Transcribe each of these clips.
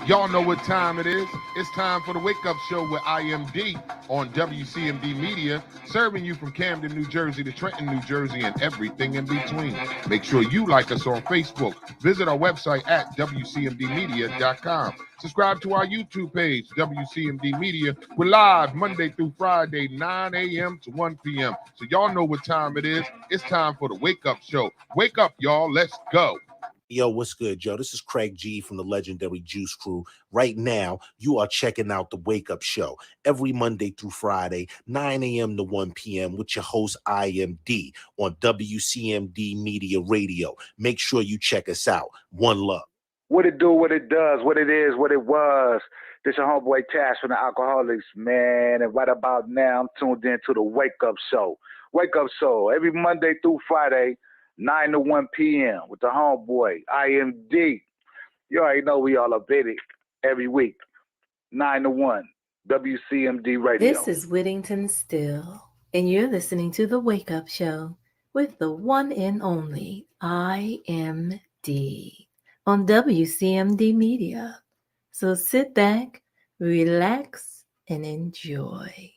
Y'all know what time it is. It's time for the Wake Up Show with IMD on WCMD Media, serving you from Camden, New Jersey to Trenton, New Jersey, and everything in between. Make sure you like us on Facebook. Visit our website at WCMDmedia.com. Subscribe to our YouTube page, WCMD Media. We're live Monday through Friday, 9 a.m. to 1 p.m. So y'all know what time it is. It's time for the Wake Up Show. Wake up, y'all. Let's go. Yo, what's good, Joe? This is Craig G from the legendary Juice Crew. Right now, you are checking out the Wake Up Show every Monday through Friday, 9 a.m. to 1 p.m. with your host, IMD, on WCMD Media Radio. Make sure you check us out. One love. What it do, what it does, what it is, what it was. This your homeboy Tash from the Alcoholics, man. And right about now, I'm tuned in to the Wake Up Show. Wake Up Show every Monday through Friday, 9 to 1 p.m. with the homeboy, IMD. You already know we all up in it every week, 9 to 1, WCMD Radio. This is Whittington Still, and you're listening to The Wake Up Show with the one and only IMD on WCMD Media. So sit back, relax, and enjoy.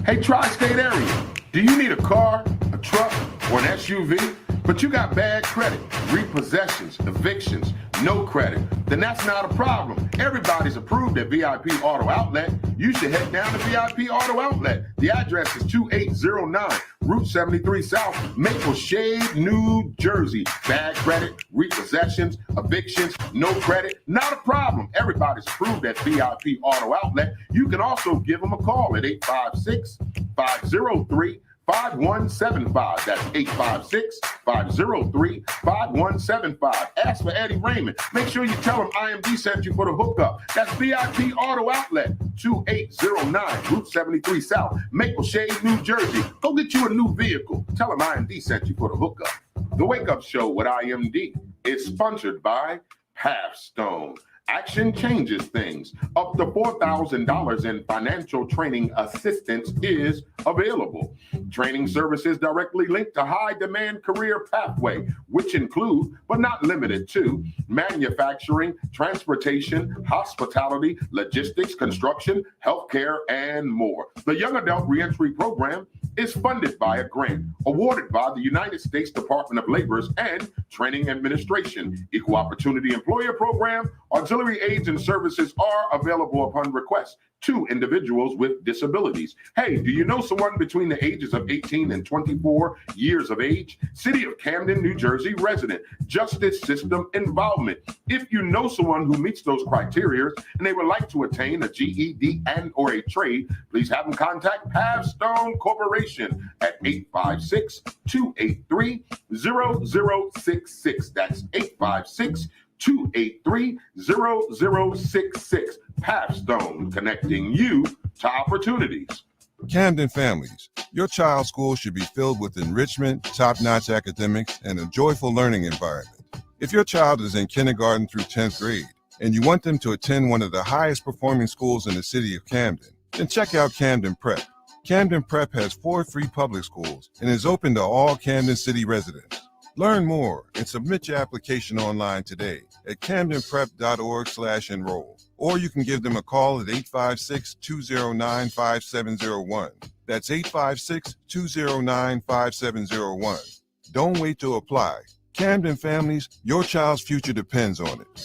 Hey, Tri-State area, do you need a car, a truck, or an SUV, but you got bad credit, repossessions, evictions, no credit? Then that's not a problem. Everybody's approved at VIP Auto Outlet. You should head down to VIP Auto Outlet. The address is 2809 Route 73 South, Maple Shade, New Jersey. Bad credit, repossessions, evictions, no credit, not a problem. Everybody's approved at VIP Auto Outlet. You can also give them a call at 856-503-5175. That's 856-503-5175. Ask for Eddie Raymond. Make sure you tell him IMD sent you for the hookup. That's VIP Auto Outlet, 2809 Route 73 South, Maple Shade, New Jersey. Go get you a new vehicle. Tell him IMD sent you for the hookup. The Wake Up Show with IMD is sponsored by Pathstone. Action changes things. Up to $4,000 in financial training assistance is available. Training services directly linked to high-demand career pathway, which include, but not limited to, manufacturing, transportation, hospitality, logistics, construction, healthcare, and more. The Young Adult Reentry Program is funded by a grant awarded by the United States Department of Labor's and Training Administration. Equal Opportunity Employer Program, auxiliary aids and services are available upon request to individuals with disabilities. Hey, do you know someone between the ages of 18 and 24 years of age? City of Camden, New Jersey resident, justice system involvement. If you know someone who meets those criteria and they would like to attain a GED and or a trade, please have them contact Pathstone Corporation at 856-283-0066. That's 856-283-0066. Pathstone, connecting you to opportunities. Camden families, your child's school should be filled with enrichment, top-notch academics, and a joyful learning environment. If your child is in kindergarten through 10th grade and you want them to attend one of the highest performing schools in the city of Camden, then check out Camden Prep. Camden Prep has 4 free public schools and is open to all Camden City residents. Learn more and submit your application online today at camdenprep.org/enroll. Or you can give them a call at 856-209-5701. That's 856-209-5701. Don't wait to apply. Camden families, your child's future depends on it.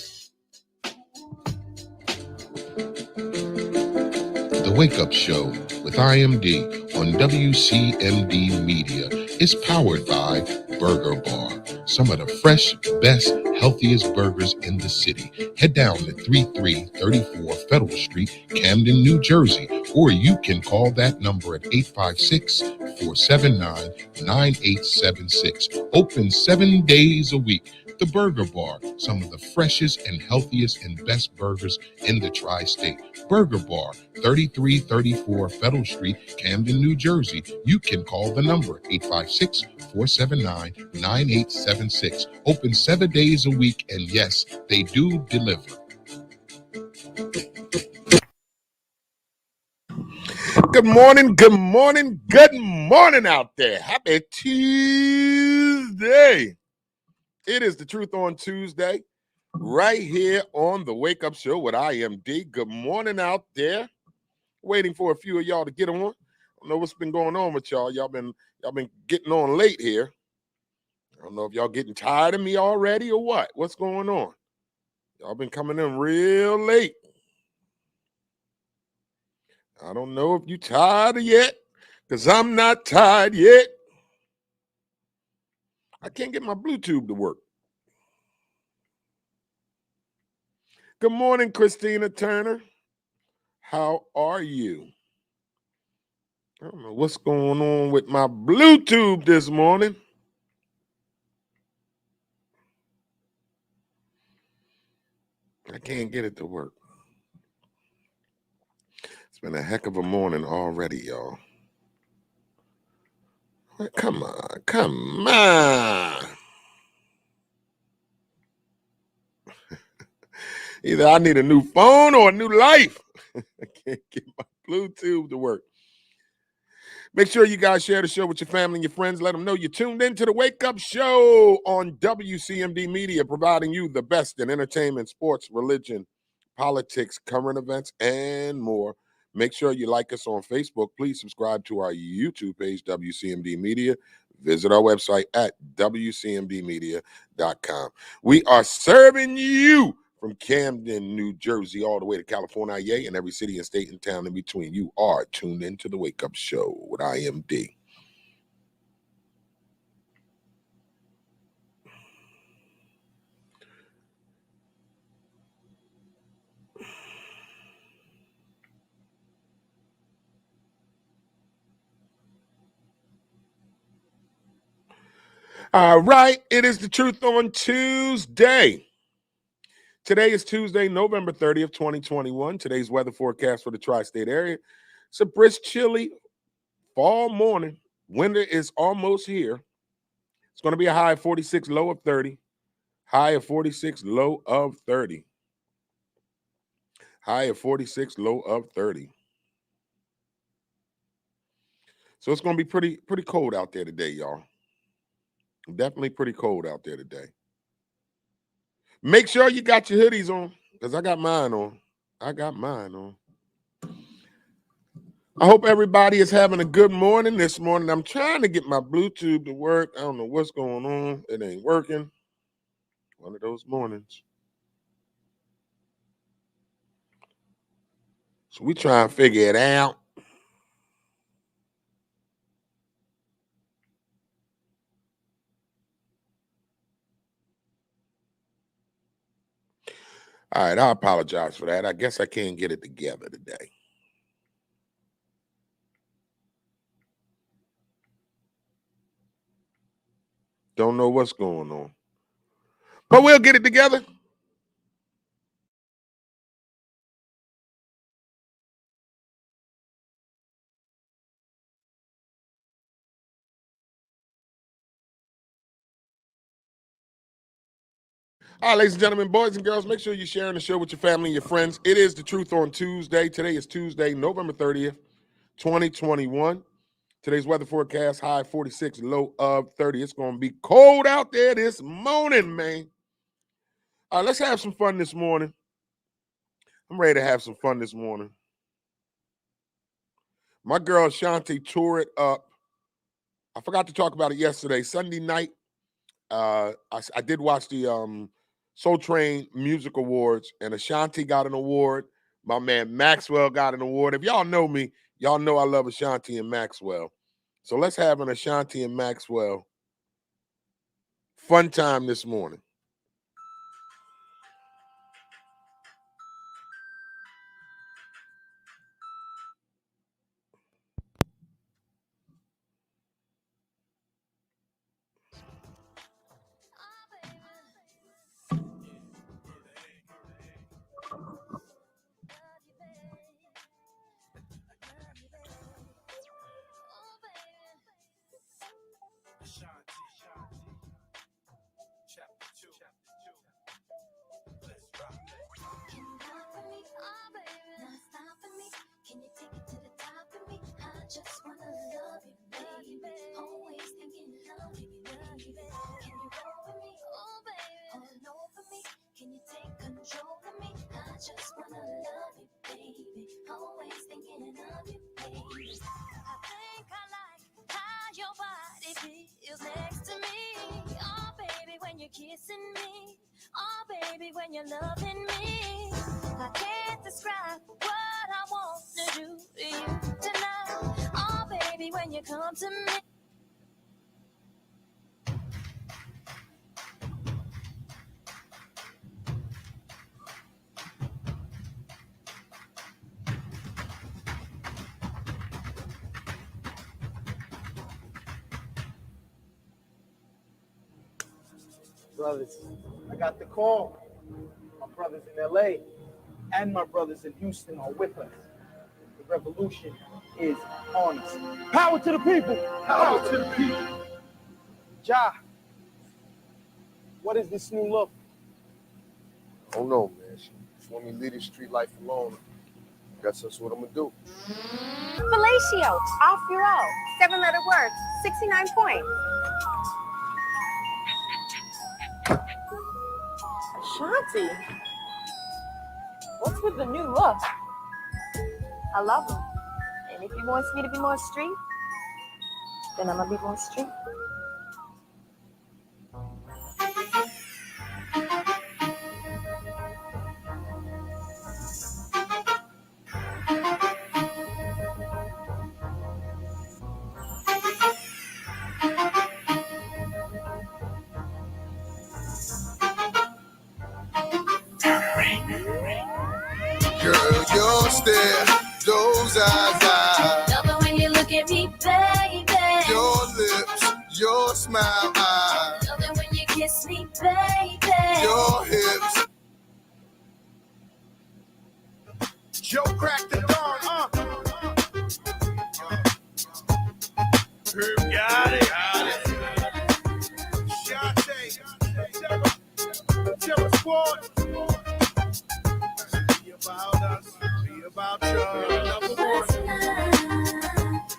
The Wake Up Show with IMD on WCMD Media is powered by Burger Bar. Some of the fresh, best, healthiest burgers in the city. Head down to 3334 Federal Street, Camden, New Jersey, or you can call that number at 856-479-9876. Open 7 days a week. The Burger Bar, some of the freshest and healthiest and best burgers in the tri-state. Burger Bar, 3334 Federal Street, Camden, New Jersey. You can call the number 856-479-9876. Open 7 days a week, and yes, they do deliver. Good morning, good morning, good morning out there. Happy Tuesday. It is the Truth on Tuesday, right here on the Wake Up Show with IMD. Good morning out there. Waiting for a few of y'all to get on. I don't know what's been going on with y'all. Y'all been getting on late here. I don't know if y'all getting tired of me already or what. What's going on? Y'all been coming in real late. I don't know if you tired yet, because I'm not tired yet. I can't get my Bluetooth to work. Good morning, Christina Turner. How are you? I don't know what's going on with my Bluetooth this morning. I can't get it to work. It's been a heck of a morning already, y'all. Come on, come on. Either I need a new phone or a new life. I can't get my Bluetooth to work. Make sure you guys share the show with your family and your friends. Let them know you tuned into the Wake Up Show on WCMD Media, providing you the best in entertainment, sports, religion, politics, current events, and more. Make sure you like us on Facebook. Please subscribe to our YouTube page, WCMD Media. Visit our website at WCMDmedia.com. We are serving you from Camden, New Jersey, all the way to California, yay, and every city and state and town in between. You are tuned into the Wake Up Show with IMD. All right, it is the Truth on Tuesday. Today is Tuesday, November 30th, 2021. Today's weather forecast for the tri-state area. It's a brisk, chilly fall morning. Winter is almost here. It's going to be a high of 46, low of 30. High of 46, low of 30. High of 46, low of 30. So it's going to be pretty cold out there today, y'all. Definitely pretty cold out there today. Make sure you got your hoodies on, because I got mine on. I hope everybody is having a good morning this morning. I'm trying to get my Bluetooth to work. I don't know what's going on. It ain't working. One of those mornings. So we try and figure it out. All right, I apologize for that. I guess I can't get it together today. Don't know what's going on. But we'll get it together. All right, ladies and gentlemen, boys and girls, make sure you're sharing the show with your family and your friends. It is the Truth on Tuesday. Today is Tuesday, November 30th, 2021. Today's weather forecast, high 46, low of 30. It's going to be cold out there this morning, man. All right, let's have some fun this morning. I'm ready to have some fun this morning. My girl Shanti tore it up. I forgot to talk about it yesterday. Sunday night, I did watch the Soul Train Music Awards, and Ashanti got an award. My man Maxwell got an award. If y'all know me, y'all know I love Ashanti and Maxwell. So let's have an Ashanti and Maxwell fun time this morning. wanna love you, baby. Always thinking of you, baby. I think I like how your body feels next to me. Oh, baby, when you're kissing me. Oh, baby, when you're loving me. I can't describe what I want to do to you tonight. Oh, baby, when you come to me. Brothers, I got the call. My brothers in LA and my brothers in Houston are with us. The revolution is on us. Power to the people! Power to the people! Ja, what is this new look? I don't know, man. She want me to leave this street life alone. Guess that's what I'm gonna do. Fellatio, off your all. 7-letter words, 69 points. Ashanti, what's with the new look? I love him. And if he wants me to be more street, then I'm gonna be more street. Girl, your stare, those eyes, Love it when you look at me, baby. your lips, your smile, Love it when you kiss me, baby. your hips. Joe cracked the dawn, Got it. Shante, Terror Squad. Be about us, be about you. Number one.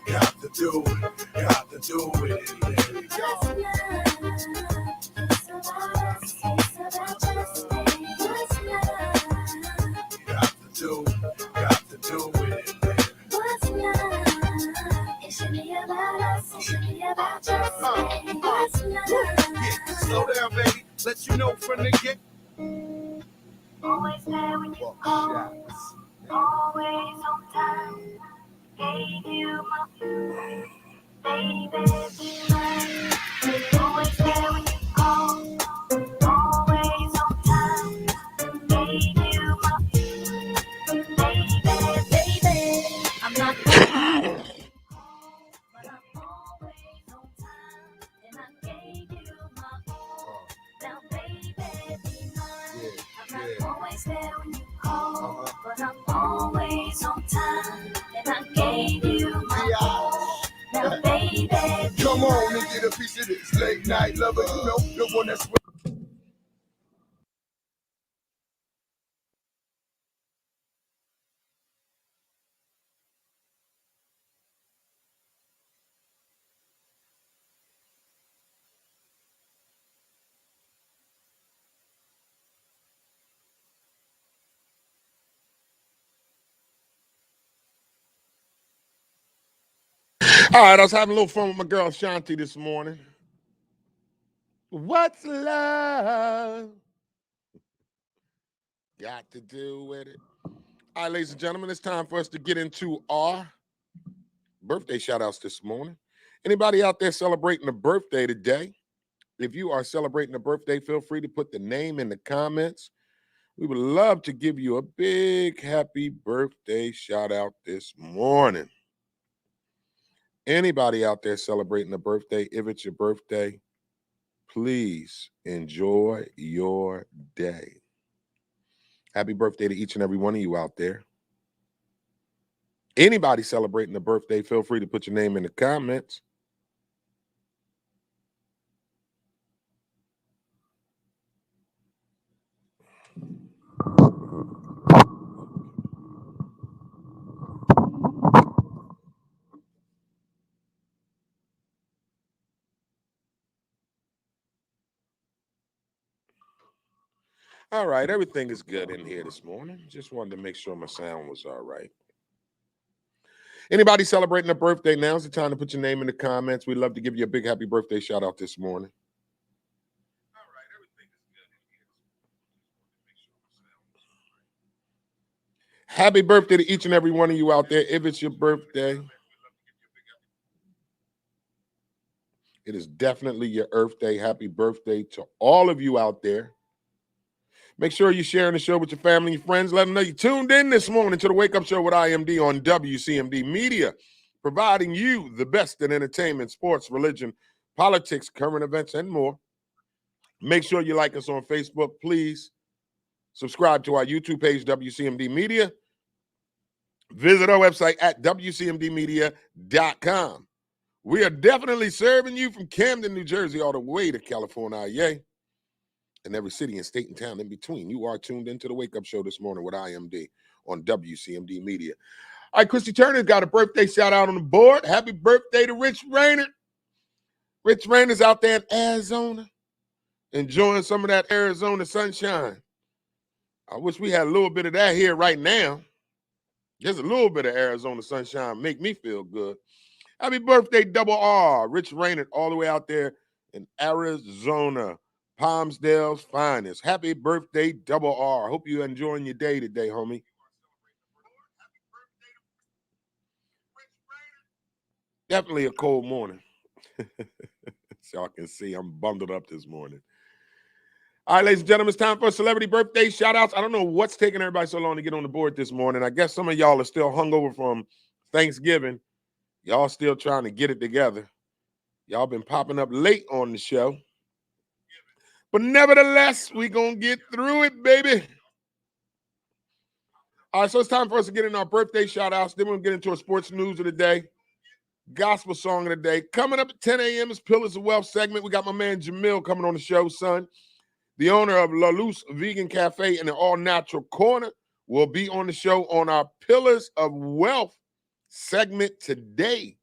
Got to do it, baby. Got to do it, baby. What's love? It should be about us. It should be about us. What's love? Slow down, baby. Let you know from the get. Always there when you call. Always on time. Gave you my baby. Always there when you call. Always on time. Gave you my baby. I'm not but I'm always on time. And I gave you my all. Now, baby, be mine. I'm not always there when you call, but I'm always on time. And I gave you my all. Now, baby, be Come mine. on and get a piece of this late night lover. You know, the one that's. All right, I was having a little fun with my girl Shanti this morning. What's love got to do with it? All right, ladies and gentlemen, it's time for us to get into our birthday shout outs this morning. Anybody out there celebrating a birthday today? If you are celebrating a birthday, feel free to put the name in the comments. We would love to give you a big happy birthday shout out this morning. Anybody out there celebrating a birthday, if it's your birthday, please enjoy your day. Happy birthday to each and every one of you out there. Anybody celebrating a birthday, feel free to put your name in the comments. All right, everything is good in here this morning. Just wanted to make sure my sound was all right. Anybody celebrating a birthday? Now's the time to put your name in the comments. We'd love to give you a big happy birthday shout out this morning. All right, everything is good in here. Happy birthday to each and every one of you out there. If it's your birthday, it is definitely your Earth Day. Happy birthday to all of you out there. Make sure you're sharing the show with your family and your friends. Let them know you tuned in this morning to the Wake Up Show with IMD on WCMD Media, providing you the best in entertainment, sports, religion, politics, current events, and more. Make sure you like us on Facebook. Please subscribe to our YouTube page, WCMD Media. Visit our website at WCMDmedia.com. We are definitely serving you from Camden, New Jersey, all the way to California, yay. And every city and state and town in between. You are tuned into the Wake Up Show this morning with IMD on WCMD Media. All right, Christy Turner's got a birthday shout out on the board. Happy birthday to Rich Rayner. Rich Rayner's out there in Arizona, enjoying some of that Arizona sunshine. I wish we had a little bit of that here right now. Just a little bit of Arizona sunshine make me feel good. Happy birthday, Double R. Rich Rayner all the way out there in Arizona. Palmsdale's finest. Happy birthday, Double R. Hope you're enjoying your day today, homie. Definitely a cold morning. So y'all can see I'm bundled up this morning. All right, ladies and gentlemen, it's time for celebrity birthday shout-outs. I don't know what's taking everybody so long to get on the board this morning. I guess some of y'all are still hungover from Thanksgiving. Y'all still trying to get it together. Y'all been popping up late on the show. But nevertheless, we're going to get through it, baby. All right, so it's time for us to get in our birthday shout-outs. Then we'll get into our sports news of the day, gospel song of the day. Coming up at 10 a.m. is Pillars of Wealth segment. We got my man Jamil coming on the show, son. The owner of La Luz Vegan Cafe and the All Natural Corner will be on the show on our Pillars of Wealth segment today.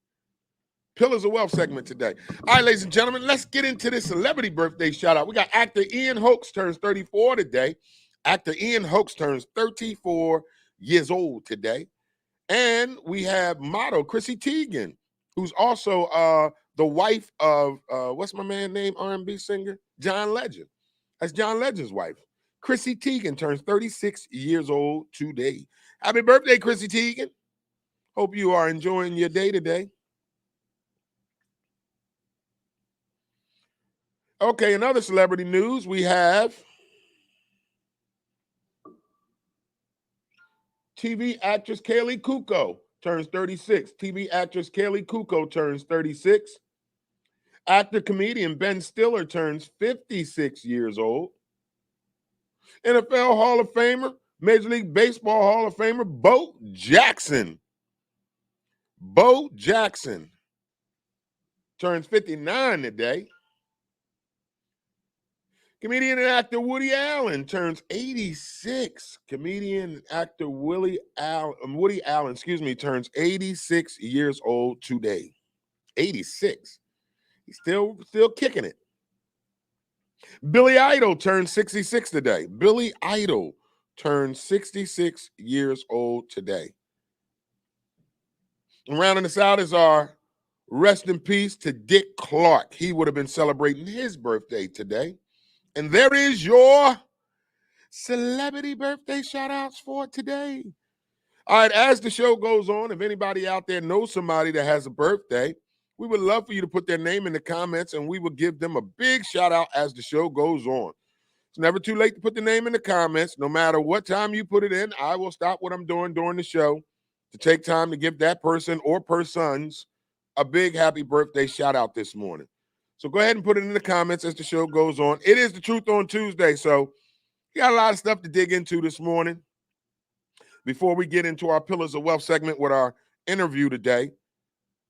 Pillars of Wealth segment today. All right, ladies and gentlemen, let's get into this celebrity birthday shout out. We got actor Ian Hoax turns 34 today. Actor Ian Hoax turns 34 years old today. And we have model Chrissy Teigen, who's also the wife of, what's my man's name, R&B singer? John Legend. That's John Legend's wife. Chrissy Teigen turns 36 years old today. Happy birthday, Chrissy Teigen. Hope you are enjoying your day today. Okay, in other celebrity news, we have TV actress Kaylee Kuko turns 36. TV actress Kaylee Kuko turns 36. Actor comedian Ben Stiller turns 56 years old. NFL Hall of Famer, Major League Baseball Hall of Famer, Bo Jackson. Bo Jackson turns 59 today. Comedian and actor Woody Allen turns 86. Comedian and actor Woody Allen, turns 86 years old today. 86. He's still kicking it. Billy Idol turns 66 today. Billy Idol turns 66 years old today. And rounding us out is our rest in peace to Dick Clark. He would have been celebrating his birthday today. And there is your celebrity birthday shout-outs for today. All right, as the show goes on, if anybody out there knows somebody that has a birthday, we would love for you to put their name in the comments, and we will give them a big shout-out as the show goes on. It's never too late to put the name in the comments. No matter what time you put it in, I will stop what I'm doing during the show to take time to give that person or persons a big happy birthday shout-out this morning. So go ahead and put it in the comments as the show goes on. It is the Truth on Tuesday, so we got a lot of stuff to dig into this morning. Before we get into our Pillars of Wealth segment with our interview today,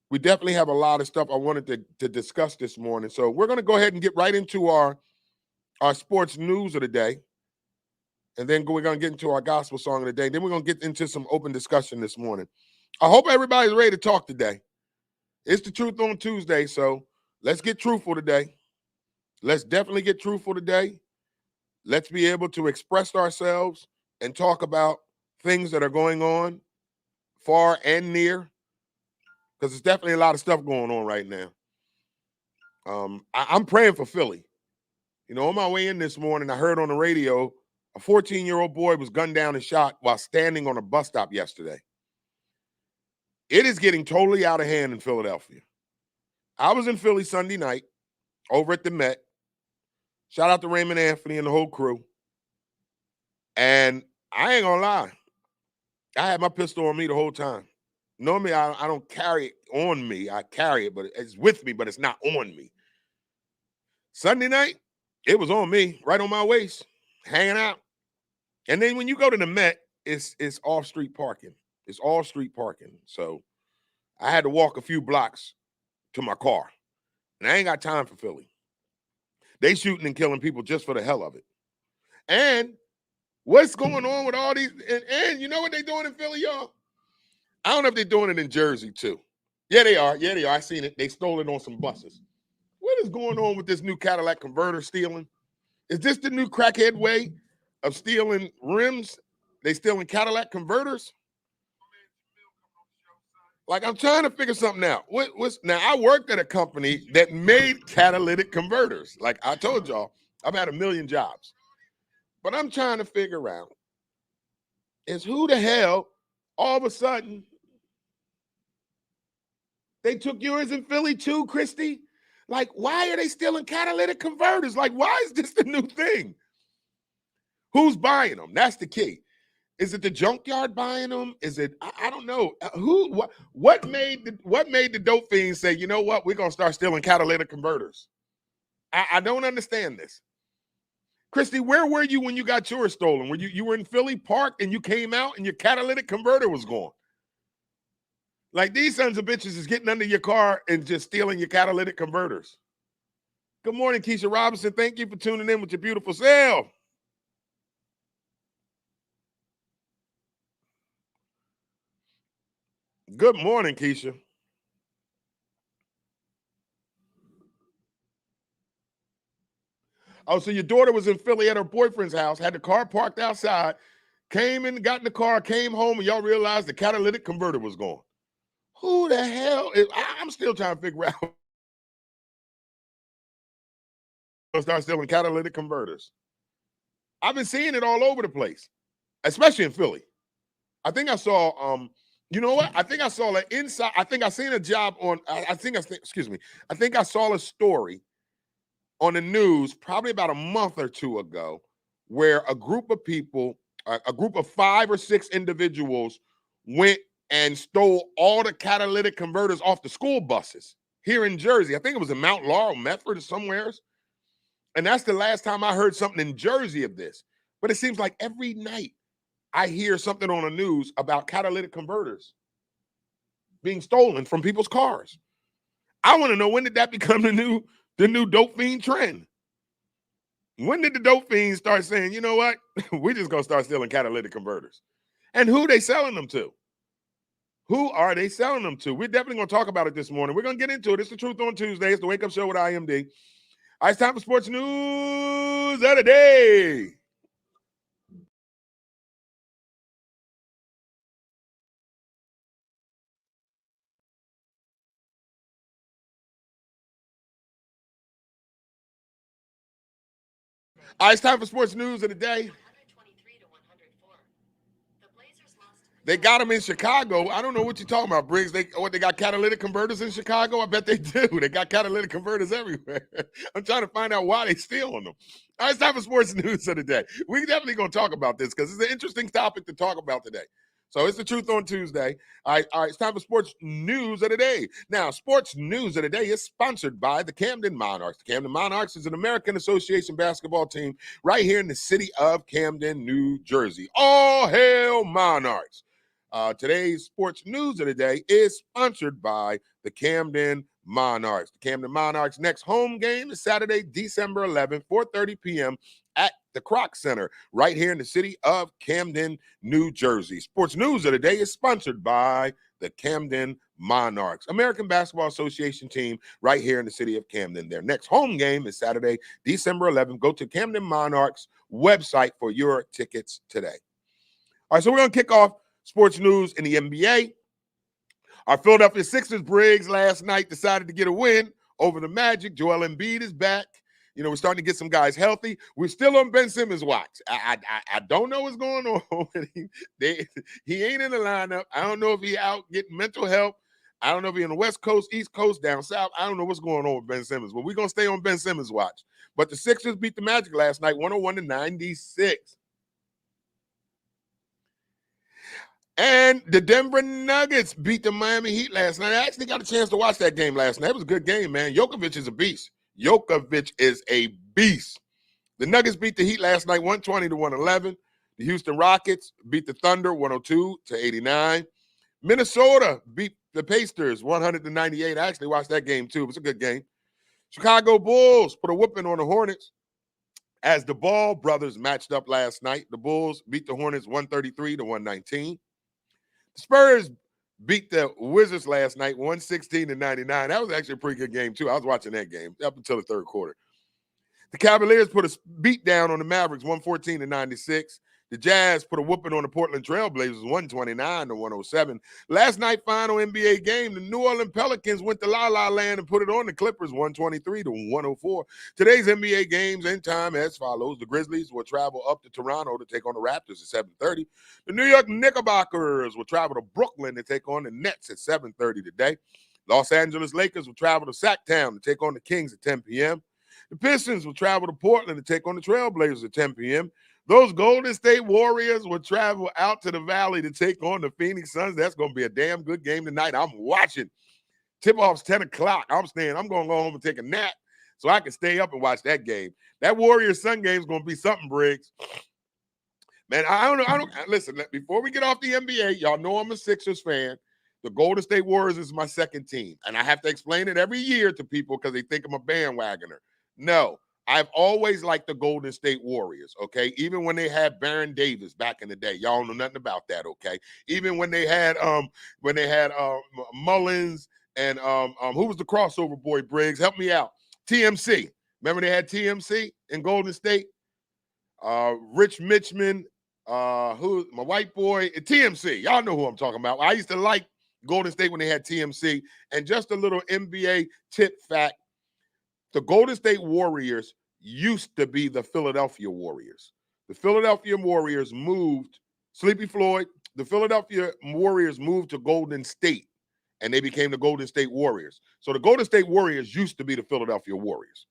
we definitely have a lot of stuff I wanted to discuss this morning. So we're going to go ahead and get right into our sports news of the day. And then we're going to get into our gospel song of the day. Then we're going to get into some open discussion this morning. I hope everybody's ready to talk today. It's the Truth on Tuesday, so let's get truthful today. Let's definitely get truthful today. Let's be able to express ourselves and talk about things that are going on far and near, because there's definitely a lot of stuff going on right now. I'm praying for Philly. You know, on my way in this morning, I heard on the radio a 14-year-old boy was gunned down and shot while standing on a bus stop yesterday. It is getting totally out of hand in Philadelphia. I was in Philly Sunday night over at the Met. Shout out to Raymond Anthony and the whole crew. And I ain't gonna lie, I had my pistol on me the whole time. Normally, I don't carry it on me. I carry it, but it's with me, but it's not on me. Sunday night, it was on me, right on my waist, hanging out. And then when you go to the Met, it's off-street parking. It's all street parking. So I had to walk a few blocks to my car. And I ain't got time for Philly. They shooting and killing people just for the hell of it. And what's going on with all these? And you know what they're doing in Philly, y'all? I don't know if they're doing it in Jersey, too. Yeah, they are. Yeah, they are. I seen it. They stole it on some buses. What is going on with this new Cadillac converter stealing? Is this the new crackhead way of stealing rims? They stealing Cadillac converters? Like, I'm trying to figure something out. Now, I worked at a company that made catalytic converters. Like I told y'all, I've had a million jobs. But I'm trying to figure out is who the hell all of a sudden they took yours in Philly too, Christy? Like, why are they stealing catalytic converters? Like, why is this the new thing? Who's buying them? That's the key. Is it the junkyard buying them? Is it? I don't know. What made the dope fiends say, you know what? We're gonna start stealing catalytic converters. I don't understand this. Christy, where were you when you got yours stolen? Were you were in Philly parked and you came out and your catalytic converter was gone? Like, these sons of bitches is getting under your car and just stealing your catalytic converters. Good morning, Keisha Robinson. Thank you for tuning in with your beautiful self. Good morning, Keisha. Oh, so your daughter was in Philly at her boyfriend's house, had the car parked outside, came in, got in the car, came home, and y'all realized the catalytic converter was gone. Who the hell is? I'm still trying to figure out. Start stealing catalytic converters. I've been seeing it all over the place, especially in Philly. I think I saw, you know what? I think I saw an inside. I think I seen a job on. Excuse me. I think I saw a story on the news probably about a month or two ago, where a group of people, a group of 5 or 6 individuals, went and stole all the catalytic converters off the school buses here in Jersey. I think it was in Mount Laurel, Medford, or somewhere. And that's the last time I heard something in Jersey of this. But it seems like every night I hear something on the news about catalytic converters being stolen from people's cars. I want to know, when did that become the new dope fiend trend? When did the dope fiends start saying, you know what, we're just going to start stealing catalytic converters? And who they selling them to? Who are they selling them to? We're definitely going to talk about it this morning. We're going to get into it. It's the Truth on Tuesday. It's the Wake Up Show with IMD. All right, it's time for sports news of the day. All right, it's time for sports news of the day. They got them in Chicago. I don't know what you're talking about, Briggs. They got catalytic converters in Chicago? I bet they do. They got catalytic converters everywhere. I'm trying to find out why they stealing them. All right, it's time for sports news of the day. We're definitely going to talk about this because it's an interesting topic to talk about today. So it's the Truth on Tuesday. All right, it's time for sports news of the day. Now, sports news of the day is sponsored by the Camden Monarchs. The Camden Monarchs is an American Association basketball team right here in the city of Camden, New Jersey. All hail Monarchs. Today's sports news of the day is sponsored by the Camden Monarchs. The Camden Monarchs' next home game is Saturday, December 11th, 4:30 p.m. at the Kroc Center right here in the city of Camden, New Jersey. Sports news of the day is sponsored by the Camden Monarchs, American Basketball Association team right here in the city of Camden. Their next home game is Saturday, December 11th. Go to Camden Monarchs website for your tickets today. All right, so we're going to kick off sports news in the NBA. Our Philadelphia Sixers, Briggs, last night decided to get a win over the Magic. Joel Embiid is back. You know, we're starting to get some guys healthy. We're still on Ben Simmons' watch. I don't know what's going on. He ain't in the lineup. I don't know if he out getting mental help. I don't know if he on the West Coast, East Coast, down South. I don't know what's going on with Ben Simmons, but we're going to stay on Ben Simmons' watch. But the Sixers beat the Magic last night, 101-96. And the Denver Nuggets beat the Miami Heat last night. I actually got a chance to watch that game last night. It was a good game, man. Jokovic is a beast. Jokovic is a beast. The Nuggets beat the Heat last night, 120-111. The Houston Rockets beat the Thunder, 102-89. Minnesota beat the Pacers, 100-98. I actually watched that game, too. It was a good game. Chicago Bulls put a whooping on the Hornets as the Ball brothers matched up last night. The Bulls beat the Hornets 133-119. The Spurs beat the Wizards last night, 116-99. That was actually a pretty good game, too. I was watching that game up until the third quarter. The Cavaliers put a beat down on the Mavericks, 114-96. The Jazz put a whooping on the Portland Trailblazers, 129-107. Last night, final NBA game, the New Orleans Pelicans went to La La Land and put it on the Clippers, 123-104. Today's NBA games in time as follows. The Grizzlies will travel up to Toronto to take on the Raptors at 7:30. The New York Knickerbockers will travel to Brooklyn to take on the Nets at 7:30 today. Los Angeles Lakers will travel to Sacktown to take on the Kings at 10 p.m. The Pistons will travel to Portland to take on the Trailblazers at 10 p.m. Those Golden State Warriors will travel out to the Valley to take on the Phoenix Suns. That's going to be a damn good game tonight. I'm watching. Tip-off's 10 o'clock. I'm going to go home and take a nap so I can stay up and watch that game. That Warriors-Sun game is going to be something, Briggs. Man, I don't listen, before we get off the NBA, y'all know I'm a Sixers fan. The Golden State Warriors is my second team, and I have to explain it every year to people because they think I'm a bandwagoner. No. I've always liked the Golden State Warriors, okay? Even when they had Baron Davis back in the day. Y'all know nothing about that, okay? Even when they had Mullins and who was the crossover boy, Briggs? Help me out. TMC. Remember they had TMC in Golden State? Rich Mitchman, who my white boy, TMC. Y'all know who I'm talking about. I used to like Golden State when they had TMC. And just a little NBA tip fact. The Golden State Warriors used to be the Philadelphia Warriors. The Philadelphia Warriors moved, Sleepy Floyd, the Philadelphia Warriors moved to Golden State, and they became the Golden State Warriors. So the Golden State Warriors used to be the Philadelphia Warriors.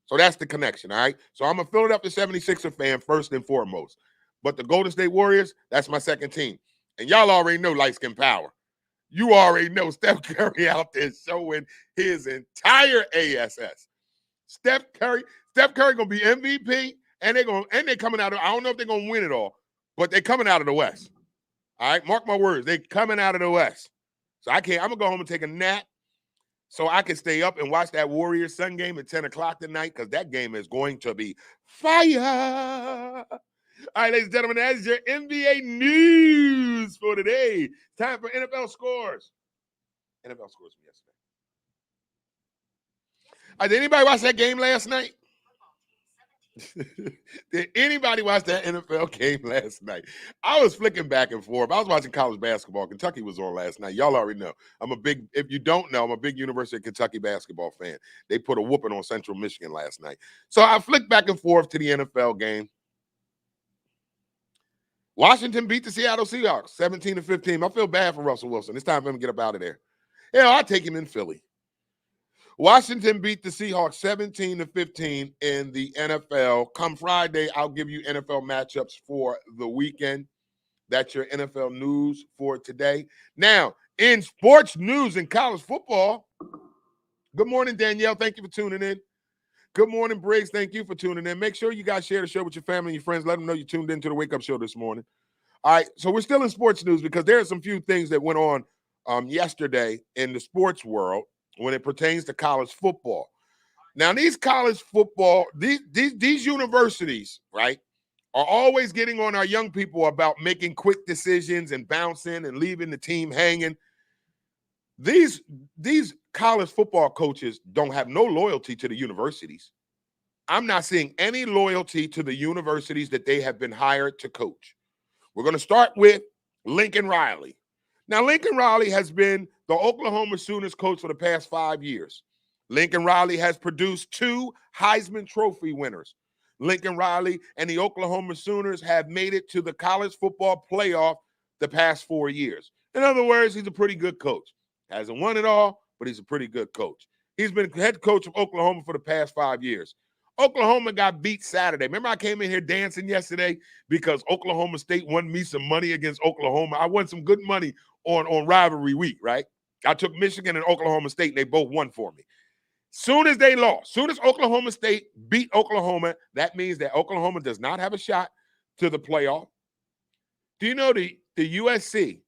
So that's the connection, all right? So I'm a Philadelphia 76er fan first and foremost. But the Golden State Warriors, that's my second team. And y'all already know light skin power. You already know Steph Curry out there showing his entire ASS. Steph Curry gonna be MVP, and they're coming out of. I don't know if they're gonna win it all, but they're coming out of the West. All right, mark my words, they're coming out of the West. So I'm gonna go home and take a nap, so I can stay up and watch that Warriors Sun game at 10 o'clock tonight, because that game is going to be fire. All right, ladies and gentlemen, that is your NBA news for today. Time for NFL scores. NFL scores from yesterday. Did anybody watch that game last night? Did anybody watch that NFL game last night? I was flicking back and forth. I was watching college basketball. Kentucky was on last night. Y'all already know. If you don't know, I'm a big University of Kentucky basketball fan. They put a whooping on Central Michigan last night. So I flicked back and forth to the NFL game. Washington beat the Seattle Seahawks 17-15. I feel bad for Russell Wilson. It's time for him to get up out of there. I'll take him in Philly. Washington beat the Seahawks 17-15 in the NFL. Come Friday, I'll give you NFL matchups for the weekend. That's your NFL news for today. Now, in sports news in college football, good morning, Danielle. Thank you for tuning in. Good morning, Briggs. Thank you for tuning in. Make sure you guys share the show with your family and your friends. Let them know you tuned into the Wake Up Show this morning. All right, so we're still in sports news because there are some few things that went on yesterday in the sports world when it pertains to college football. Now, these college football, these universities, right, are always getting on our young people about making quick decisions and bouncing and leaving the team hanging. These college football coaches don't have no loyalty to the universities. I'm not seeing any loyalty to the universities that they have been hired to coach. We're going to start with Lincoln Riley. Now, Lincoln Riley has been the Oklahoma Sooners coach for the past 5 years. Lincoln Riley has produced 2 Heisman Trophy winners. Lincoln Riley and the Oklahoma Sooners have made it to the college football playoff the past 4 years. In other words, he's a pretty good coach. Hasn't won it all, but he's a pretty good coach. He's been head coach of Oklahoma for the past 5 years. Oklahoma got beat Saturday. Remember I came in here dancing yesterday because Oklahoma State won me some money against Oklahoma. I won some good money on rivalry week, right? I took Michigan and Oklahoma State, and they both won for me. Soon as they lost, soon as Oklahoma State beat Oklahoma, that means that Oklahoma does not have a shot to the playoff. Do you know the USC,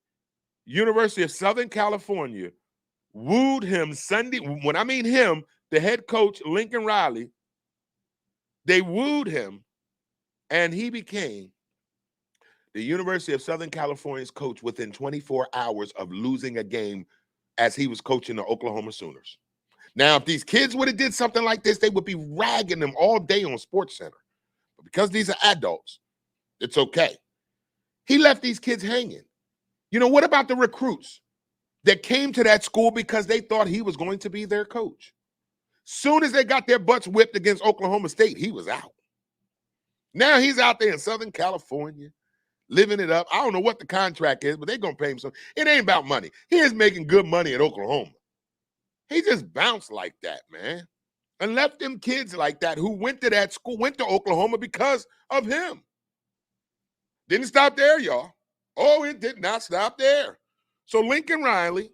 University of Southern California, wooed him Sunday? When I mean him, the head coach, Lincoln Riley, they wooed him, and he became the University of Southern California's coach within 24 hours of losing a game as he was coaching the Oklahoma Sooners. Now, if these kids would have did something like this, they would be ragging them all day on SportsCenter. But because these are adults, it's okay. He left these kids hanging. You know, what about the recruits that came to that school because they thought he was going to be their coach? Soon as they got their butts whipped against Oklahoma State, he was out. Now he's out there in Southern California, living it up. I don't know what the contract is, but they're going to pay him some. It ain't about money. He is making good money at Oklahoma. He just bounced like that, man, and left them kids like that who went to that school, went to Oklahoma because of him. Didn't stop there, y'all. Oh, it did not stop there. So Lincoln Riley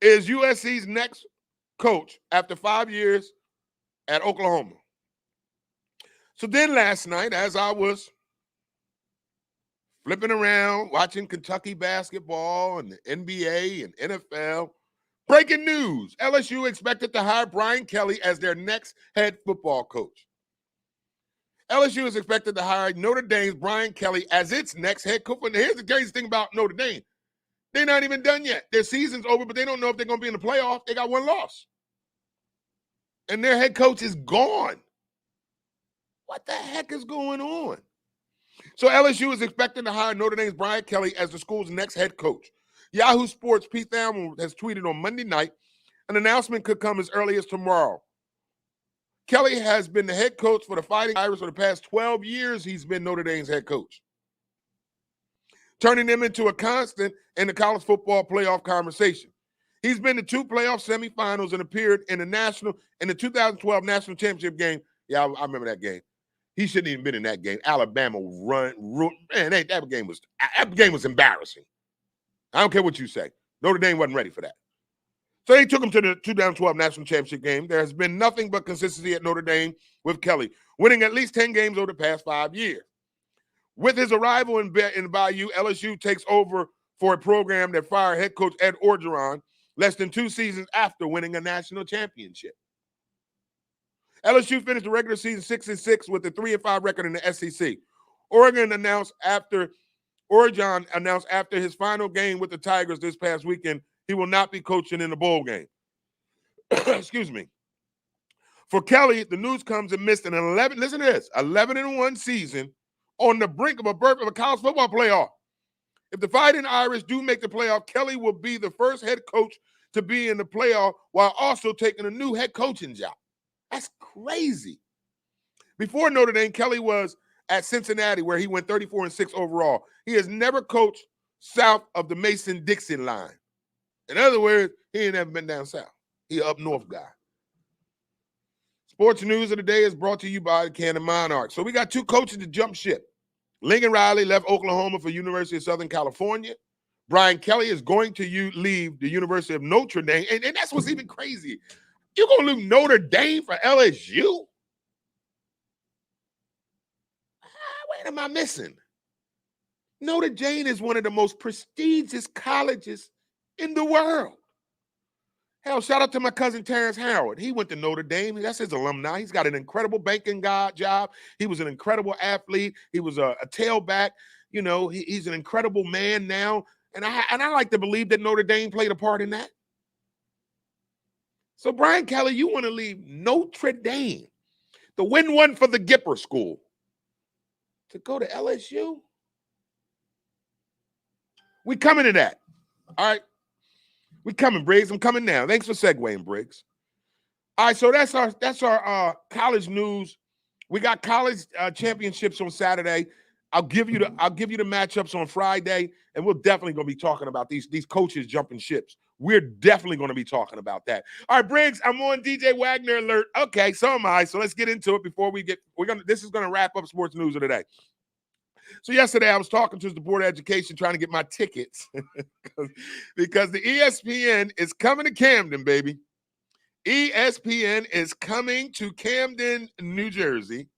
is USC's next coach after 5 years at Oklahoma. So then last night, as I was flipping around, watching Kentucky basketball and the NBA and NFL, breaking news, LSU expected to hire Brian Kelly as their next head football coach. LSU is expected to hire Notre Dame's Brian Kelly as its next head coach. And here's the crazy thing about Notre Dame. They're not even done yet. Their season's over, but they don't know if they're going to be in the playoff. They got 1 loss. And their head coach is gone. What the heck is going on? So LSU is expected to hire Notre Dame's Brian Kelly as the school's next head coach. Yahoo Sports' Pete Thamel has tweeted on Monday night, an announcement could come as early as tomorrow. Kelly has been the head coach for the Fighting Irish for the past 12 years. He's been Notre Dame's head coach, turning them into a constant in the college football playoff conversation. He's been to 2 playoff semifinals and appeared in the 2012 national championship game. Yeah, I remember that game. He shouldn't even been in that game. Alabama man, that game was embarrassing. I don't care what you say. Notre Dame wasn't ready for that. So they took him to the 2012 national championship game. There has been nothing but consistency at Notre Dame with Kelly, winning at least 10 games over the past 5 years. With his arrival in Bayou, LSU takes over for a program that fired head coach Ed Orgeron less than 2 seasons after winning a national championship. LSU finished the regular season 6-6 with a 3-5 record in the SEC. Orgeron announced after his final game with the Tigers this past weekend, he will not be coaching in the bowl game. Excuse me. For Kelly, the news comes amidst an 11-1 season on the brink of a berth of a college football playoff. If the Fighting Irish do make the playoff, Kelly will be the first head coach to be in the playoff while also taking a new head coaching job. That's crazy. Before Notre Dame, Kelly was at Cincinnati, where he went 34-6 overall. He has never coached south of the Mason-Dixon line. In other words, he ain't never been down south. He up north guy. Sports news of the day is brought to you by the Canton Monarchs. So we got 2 coaches to jump ship. Lincoln Riley left Oklahoma for University of Southern California. Brian Kelly is going to leave the University of Notre Dame. And that's what's even crazy. You're going to leave Notre Dame for LSU? What am I missing? Notre Dame is one of the most prestigious colleges in the world. Hell, shout out to my cousin Terrence Howard. He went to Notre Dame. That's his alumni. He's got an incredible banking job. He was an incredible athlete. He was a tailback. You know, he's an incredible man now. And I like to believe that Notre Dame played a part in that. So, Brian Kelly, you want to leave Notre Dame to win one for the Gipper School, to go to LSU. We coming to that. All right. We coming, Briggs. I'm coming now. Thanks for segueing, Briggs. All right, so that's our college news. We got college championships on Saturday. I'll give you the matchups on Friday, and we're definitely going to be talking about these coaches jumping ships. We're definitely going to be talking about that. All right, Briggs, I'm on DJ Wagner alert. Okay, so am I. So let's get into it before this is going to wrap up sports news of the day. So yesterday I was talking to the Board of Education trying to get my tickets because the ESPN is coming to Camden, baby. ESPN is coming to Camden, New Jersey.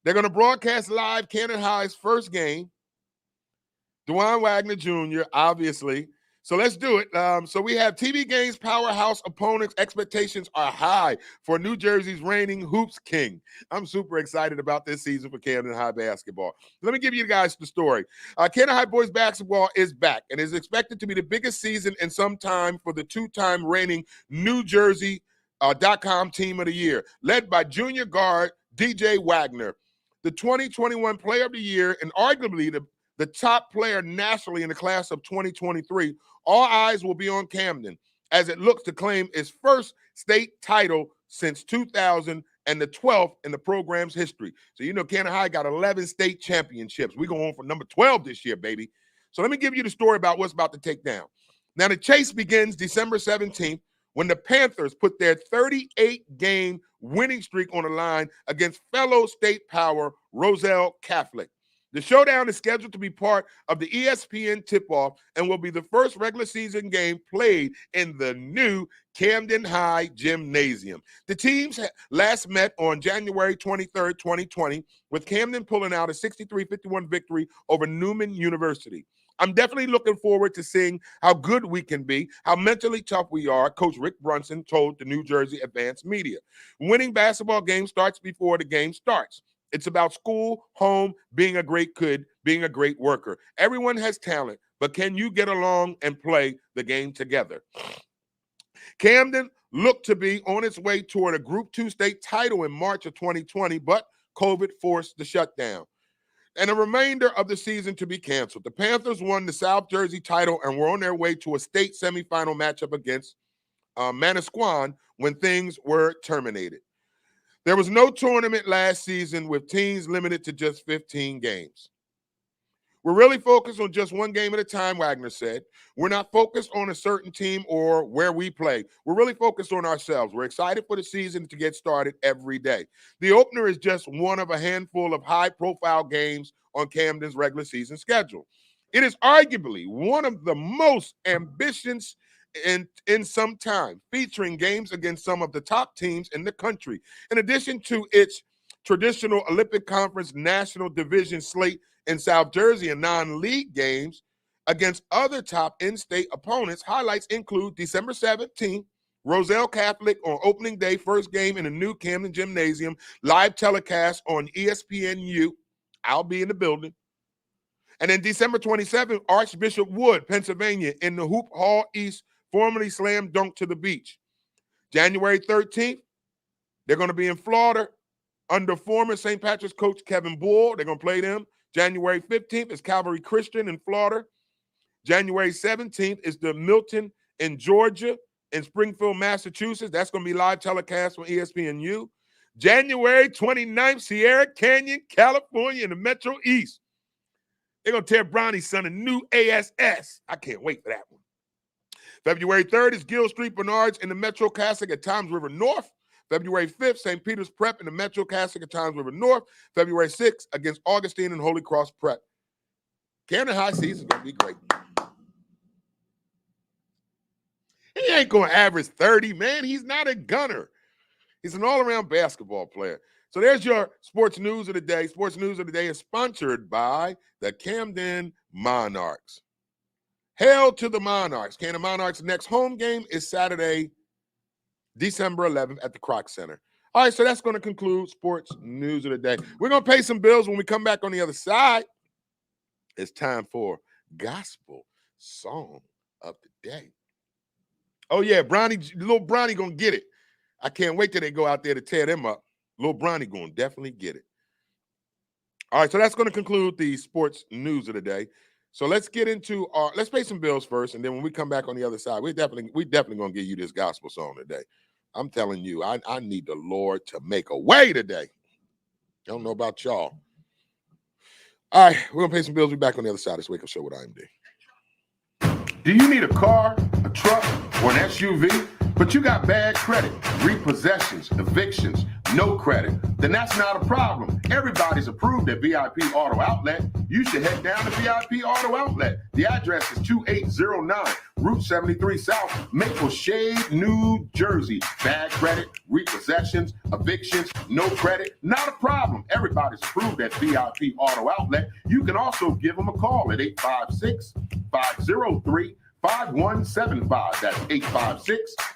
They're going to broadcast live Canton High's first game. DeJuan Wagner Jr., obviously. So let's do it. So we have TV Games powerhouse opponents. Expectations are high for New Jersey's reigning Hoops King. I'm super excited about this season for Camden High basketball. Let me give you guys the story. Camden High boys basketball is back and is expected to be the biggest season in some time for the two-time reigning New Jersey .com team of the year, led by junior guard DJ Wagner, the 2021 Player of the Year and arguably the top player nationally in the class of 2023. All eyes will be on Camden as it looks to claim its first state title since 2000 and the 12th in the program's history. So, Camden High got 11 state championships. We're going for number 12 this year, baby. So let me give you the story about what's about to take down. Now, the chase begins December 17th when the Panthers put their 38-game winning streak on the line against fellow state power Roselle Catholic. The showdown is scheduled to be part of the ESPN tip-off and will be the first regular season game played in the new Camden High Gymnasium. The teams last met on January 23rd, 2020, with Camden pulling out a 63-51 victory over Newman University. I'm definitely looking forward to seeing how good we can be, how mentally tough we are, Coach Rick Brunson told the New Jersey Advanced Media. Winning basketball game starts before the game starts. It's about school, home, being a great kid, being a great worker. Everyone has talent, but can you get along and play the game together? Camden looked to be on its way toward a Group 2 state title in March of 2020, but COVID forced the shutdown and a remainder of the season to be canceled. The Panthers won the South Jersey title and were on their way to a state semifinal matchup against Manasquan when things were terminated. There was no tournament last season with teams limited to just 15 games. We're really focused on just one game at a time, Wagner said. We're not focused on a certain team or where we play. We're really focused on ourselves. We're excited for the season to get started every day. The opener is just one of a handful of high-profile games on Camden's regular season schedule. It is arguably one of the most ambitious in some time, featuring games against some of the top teams in the country. In addition to its traditional Olympic Conference National Division slate in South Jersey and non-league games against other top in-state opponents, highlights include December 17th, Roselle Catholic on opening day, first game in the new Camden Gymnasium, live telecast on ESPNU. I'll be in the building. And then December 27th, Archbishop Wood, Pennsylvania, in the Hoop Hall East, formerly Slam Dunk to the Beach. January 13th, they're going to be in Florida under former St. Patrick's coach Kevin Bull. They're going to play them. January 15th is Calvary Christian in Florida. January 17th is the Milton in Georgia and Springfield, Massachusetts. That's going to be live telecast on ESPNU. January 29th, Sierra Canyon, California in the Metro East. They're going to tear Bronny's son a new ASS. I can't wait for that one. February 3rd is Gill Street Bernards in the Metro Classic at Toms River North. February 5th, St. Peter's Prep in the Metro Classic at Toms River North. February 6th against Augustine and Holy Cross Prep. Camden High season is going to be great. He ain't going to average 30, man. He's not a gunner. He's an all-around basketball player. So there's your sports news of the day. Sports news of the day is sponsored by the Camden Monarchs. Hail to the Monarchs. Camden Monarchs' next home game is Saturday, December 11th at the Kroc Center. All right, so that's going to conclude sports news of the day. We're going to pay some bills when we come back on the other side. It's time for Gospel Song of the Day. Oh, yeah, little Bronny going to get it. I can't wait till they go out there to tear them up. Little Bronny going to definitely get it. All right, so that's going to conclude the sports news of the day. So let's get into let's pay some bills first, and then when we come back on the other side, we definitely going to give you this gospel song today. I'm telling you, I need the Lord to make a way today. I don't know about y'all. All right, we're going to pay some bills. We'll be back on the other side of this Wake Up Show with IMD. Do you need a car, a truck, or an SUV, but you got bad credit, repossessions, evictions, no credit? Then that's not a problem. Everybody's approved at VIP Auto Outlet. You should head down to VIP Auto Outlet. The address is 2809 Route 73 South, Maple Shade, New Jersey. Bad credit, repossessions, evictions, no credit, not a problem. Everybody's approved at VIP Auto Outlet. You can also give them a call at 856-503-5175. That's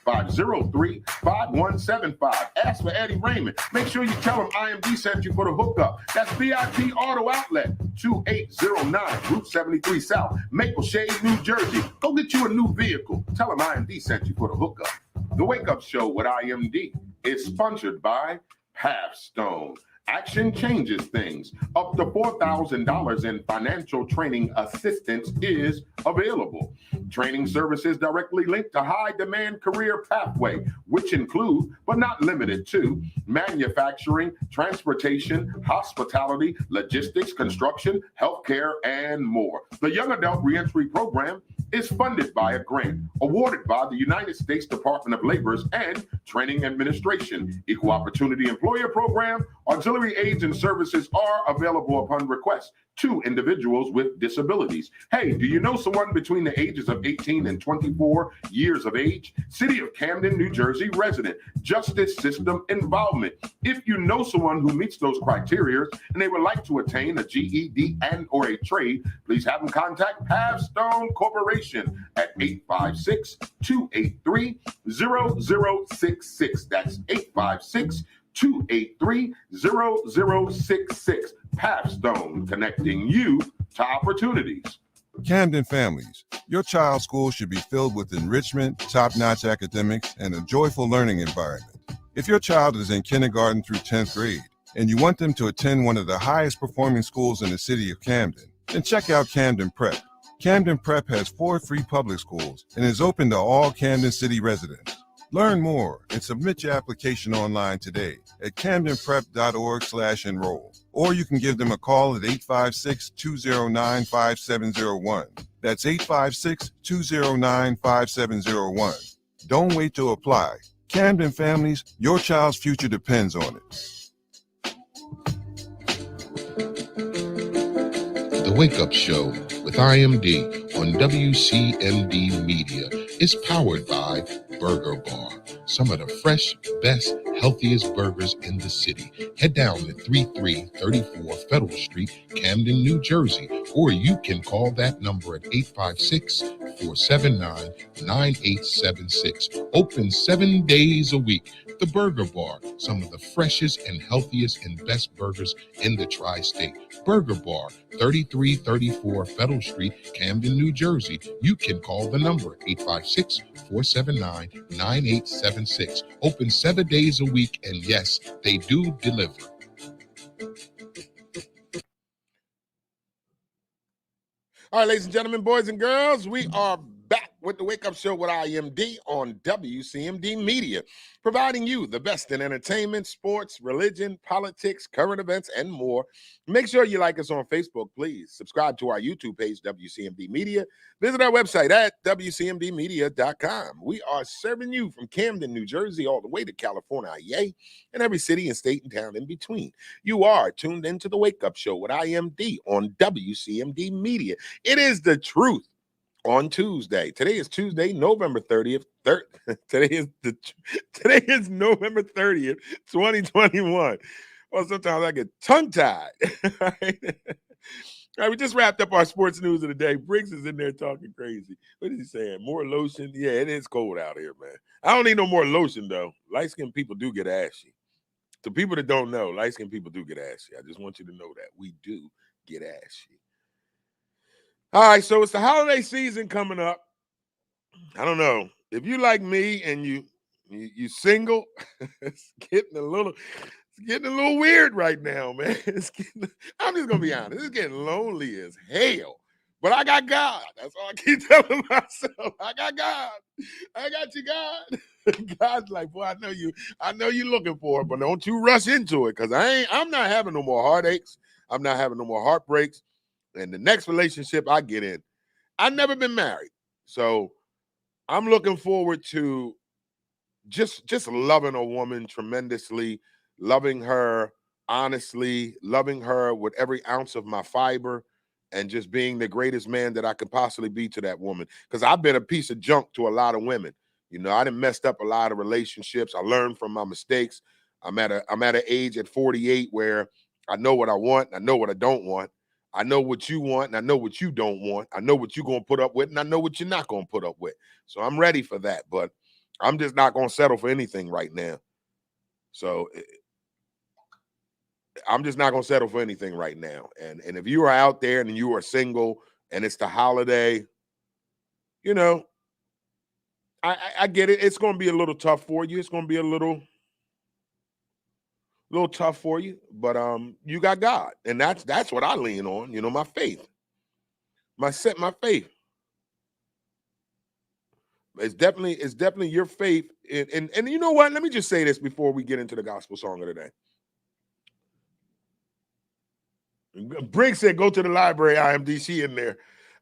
856-503-5175. Ask for Eddie Raymond. Make sure you tell him IMD sent you for the hookup. That's VIP Auto Outlet, 2809 Route 73 South, Maple Shade, New Jersey. Go get you a new vehicle. Tell him IMD sent you for the hookup. The Wake Up Show with IMD is sponsored by Pathstone. Action changes things. Up to $4,000 in financial training assistance is available. Training services directly linked to high-demand career pathway, which include, but not limited to, manufacturing, transportation, hospitality, logistics, construction, healthcare, and more. The Young Adult Reentry Program is funded by a grant awarded by the United States Department of Labor's and Training Administration. Equal Opportunity Employer Program, auxiliary aids and services are available upon request to individuals with disabilities. Hey, do you know someone between the ages of 18 and 24 years of age? City of Camden, New Jersey resident, justice system involvement. If you know someone who meets those criteria and they would like to attain a GED and or a trade, please have them contact Pathstone Corporation at 856-283-0066. That's 856-283-0066. Pathstone, connecting you to opportunities. Camden families, your child's school should be filled with enrichment, top-notch academics, and a joyful learning environment. If your child is in kindergarten through 10th grade and you want them to attend one of the highest performing schools in the city of Camden, then check out Camden Prep. Camden Prep has 4 free public schools and is open to all Camden City residents. Learn more and submit your application online today at camdenprep.org/enroll. Or you can give them a call at 856-209-5701. That's 856-209-5701. Don't wait to apply. Camden families, your child's future depends on it. The Wake Up Show with IMD on WCMD Media is powered by Burger Bar. Some of the fresh, best, healthiest burgers in the city. Head down to 3334 Federal Street, Camden, New Jersey, or you can call that number at 856-479-9876. Open 7 days a week. The Burger Bar, some of the freshest and healthiest and best burgers in the tri-state. Burger Bar, 3334 Federal Street, Camden, New Jersey. You can call the number 856-479-9876. Open 7 days a week, and yes, they do deliver. All right, ladies and gentlemen, boys and girls, we are back with the Wake Up Show with IMD on WCMD Media, providing you the best in entertainment, sports, religion, politics, current events, and more. Make sure you like us on Facebook, please. Subscribe to our YouTube page, WCMD Media. Visit our website at WCMDmedia.com. We are serving you from Camden, New Jersey, all the way to California, yay, and every city and state and town in between. You are tuned into the Wake Up Show with IMD on WCMD Media. It is the truth. On Tuesday. Today is Tuesday, November 30th. Today is November 30th, 2021. Well, sometimes I get tongue-tied. All right, we just wrapped up our sports news of the day. Briggs is in there talking crazy. What is he saying? More lotion? Yeah, it is cold out here, man. I don't need no more lotion, though. Light-skinned people do get ashy. To people that don't know, light-skinned people do get ashy. I just want you to know that. We do get ashy. All right, so it's the holiday season coming up. I don't know. If you like me and you single, it's getting a little getting a little weird right now, man. I'm just gonna be honest. It's getting lonely as hell. But I got God. That's all I keep telling myself. I got God. I got you, God. God's like, boy, I know you looking for it, but don't you rush into it, because I'm not having no more heartaches. I'm not having no more heartbreaks. And the next relationship I get in, I've never been married. So I'm looking forward to just loving a woman tremendously, loving her honestly, loving her with every ounce of my fiber, and just being the greatest man that I could possibly be to that woman. Because I've been a piece of junk to a lot of women. You know, I done messed up a lot of relationships. I learned from my mistakes. I'm at an age at 48 where I know what I want, and I know what I don't want. I know what you want, and I know what you don't want. I know what you're going to put up with, and I know what you're not going to put up with. So I'm ready for that, but I'm just not going to settle for anything right now. So I'm just not going to settle for anything right now. And if you are out there and you are single and it's the holiday, you know, I get it. It's going to be a little tough for you. It's going to be a little tough for you, but you got God, and that's what I lean on. You know, my faith, my faith. It's definitely your faith, and you know what? Let me just say this before we get into the gospel song of the day. Briggs said, "Go to the library." IMD, she in there.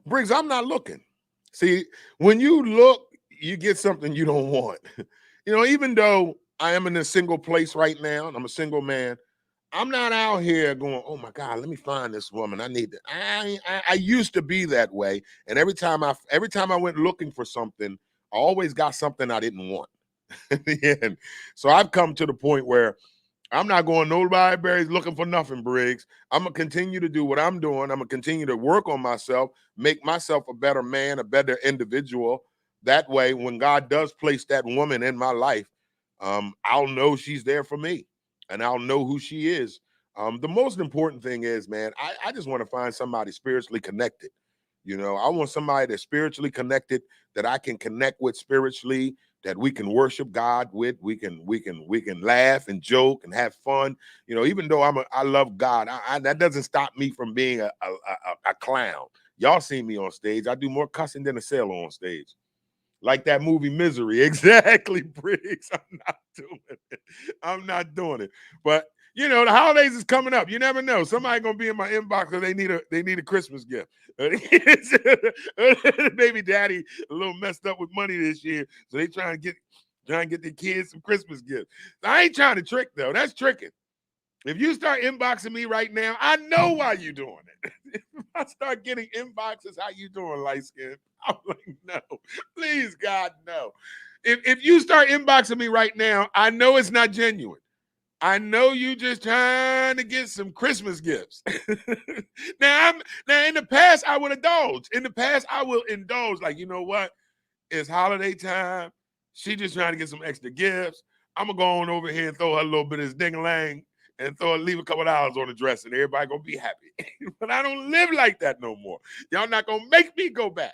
Briggs, I'm not looking. See, when you look, you get something you don't want. You know, even though I am in a single place right now, and I'm a single man, I'm not out here going, "Oh my God, let me find this woman. I need to." I used to be that way, and every time I went looking for something, I always got something I didn't want. And so I've come to the point where I'm not going no libraries looking for nothing, Briggs. I'm going to continue to do what I'm doing. I'm going to continue to work on myself, make myself a better man, a better individual. That way, when God does place that woman in my life, I'll know she's there for me, and I'll know who she is. The most important thing is, man, I just want to find somebody spiritually connected. You know, I want somebody that's spiritually connected, that I can connect with spiritually, that we can worship God with. We can laugh and joke and have fun. You know, even though I love God, that doesn't stop me from being a clown. Y'all see me on stage. I do more cussing than a sailor on stage. Like that movie Misery. Exactly, Briggs. I'm not doing it. But you know, the holidays is coming up. You never know. Somebody gonna be in my inbox because they need a Christmas gift. Baby daddy a little messed up with money this year, so they trying to get their kids some Christmas gifts. I ain't trying to trick though. That's tricking. If you start inboxing me right now, I know why you doing it. If I start getting inboxes, how you doing, light skin? I'm like, no, please, God, no. If you start inboxing me right now, I know it's not genuine. I know you just trying to get some Christmas gifts. Now in the past, I would indulge. In the past, I will indulge. Like, you know what? It's holiday time. She just trying to get some extra gifts. I'm gonna go on over here and throw her a little bit of this ding-a-lang and leave a couple of hours on the dress, and everybody gonna be happy. But I don't live like that no more. Y'all not gonna make me go back.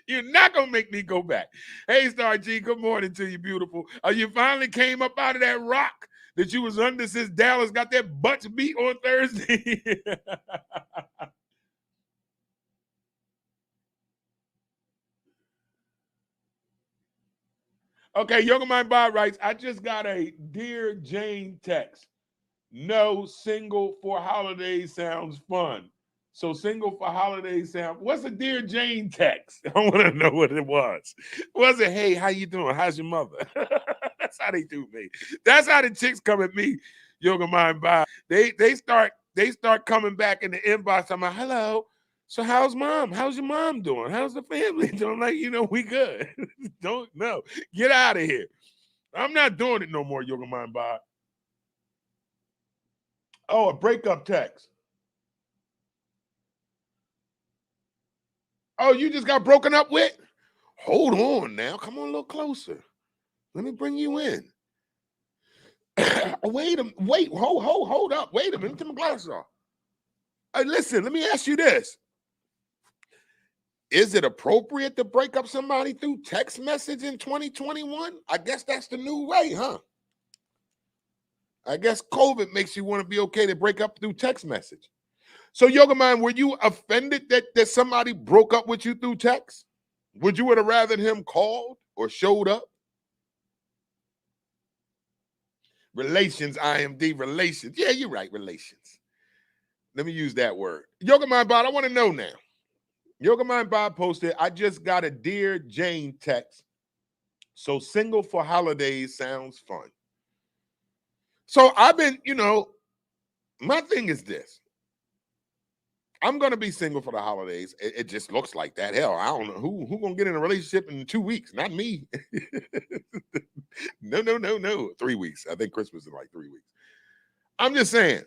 You're not gonna make me go back. Hey, Star G, good morning to you, beautiful. You finally came up out of that rock that you was under since Dallas got that butts beat on Thursday. Okay, Yoga Mind Bob writes, I just got a Dear Jane text. No, single for holidays sounds fun. So single for holidays sound. What's a Dear Jane text? I want to know what it was. Was it, hey, how you doing? How's your mother? That's how they do me. That's how the chicks come at me, Yoga Mind Bob. They start coming back in the inbox. I'm like, hello. So how's mom? How's your mom doing? How's the family doing? Like, you know, we good. Don't know. Get out of here. I'm not doing it no more, Yoga Mind Bob. Oh, a breakup text. Oh, you just got broken up with? Hold on now. Come on a little closer. Let me bring you in. Wait, hold up. Wait a minute. Take my glasses off. Listen, let me ask you this. Is it appropriate to break up somebody through text message in 2021? I guess that's the new way, huh? I guess COVID makes you want to be okay to break up through text message. So, Yoga Man, were you offended that somebody broke up with you through text? Would you would have rather him called or showed up? Relations, IMD, relations. Yeah, you're right, relations. Let me use that word. Yoga Mind Bod, I want to know now. Yoga Mind Bod posted, I just got a Dear Jane text. So single for holidays sounds fun. So I've been, my thing is this. I'm going to be single for the holidays. It just looks like that. Hell, I don't know who going to get in a relationship in 2 weeks. Not me. No. 3 weeks. I think Christmas is like 3 weeks. I'm just saying,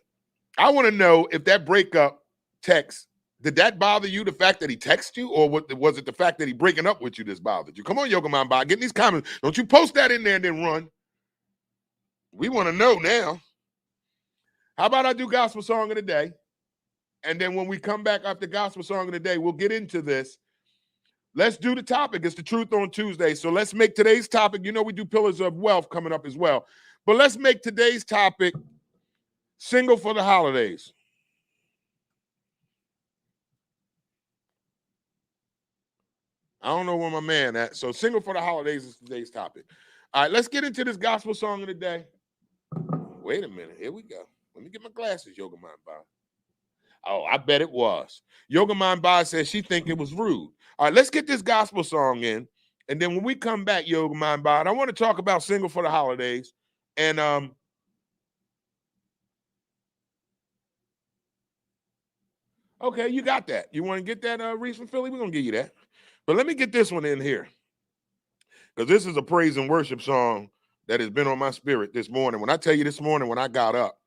I want to know if that breakup text, did that bother you, the fact that he texted you, or was it the fact that he breaking up with you that's bothered you? Come on, Yoga Man Bod, get in these comments. Don't you post that in there and then run. We want to know now. How about I do gospel song of the day? And then when we come back after gospel song of the day, we'll get into this. Let's do the topic. It's the Truth on Tuesday. So let's make today's topic. We do Pillars of Wealth coming up as well. But let's make today's topic single for the holidays. I don't know where my man at. So single for the holidays is today's topic. All right, let's get into this gospel song of the day. Wait a minute. Here we go. Let me get my glasses, Yoga Mind Bod. Oh, I bet it was. Yoga Mind Bod says she think it was rude. All right, let's get this gospel song in. And then when we come back, Yoga Mind Bod, I want to talk about single for the holidays. And okay, you got that. You want to get that, Reese from Philly? We're going to give you that. But let me get this one in here. Because this is a praise and worship song that has been on my spirit this morning. When I tell you this morning when I got up,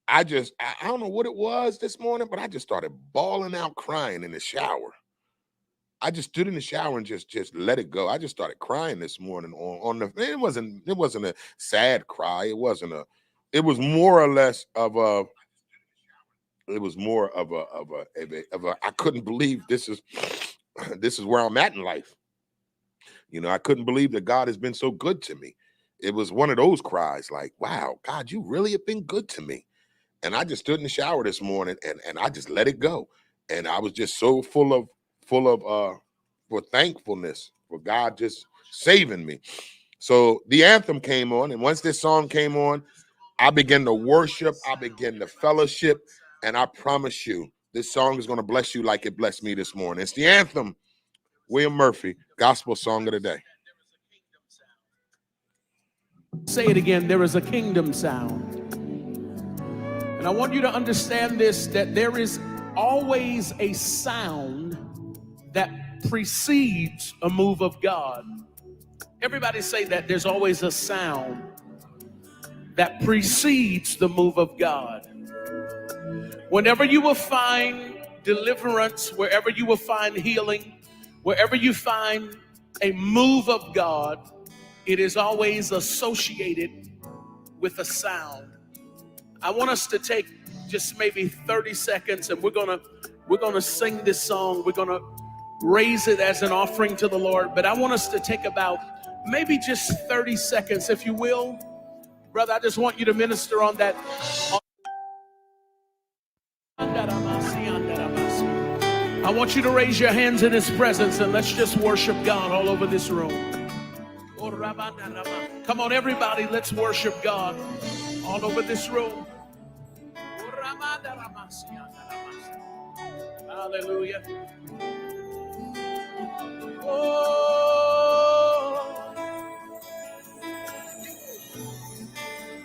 I don't know what it was this morning, but I just started bawling out crying in the shower. I just stood in the shower and just let it go. I just started crying this morning on the. It wasn't a sad cry. It was more or less of a. It was more of a. I couldn't believe this is where I'm at in life. I couldn't believe that God has been so good to me. It was one of those cries like, wow, God, you really have been good to me. And I just stood in the shower this morning and I just let it go. And I was just so full of for thankfulness for God just saving me. So the anthem came on. And once this song came on, I began to worship. I began to fellowship. And I promise you, this song is going to bless you like it blessed me this morning. It's the anthem, William Murphy, gospel song of the day. Say it again. There is a kingdom sound. And I want you to understand this, that there is always a sound that precedes a move of God. Everybody say that. There's always a sound that precedes the move of God. Whenever you will find deliverance, wherever you will find healing, wherever you find a move of God, it is always associated with a sound. I want us to take just maybe 30 seconds and we're gonna sing this song. We're gonna raise it as an offering to the Lord. But I want us to take about maybe just 30 seconds, if you will. Brother, I just want you to minister on that. I want you to raise your hands in His presence and let's just worship God all over this room. Come on, everybody, let's worship God all over this room. Hallelujah. Oh,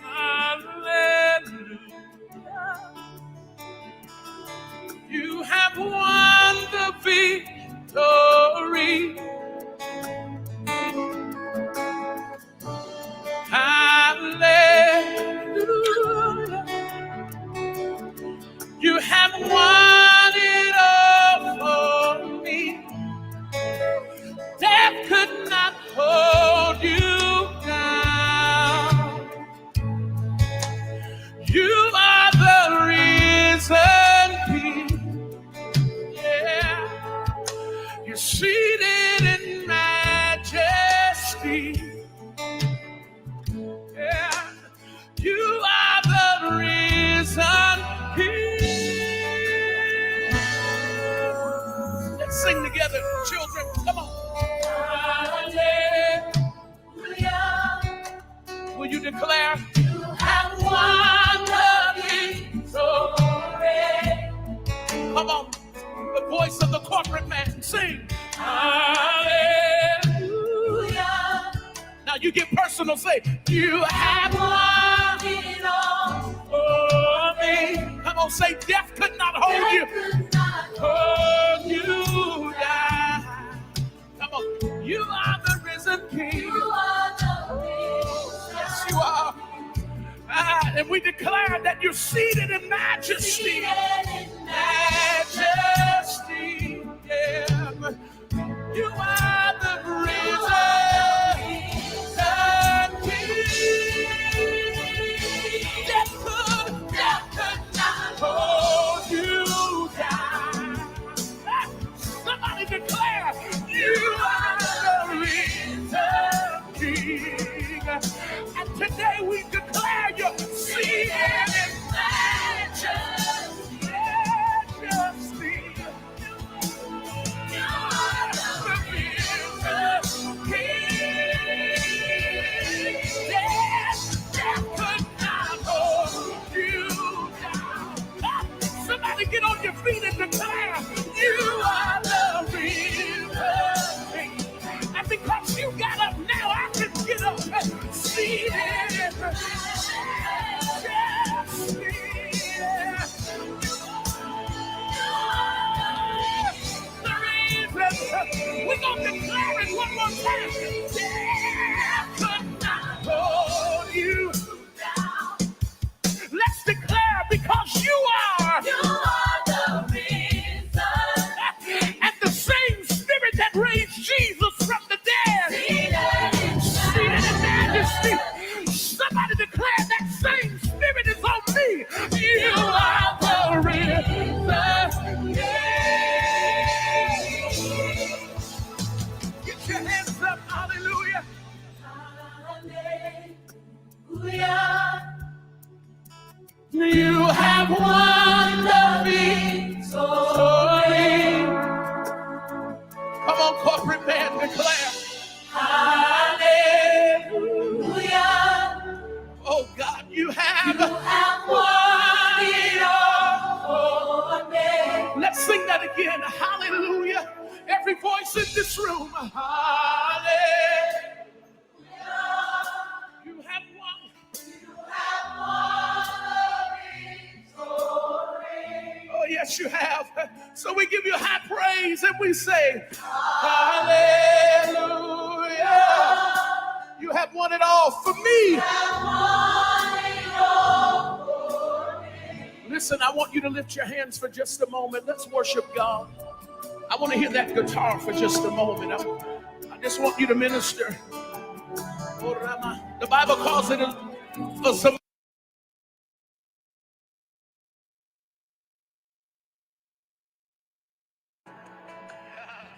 hallelujah. You have won the victory. Hallelujah. You have won it all for me. Death could not hold you down. You are the risen King. Yeah. You're seated in majesty. Yeah. You are Sing together, children. Come on. Hallelujah. Will you declare? You have won the victory. Come on. The voice of the corporate man. Sing. Hallelujah. Now you get personal. Say, you have won it all for me. Come on, say, death could not hold you. Hold you down. Come on. You are the risen King. You are the risen. Yes, you are. And we declare that you're seated in majesty. Majesty. Yeah. You are the risen King. Death could not hold you down. Somebody declare, you are the risen King. And today we declare you're seated in majesty. Majesty. You are the risen King. Death could not hold you down. Somebody get on your feet and declare, you are the risen King. And because you got up now, I can get up and seated in majesty. We're going to declare it one more time. Death could not hold you down. Let's declare, because you are the reason. And the same spirit that raised Jesus from the dead, seated in majesty. Somebody declare that same spirit is on me. You are the risen. Get your hands up, hallelujah. Hallelujah. You have won the victory. Come on, corporate man, declare. Hallelujah. Oh God, you have won it all for me. Let's sing that again. Hallelujah. Every voice in this room. Hallelujah. You have won. You have won the victory. Oh, yes, you have. So we give you high praise and we say, hallelujah. You have won it all for me. You have won it all for me. Listen, I want you to lift your hands for just a moment. Let's worship God. I want to hear that guitar for just a moment. I just want you to minister. The Bible calls it a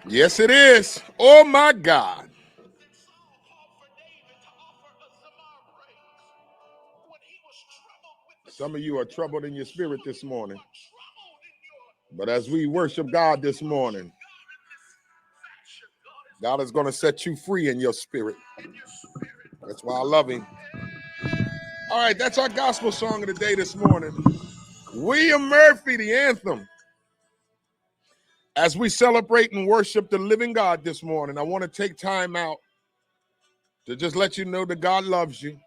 Yes, it is. Oh, my God. Some of you are troubled in your spirit this morning. But as we worship God this morning, God is going to set you free in your spirit. That's why I love him. All right, that's our gospel song of the day this morning. William Murphy, the anthem. As we celebrate and worship the living God this morning, I want to take time out to just let you know that God loves you.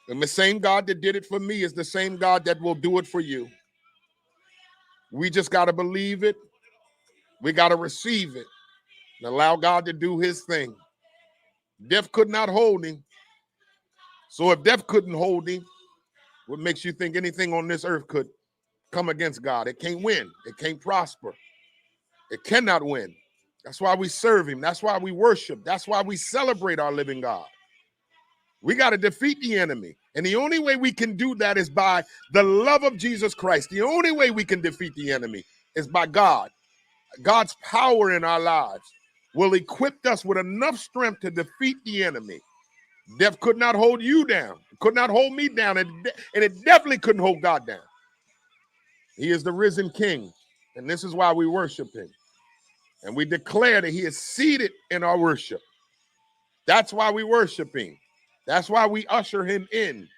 And the same God that did it for me is the same God that will do it for you. We just got to believe it. We got to receive it and allow God to do his thing. Death could not hold him. So if death couldn't hold him, what makes you think anything on this earth could come against God? It can't win. It can't prosper. It cannot win. That's why we serve him. That's why we worship. That's why we celebrate our living God. We got to defeat the enemy. And the only way we can do that is by the love of Jesus Christ. The only way we can defeat the enemy is by God. God's power in our lives will equip us with enough strength to defeat the enemy. Death could not hold you down. It could not hold me down. And it definitely couldn't hold God down. He is the risen King. And this is why we worship him. And we declare that he is seated in our worship. That's why we worship him. That's why we usher him in,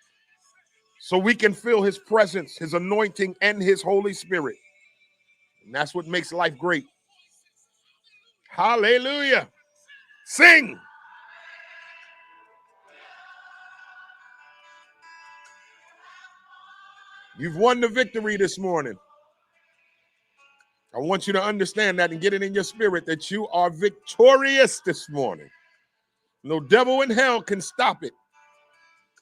so we can feel his presence, his anointing, and his Holy Spirit. And that's what makes life great. Hallelujah. Sing. You've won the victory this morning. I want you to understand that and get it in your spirit that you are victorious this morning. No devil in hell can stop it.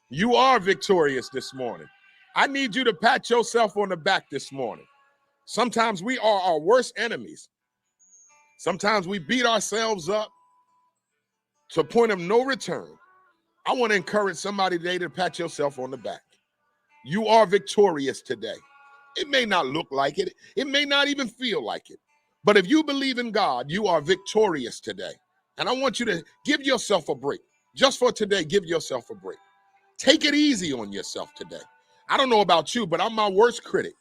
You are victorious this morning. I need you to pat yourself on the back this morning. Sometimes we are our worst enemies. Sometimes we beat ourselves up to a point of no return. I want to encourage somebody today to pat yourself on the back. You are victorious today. It may not look like it. It may not even feel like it. But if you believe in God, you are victorious today. And I want you to give yourself a break. Just for today, give yourself a break. Take it easy on yourself today. I don't know about you, but I'm my worst critic.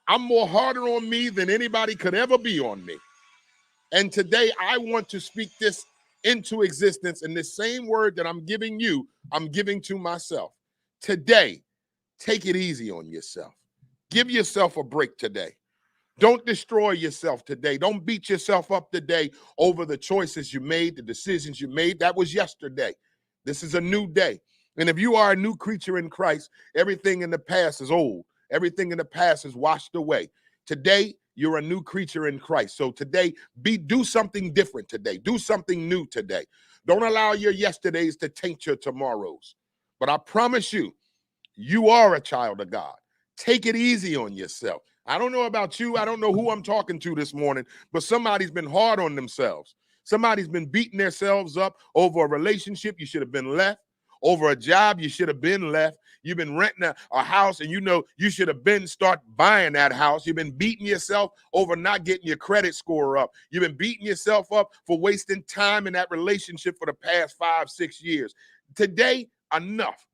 I'm more harder on me than anybody could ever be on me. And today I want to speak this into existence, and this same word that I'm giving you, I'm giving to myself. Today, take it easy on yourself. Give yourself a break today. Don't destroy yourself today. Don't beat yourself up today over the choices you made, the decisions you made. That was yesterday. This is a new day. And if you are a new creature in Christ, everything in the past is old. Everything in the past is washed away. Today, you're a new creature in Christ. So today, do something different today. Do something new today. Don't allow your yesterdays to taint your tomorrows. But I promise you, you are a child of God. Take it easy on yourself. I don't know about you. I don't know who I'm talking to this morning, but somebody's been hard on themselves. Somebody's been beating themselves up over a relationship you should have been left, over a job you should have been left. You've been renting a house and you know you should have been start buying that house. You've been beating yourself over not getting your credit score up. You've been beating yourself up for wasting time in that relationship for the past 5-6 years. Today, enough.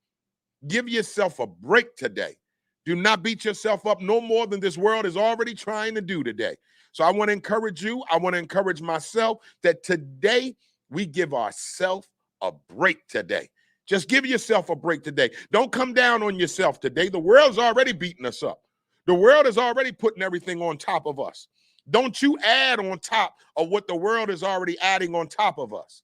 Give yourself a break today. Do not beat yourself up no more than this world is already trying to do today. So I want to encourage you. I want to encourage myself that today we give ourselves a break today. Just give yourself a break today. Don't come down on yourself today. The world's already beating us up. The world is already putting everything on top of us. Don't you add on top of what the world is already adding on top of us.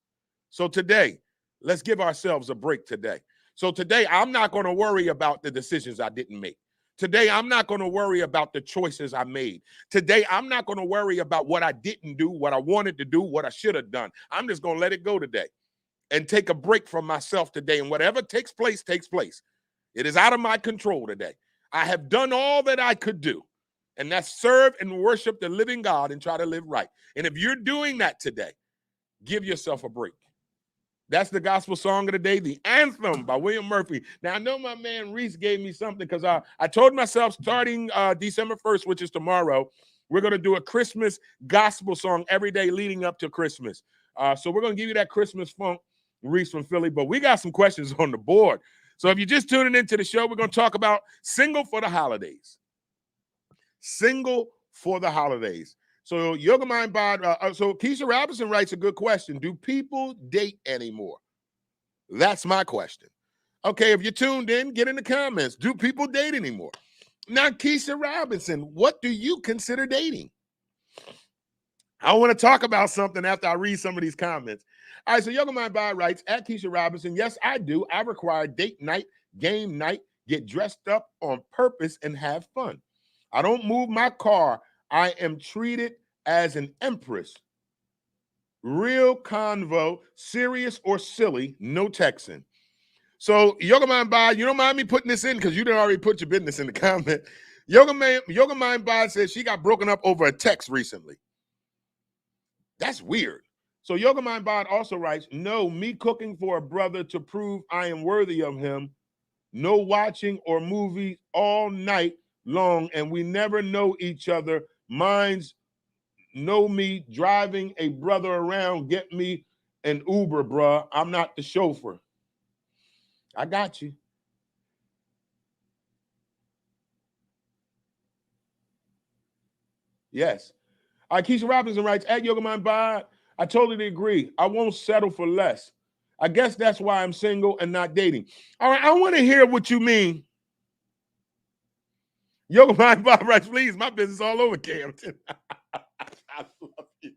So today, let's give ourselves a break today. So today, I'm not going to worry about the decisions I didn't make. Today, I'm not going to worry about the choices I made. Today, I'm not going to worry about what I didn't do, what I wanted to do, what I should have done. I'm just going to let it go today and take a break from myself today. And whatever takes place, takes place. It is out of my control today. I have done all that I could do, and that's serve and worship the living God and try to live right. And if you're doing that today, give yourself a break. That's the gospel song of the day, The Anthem by William Murphy. Now, I know my man Reese gave me something because I told myself starting December 1st, which is tomorrow, we're going to do a Christmas gospel song every day leading up to Christmas. So we're going to give you that Christmas funk, Reese from Philly. But we got some questions on the board. So if you're just tuning into the show, we're going to talk about Single for the Holidays. Single for the Holidays. So Yoga Mind Bod, so Keisha Robinson writes a good question. Do people date anymore? That's my question. Okay, if you're tuned in, get in the comments. Do people date anymore? Now, Keisha Robinson, what do you consider dating? I want to talk about something after I read some of these comments. All right, so Yoga Mind Bod writes, at Keisha Robinson, yes, I do. I require date night, game night, get dressed up on purpose, and have fun. I don't move my car. I am treated as an empress. Real convo, serious or silly, no texting. So Yoga Mind Bod, you don't mind me putting this in because you done already put your business in the comment. Yoga Mind Bod says she got broken up over a text recently. That's weird. So Yoga Mind Bod also writes, no, me cooking for a brother to prove I am worthy of him. No watching or movie all night long, and we never know each other. Mine's know me driving a brother around. Get me an Uber, bruh. I'm not the chauffeur. I got you. Yes. All right, Keisha Robinson writes, at Yoga Mind Bod, I totally agree. I won't settle for less. I guess that's why I'm single and not dating. All right, I want to hear what you mean. Yoga Mind Bod writes, please, my business all over Campton. I love you.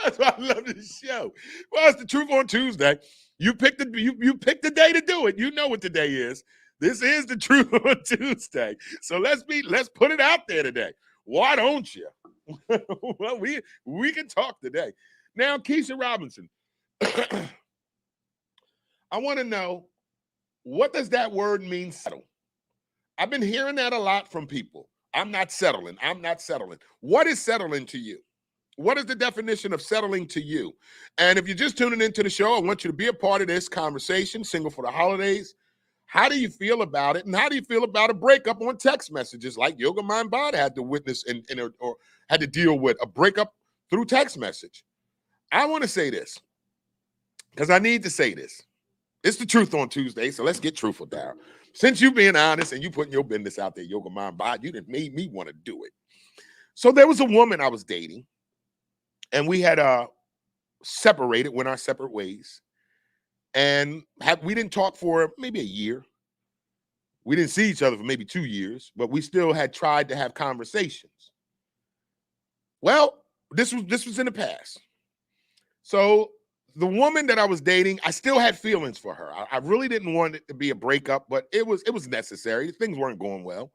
That's why I love this show. Well, it's the Truth on Tuesday. You picked you picked the day to do it. You know what the day is. This is the Truth on Tuesday. So let's put it out there today. Why don't you? Well, we can talk today. Now, Keisha Robinson, I want to know, what does that word mean, settle? I've been hearing that a lot from people. I'm not settling. I'm not settling. What is settling to you? What is the definition of settling to you? And if you're just tuning into the show, I want you to be a part of this conversation, Single for the Holidays. How do you feel about it? And how do you feel about a breakup on text messages like Yoga Mind Bod had to witness or had to deal with a breakup through text message? I want to say this because I need to say this. It's the Truth on Tuesday, so let's get truthful, Darryl. Since you being honest and you putting your business out there, Yoga Mind Bod, you done made me want to do it. So there was a woman I was dating, and we had separated, went our separate ways. And we didn't talk for maybe a year. We didn't see each other for maybe 2 years, but we still had tried to have conversations. Well, this was in the past. So the woman that I was dating, I still had feelings for her. I really didn't want it to be a breakup, but it was necessary. Things weren't going well.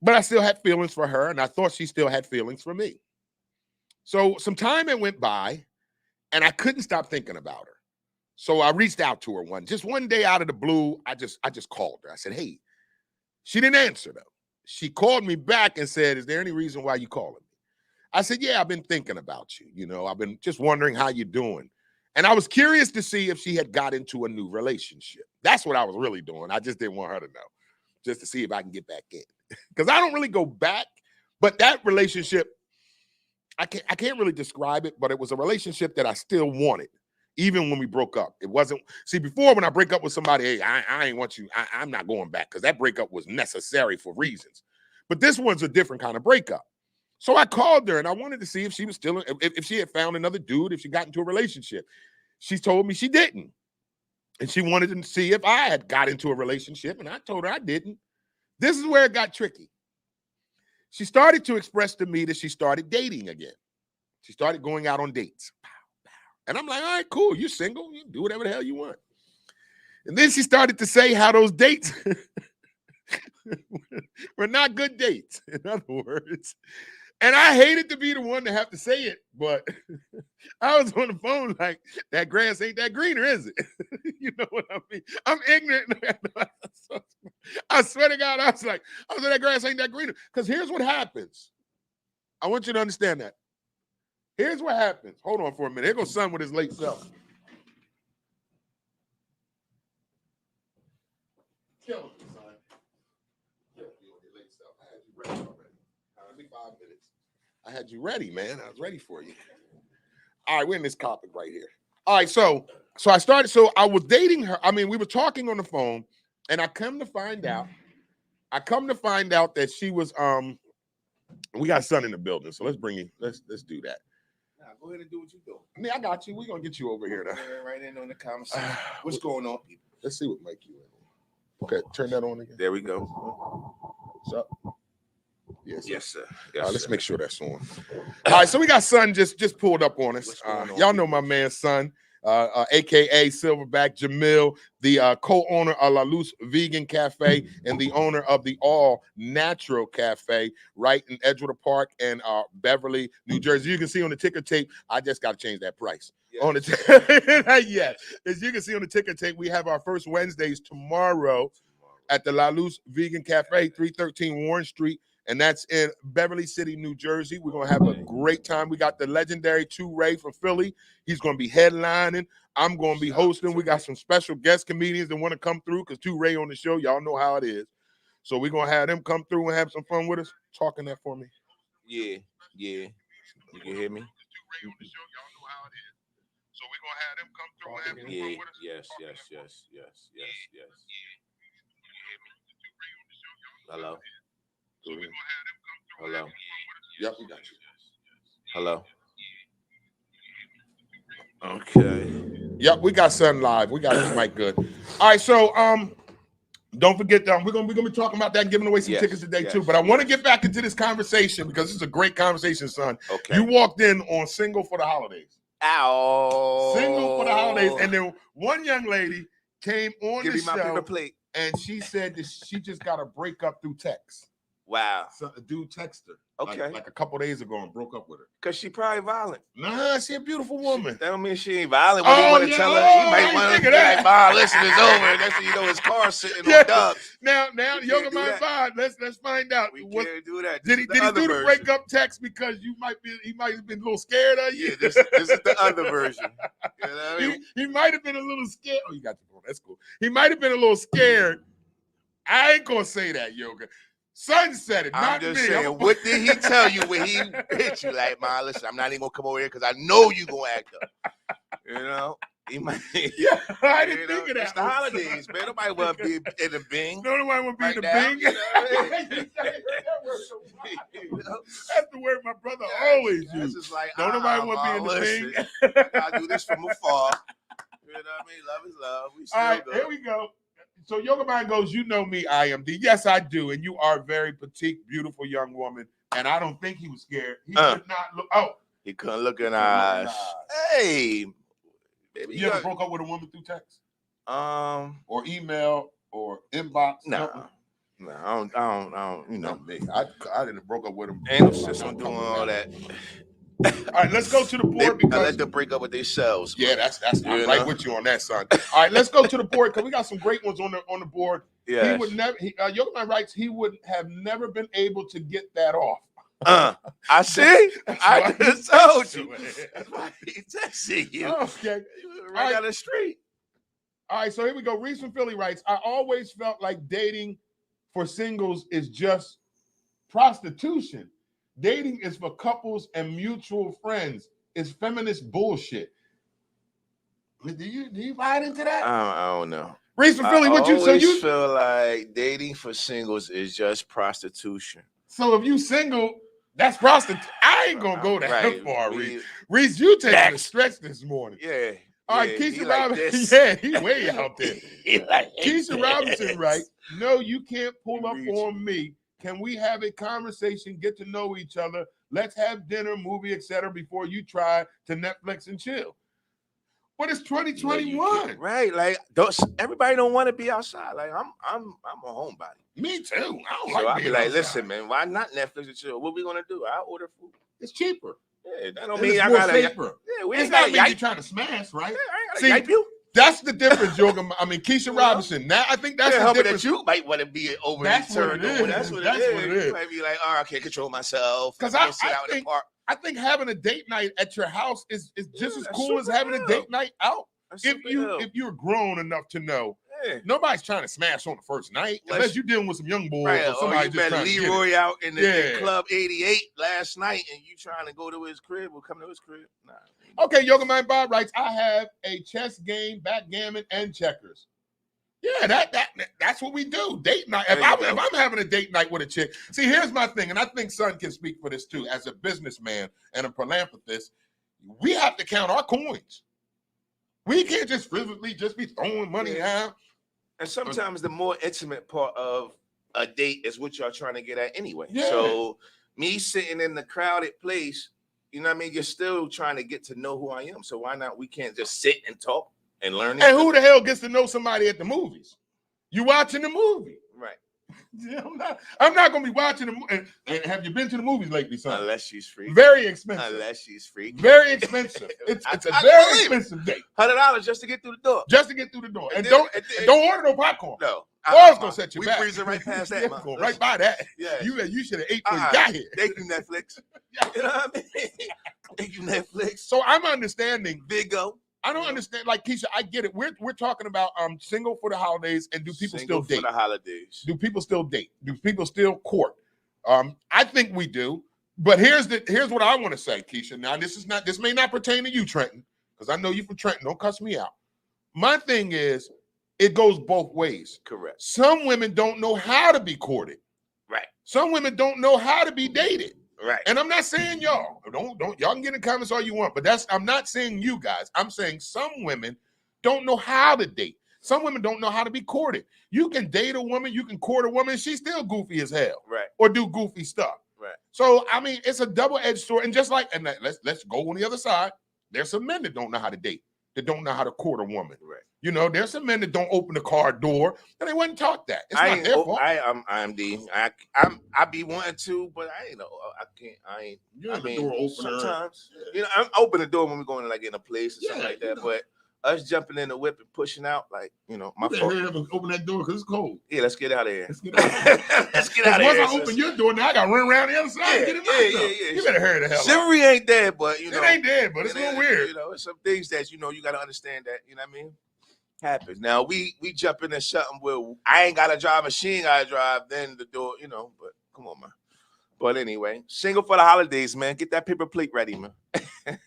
But I still had feelings for her, and I thought she still had feelings for me. So some time it went by, and I couldn't stop thinking about her. So I reached out to her one day out of the blue. I just called her. I said, hey, she didn't answer though. She called me back and said, is there any reason why you calling me? I said, yeah, I've been thinking about you. You know, I've been just wondering how you're doing. And I was curious to see if she had got into a new relationship. That's what I was really doing. I just didn't want her to know, just to see if I can get back in. Because I don't really go back, but that relationship, I can't really describe it, but it was a relationship that I still wanted. Even when we broke up, it wasn't. See, before when I break up with somebody, hey, I ain't want you. I'm not going back because that breakup was necessary for reasons. But this one's a different kind of breakup. So I called her and I wanted to see if she was still, if she had found another dude, if she got into a relationship. She told me she didn't. And she wanted to see if I had got into a relationship. And I told her I didn't. This is where it got tricky. She started to express to me that she started dating again. She started going out on dates. And I'm like, all right, cool. You're single. You can do whatever the hell you want. And then she started to say how those dates were not good dates, in other words. And I hated to be the one to have to say it, but I was on the phone like, that grass ain't that greener, is it? You know what I mean? I'm ignorant. I swear to God, I was like, that grass ain't that greener. Because here's what happens. I want you to understand that. Here's what happens. Hold on for a minute. Here goes son with his late self. Kill him, son. Kill you with your late self. I had you ready already. Only 5 minutes. I had you ready, man. I was ready for you. All right, we're in this topic right here. All right, so I was dating her. I mean, we were talking on the phone, and I come to find out that she was we got son in the building, so let's do that. Go ahead and do what you do. I mean, I got you. We're gonna get you over here now. Right in on the conversation. What's going on, people? Let's see what make you in. Okay, turn that on again. There we go. What's up? Yes, Yes, sir. All right, let's make sure that's on. All right, so we got son just pulled up on us. Y'all know my man, son, aka Silverback Jamil, the co-owner of La Luz Vegan Cafe and the owner of the All Natural Cafe right in Edgewater Park and Beverly, New Jersey. You can see on the ticker tape, I just got to change that price. Yes. On the yes, as you can see on the ticker tape, we have our first Wednesdays tomorrow at the La Luz Vegan Cafe, 313 Warren Street. And that's in Beverly City, New Jersey. We're going to have a great time. We got the legendary 2 Ray from Philly. He's going to be headlining. I'm going to be hosting. We got some special guest comedians that want to come through because 2 Ray on the show. Y'all know how it is. So we're going to have them come through and have some fun with us. Talking that for me. Yeah. You can hear me? So we're going to have them come through and have some fun with us. Yes. Hello? Hello? Yep, we got you. Hello. Okay. Yep, we got Sun live. We got this mic good. All right, so don't forget that we're gonna be talking about that and giving away some tickets today too. But I want to get back into this conversation because this is a great conversation, son. Okay. You walked in on Single for the Holidays. Ow. Single for the Holidays, and then one young lady came on Give the me my show, paper plate. and she said that she just got a breakup through text. Wow. So a dude texted her Okay. like a couple days ago and broke up with her. Because she probably violent. Nah, she a beautiful woman. That don't mean she ain't violent. When you want to tell her, you might want to be like, "Ma, listen, it's over." Next thing you know, his car sitting on dubs. Now, We Yoga can't do Mind that. Vibe. Let's find out. We can't do that. Did he do the breakup text because he might have been a little scared of you? Yeah, this is the other version. You know what I mean? He might have been a little scared. Oh, you got the phone. That's cool. He might have been a little scared. I ain't gonna say that, Yoga. Son said it, I'm not just me. saying, what did he tell you when he hit you? Like, "Ma, listen, I'm not even gonna come over here because I know you gonna act up." You know, he might. Yeah, I didn't think of that. It's the holidays, man. Nobody want to be in the Bing. Nobody want to be right in the now, Bing. you know what I mean? You know? That's the word my brother always It's used. just like, Don't nobody want to be in the listen, Bing. I do this from afar. You know what I mean? Love is love. We still All right, good. here we go. So Yoga Mind goes, you know me, IMD. Yes, I do. And you are a very petite, beautiful young woman. And I don't think he was scared. He did not look. Oh, He couldn't look in our eyes. Hey, baby, you ever broke up with a woman through text? Or email or inbox? No, something? no, I don't. You know, Not me. I didn't broke up with him. ain't no sense on doing all that. All right, let's go to the board I because let them break up with themselves. yeah, that's I'm You right know? with you on that, son. All right, let's go to the board because we got some great ones on the board. Yeah. He would never. Yoga Man writes he would have never been able to get that off. I see. I just told you. you. That's why he texting you. Okay. Right right. down the street. All right, so here we go. Reese from Philly writes, I always felt like dating for singles is just prostitution. Dating is for couples and mutual friends. It's feminist bullshit. Do you buy into that? I don't know. Reese from Philly, what you so always you feel like dating for singles is just prostitution. so if you single, that's prostitution. I ain't gonna go that Right. far, Reese. Reese, you taking a Next. stretch this morning. Yeah. All right, yeah, Keisha he like Robinson. this. Yeah, he way out there. He like Keisha this. Robinson, right? No, you can't pull up Reach. on me. Can we have a conversation, get to know each other? Let's have dinner, movie, etc. before you try to Netflix and chill. But it's 2021. Right. Like everybody don't want to be outside. Like I'm a homebody. Me too. I don't So like I'll be being like, outside. listen, man, why not Netflix and chill? What we gonna do? I'll order food. It's cheaper. Yeah, that don't And mean it's I more gotta. safer. Yeah, we It's ain't not gotta mean you're yipe. trying to smash, right? Yeah, I See, ain't gotta yipe you. that's the difference, Yoga. I mean, Keisha Robinson. Now I think that's Yeah, the hoping difference. that you might want to be overly That's what turned it on. is. That's what That's it what is. it is. You might be like, oh, I can't control myself. Because I'm I gonna sit out in the think park. I think having a date night at your house is just as that's cool as super having a ill. date night out. That's If super you ill. if you're grown enough to know, Yeah. nobody's trying to smash on the first night Unless- unless you're dealing with some young boys Right, or somebody you just met trying to get it. Leroy out in the Yeah. Club 88 last night, and you trying to go to his crib or come to his crib? Nah. Okay, Yoga Man Bob writes, I have a chess game, backgammon, and checkers. Yeah, that's what we do. Date night. If I'm having a date night with a chick, see, here's my thing, and I think Son can speak for this too. As a businessman and a philanthropist, we have to count our coins. We can't just physically just be throwing money out. And sometimes the more intimate part of a date is what y'all trying to get at anyway. Yeah. So me sitting in the crowded place, you know what I mean? You're still trying to get to know who I am. So why not? We can't just sit and talk and learn. And who the hell gets to know somebody at the movies? You watching the movie. Right. I'm not going to be watching the movie. And have you been to the movies lately, son? Unless she's free. Very expensive. Unless she's free. Very expensive. It's a I very believe it. expensive date. $100 just to get through the door. Just to get through the door. And then- don't and then- don't order no popcorn. No. Or it's going to set you we back. breezing right past that, Yeah, man. going right by that. Yeah. You should have ate before you got here. Thank you, Netflix. You know what I mean? Thank you, Netflix. So I'm understanding. Bigo. I don't understand. Like, Keisha, I get it. We're talking about single for the holidays, and do people Single still date? for the holidays. Do people still date? Do people still court? I think we do. But here's what I want to say, Keisha. Now, this may not pertain to you, Trenton, because I know you from Trenton. Don't cuss me out. My thing is, it goes both ways. Correct. Some women don't know how to be courted. Right. Some women don't know how to be dated. Right. And I'm not saying y'all. Don't y'all can get in the comments all you want, but I'm not saying you guys. I'm saying some women don't know how to date. Some women don't know how to be courted. You can date a woman, you can court a woman, she's still goofy as hell. Right. Or do goofy stuff. Right. So I mean, it's a double-edged sword. And just like, and let's go on the other side. There's some men that don't know how to date, that don't know how to court a woman. Right. You know, there's some men that don't open the car door, and they wasn't taught that. It's not their fault. I'm IMD. I be wanting to, but I ain't know. I can't. I ain't. You're I the mean, door opener. sometimes, you know, I'm open the door when we're going to like in a place or something like that. know. But us jumping in the whip and pushing out, like, you know, my You fault. better hurry up and open that door because it's cold. Yeah, let's get out of here. Let's get out of here. Let's get out of Once here. I open your door, now I got to run around the other side and get in my stuff. You better hurry the hell up. Chivalry ain't dead, but you know, It ain't dead, but it's a little weird. You know, it's some things that you know you got to understand that, you know what I mean, happens. Now we jump into something where I ain't got to drive, and she ain't got to drive. Then the door, you know. But come on, man. But anyway, single for the holidays, man. Get that paper plate ready, man.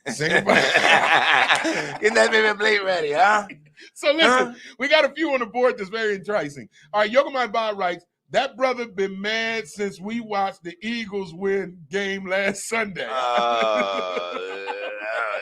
Single for Get that paper plate ready, huh? So listen, we got a few on the board that's very enticing. All right, Yogamai Bob writes, that brother been mad since we watched the Eagles win game last Sunday.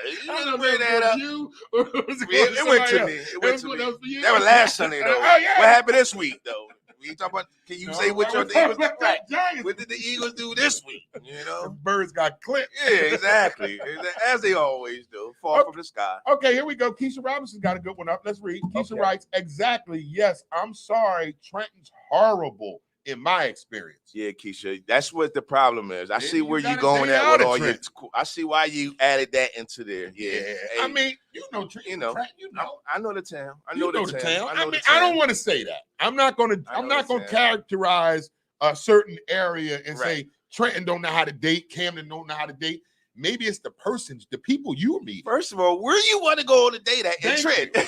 You didn't bring that up. It went to me. It went to me. That That was last Sunday, though. Oh, yeah. What happened this week, though? We talk about. Can you say what your the Eagles? Right. What did the Eagles do this week? You know, The birds got clipped. yeah, exactly, as they always do. Fall from the sky. Okay, here we go. Keisha Robinson got a good one up. Let's read. Keisha Okay. writes, exactly. Yes, I'm sorry. Trenton's horrible in my experience. Yeah, Keisha, that's what the problem is. I see you where you gotta going stay at out with of all your. Trent. I see why you added that into there. Yeah, Yeah. Hey, I mean, you know, Trenton, you know, you know. I know the town. I You know, know the the town. town. I know I the mean, town. I don't want to say that. I'm not going to. I I'm know not the going to town. characterize a certain area and Right. say Trenton don't know how to date, Camden don't know how to date. Maybe it's the persons, the people you meet. First of all, where you want to go on a date at in Thank Trenton?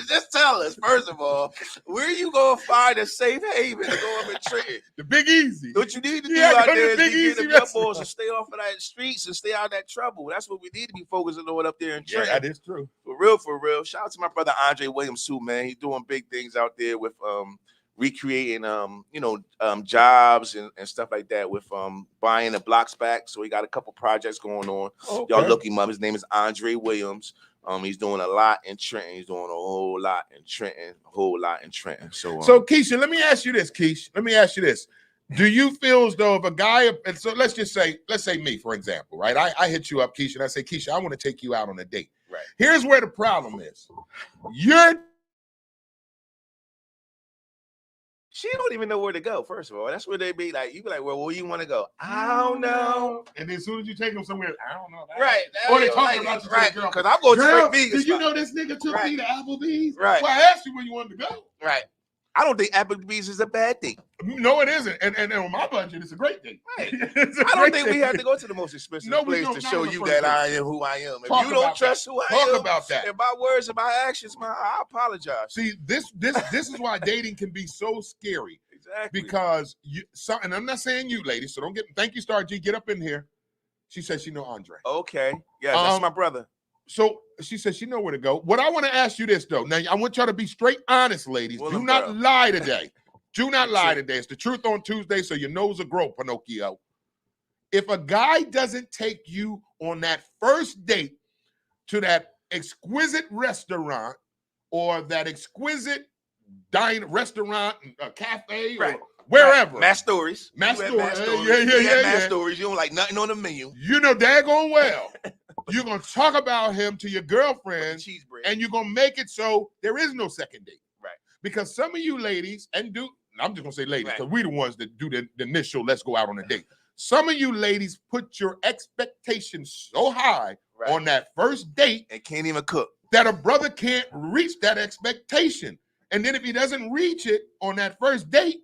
Just tell us. First of all, where you gonna find a safe haven to go up in Trenton? The Big Easy. What you need to do Yeah, out go to there the is Big to get Easy the balls restaurant. and stay off of that streets and stay out of that trouble. That's what we need to be focusing on up there in Yeah, Trenton. that is true. For real, for real. Shout out to my brother Andre Williams too, man. He's doing big things out there with recreating jobs and stuff like that with buying the blocks back. So he got a couple projects going on. Okay. Y'all look him up. His name is Andre Williams. He's doing a lot in Trenton. He's doing a whole lot in Trenton. So Keisha, let me ask you this, Keisha. Let me ask you this. Do you feel as though if a guy, and so let's say me, for example, right? I hit you up, Keisha, and I say, Keisha, I want to take you out on a date. Right. Here's where the problem is. She don't even know where to go. First of all, that's where they be like. You be like, well, where you want to go? I don't know. And then as soon as you take them somewhere, I don't know. Right. Or they Like, talking about you to right. the girl. Because I'm going to Girl, a vegan did you spot. know this nigga took me to Applebee's? Right. Well, I asked you where you wanted to go. Right. I don't think Applebee's is a bad thing. No, it isn't. And on my budget, it's a great thing. Right. It's a I don't great think we thing. have to go to the most expensive No, we place don't. to Not show on the you first that date. I am who I am. If Talk you don't about trust that. who I Talk am, about that. and my words and my actions, man, I apologize. See, this is why dating can be so scary. Exactly. Because and I'm not saying you, ladies, so don't get. Thank you, Star G. Get up in here. She said she know Andre. Okay. Yeah, that's my brother. So she said she know where to go. What I want to ask you this though. Now I want y'all to be straight honest, ladies. Well, Do not lie today. Do not That's lie it. today. It's the truth on Tuesday, so your nose will grow, Pinocchio. If a guy doesn't take you on that first date to that exquisite restaurant or that exquisite restaurant, cafe, Right. or wherever. Mass Stories. Mass You at Stories. Mass Stories. Yeah, You at Mass yeah. Stories. You don't like nothing on the menu. You know daggone well. You're going to talk about him to your girlfriend, Cheese bread. and you're going to make it so there is no second date. Right. Because some of you ladies, I'm just going to say ladies, Right. because we the ones that do the initial let's go out on a date. Some of you ladies put your expectations so high Right. on that first date And can't even cook. that a brother can't reach that expectation. And then if he doesn't reach it on that first date,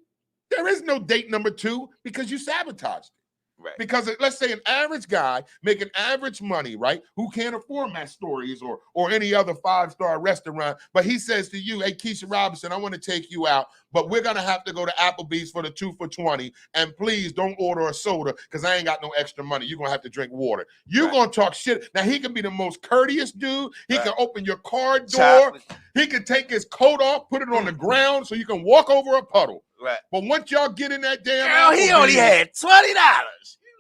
there is no date number 2 because you sabotaged it. Right. Because let's say an average guy making average money, right, who can't afford Mass Stories or any other 5-star restaurant, but he says to you, hey, Keisha Robinson, I want to take you out, but we're going to have to go to Applebee's for the 2 for $20, and please don't order a soda because I ain't got no extra money. You're going to have to drink water. You're going to talk shit. Now, he can be the most courteous dude. He can open your car door. Chocolate. He can take his coat off, put it on the ground so you can walk over a puddle. Right. But once y'all get in that damn Girl, he only Applebee's, had $20.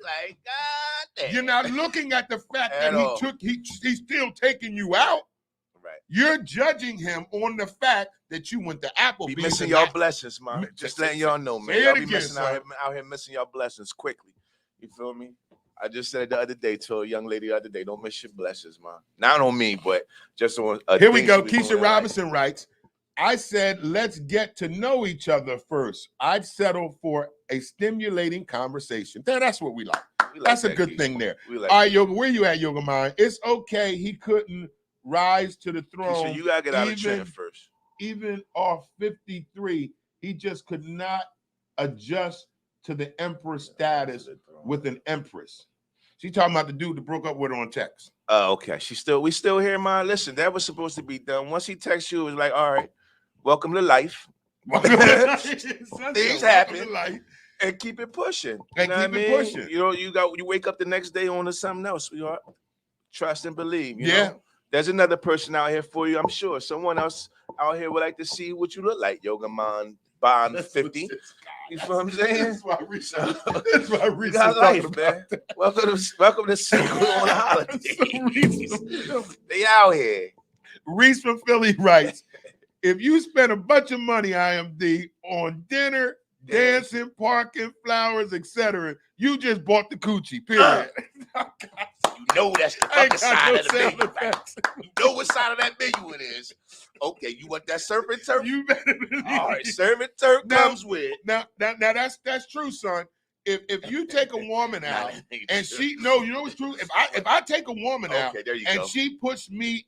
Like, God damn. You're not looking at the fact At that all. he's still taking you out. Right. You're judging him on the fact that you went to Applebee's. Be missing and y'all not- blessings, man. Just letting y'all know, man. Say Y'all it be again, missing son. out here missing y'all blessings quickly. You feel me? I just said it the other day to a young lady the other day. Don't miss your blessings, man. Not on me, but just on. Here we things go. you be doing Keisha in life. Robinson writes, I said, let's get to know each other first. I'd settle for a stimulating conversation. That's what we like. We like That's a that, good Keisha. thing there. We like All right, that. Yoga, where you at, Yoga Mind? It's okay. He couldn't rise to the throne. Keisha, you gotta get out of chair first. Even off 53, he just could not adjust to the empress status with an empress. She talking about the dude that broke up with her on text. Oh, okay. We still here, man. Listen, that was supposed to be done. Once he texts you, it was like, all right, welcome to life. Things happen. And keep it pushing. And know keep what it I mean? pushing. You know, you wake up the next day on to something else, sweetheart. Trust and believe. You Yeah. know? There's another person out here for you, I'm sure. Someone else out here would like to see what you look like, Yoga Man Bond 50. You feel what I'm saying? That's why Reese You got life, man. Welcome to single on the holidays. They out here. Reese from Philly writes, if you spend a bunch of money, IMD, on dinner, dancing, parking, flowers, etc., you just bought the coochie, period. You know that's the I ain't fucking got side no of the sound menu. effects. You know what side of that menu it is. Okay, you want that serpent turf? You better believe All right, it. serpent turf Now- comes with. Now that's true, son. If you take a woman out and you know what's true? If I take a woman out Okay, there you and go. she pushes me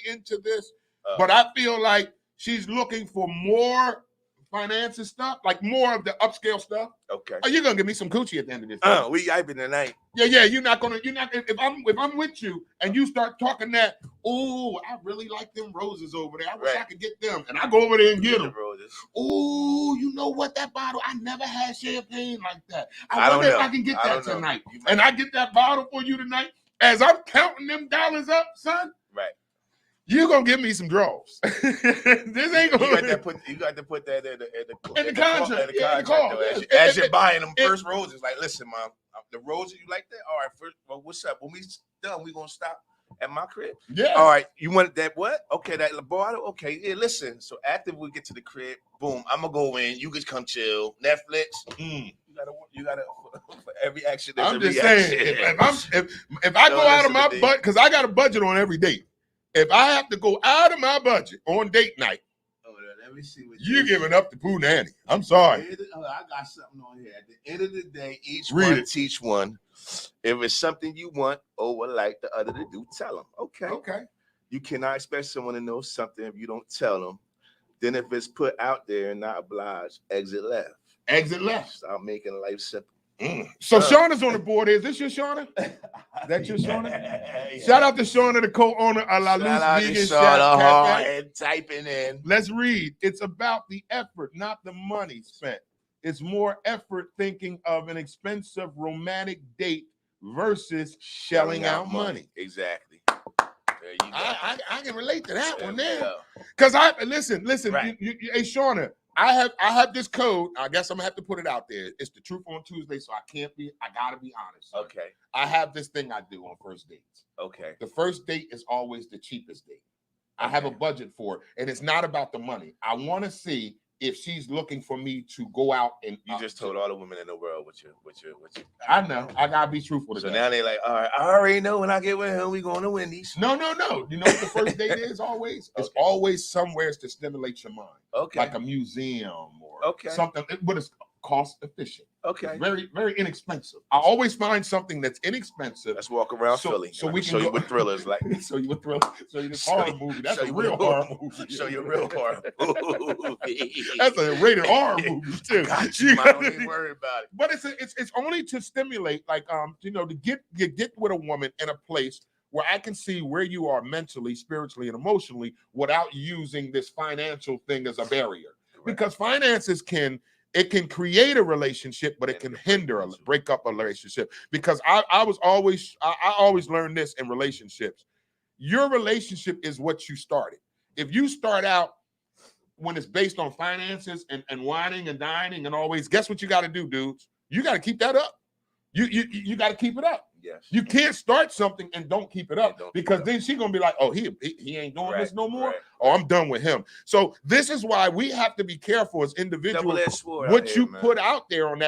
into this, but I feel like she's looking for more finances stuff, like more of the upscale stuff. Okay. Are you gonna give me some coochie at the end of this? We hyping tonight. Yeah. You're not. If I'm with you and you start talking that, oh, I really like them roses over there. I wish I could get them, and I go over there and get them. Roses. Oh, you know what? That bottle, I never had champagne like that. I I don't wonder if know. I can get I that don't know. tonight. And I get that bottle for you tonight. As I'm counting them dollars up, son, Right. you gonna give me some draws. This ain't gonna. You got to put that in the In the contract. In the Yeah, in contract the call. though, as you're buying them first roses. Like, listen, mom, the roses you like that? All right, first. Well, what's up? When we done, we gonna stop at my crib. Yeah. All right. You want that? What? Okay, that bottle. Okay. Yeah. Listen. So after we get to the crib, boom, I'm gonna go in. You can come chill. Netflix. You gotta. For every action, there's I'm a just reaction. saying, if I Don't go out of listen my to me. budget, because I got a budget on every date. If I have to go out of my budget on date night, Let me see what you giving up the poo nanny. I'm sorry. I got something on here. At the end of the day, each Read one it. teach one. If it's something you want or would like the other to do, tell them. Okay. Okay. You cannot expect someone to know something if you don't tell them. Then if it's put out there and not obliged, exit left. Exit left. Stop making life simple. So Shauna's on the board. Is this your Shauna? That your Shauna? Shout out to Shauna, the co-owner of La Shout out Luz to Vegan Shauna Hall Cafe. and typing in. Let's read. It's about the effort, not the money spent. It's more effort thinking of an expensive romantic date versus shelling out money. Exactly. There you go. I can relate to that one there. go. Because I listen, Right. hey Shauna, I have this code. I guess I'm gonna have to put it out there. It's the Truth on Tuesday, so I gotta be honest. son. Okay. I have this thing I do on first dates. Okay. The first date is always the cheapest date. I have a budget for it, and it's not about the money. I want to see if she's looking for me to go out and. You just told all the women in the world what you. I know. I gotta be truthful to So that. now they like, all right, I already know when I get with him, we going to Wendy's. No. You know what the first date is always? It's always somewhere to stimulate your mind. Okay. Like a museum or something, but it's cost efficient. Okay. It's very, very inexpensive. I always find something that's inexpensive. Let's walk around Philly. So And I we can can show you go- what thrillers like. So you would thrill. So you this horror movie. That's show a you real what- horror movie. Show you a real horror movie. That's a rated R movie too. Got you, man. Don't even worry about it. But it's only to stimulate, like to get with a woman in a place where I can see where you are mentally, spiritually, and emotionally without using this financial thing as a barrier. Because finances can create a relationship, but it can break up a relationship. Because I always learned this in relationships. Your relationship is what you started. If you start out when it's based on finances and whining and dining and always, guess what you got to do, dudes? You got to keep that up. you got to keep it up. Yes. You can't start something and don't keep it up don't because keep it then she's gonna be like, oh, he ain't doing this no more. right. Oh, I'm done with him. So this is why we have to be careful as individuals Double-edged sword out what here, you man. put out there on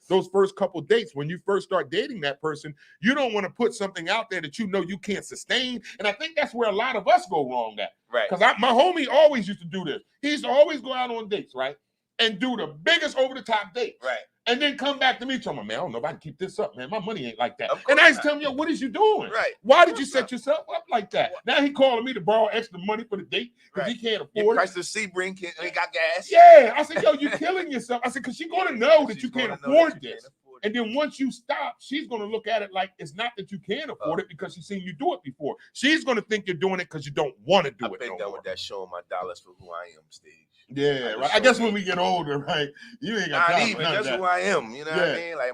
those first couple dates. When you first start dating that person, you don't want to put something out there that you know you can't sustain. And I think that's where a lot of us go wrong at. Right. Because my homie always used to do this. He used to always go out on dates, right? And do the biggest over-the-top date. Right. And then come back to me telling me, man, I don't know if I can keep this up, man. My money ain't like that. Of And course I used not. to tell him, yo, what is you doing? Right. Why did you set yourself up like that? Now he calling me to borrow extra money for the date because Right. he can't Your afford price it. of Sebring ain't got gas. Yeah. I said, yo, you're killing yourself. I said, because she's going to know that She's you can't gonna know that afford you this. can't afford it. And then once you stop, she's going to look at it like it's not that you can't afford it because she's seen you do it before. She's going to think you're doing it because you don't want to do I've it been no done more. with that showing my dollars for who I am stage. Yeah, right. I guess when we get older, right, you ain't got Not time for even. none of That's that. who I am. You know what I Yeah. mean? Like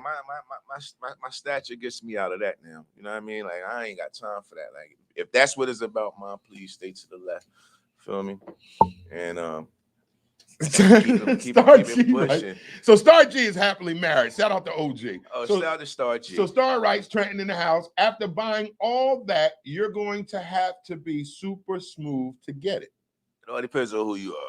my stature gets me out of that now. You know what I mean? Like I ain't got time for that. Like if that's what it's about, man, please stay to the left. Feel me? And keep Star it G, right? pushing. So Star G is happily married. Shout out to OG. Oh, so, shout out to Star G. So Star writes, Trenton in the house. After buying all that, you're going to have to be super smooth to get it. It all depends on who you are.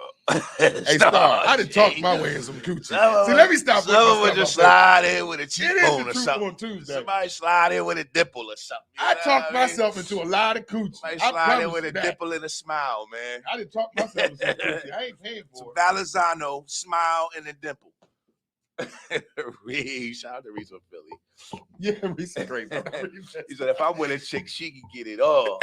Hey, Star, I done talked my way in some coochie. See, let me stop. Someone just slide in with a It is cheekbone the or truth something. on Tuesday. Somebody slide in with a dimple or something. I talked myself into a lot of coochie. Somebody I slide in promise with you a that. dimple and a smile, man. I didn't talk myself into some coochie. I ain't paying for Some it. Valenzano, smile, and a dimple. Reese, shout out to Reese from Philly. Yeah, Reese is great. He said, if I'm with a chick, she can get it all.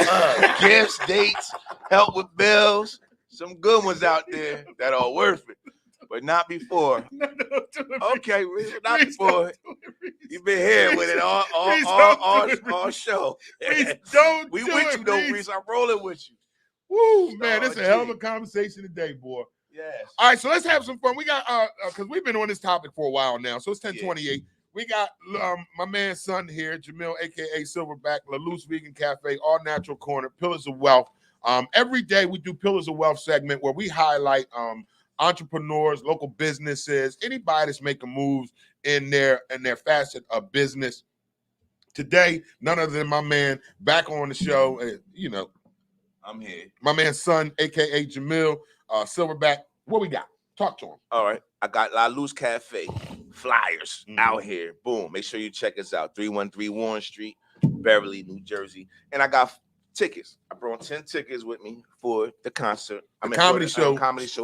Gifts, dates, help with bills. Some good ones out there that are worth it, but not before. Okay, Reese, not before. You've been here with it all show. Reese, don't we do with it, you though, Reese. Reese. I'm rolling with you. Woo, man, Star it's a hell of G. a conversation today, boy. Yes. All right, so let's have some fun. We got because we've been on this topic for a while now. So it's 10:28. We got my man's son here, Jamil, aka Silverback, La Luz Vegan Cafe, All Natural Corner, Pillars of Wealth. Every day we do Pillars of Wealth segment where we highlight entrepreneurs, local businesses, anybody that's making moves in their facet of business. Today, none other than my man back on the show. I'm here. My man's son, aka Jamil, Silverback. What we got? Talk to him. All right. I got La Luz Cafe flyers out here. Boom. Make sure you check us out. 313 Warren Street, Beverly, New Jersey. And I got tickets. I brought 10 tickets with me for the concert. Comedy show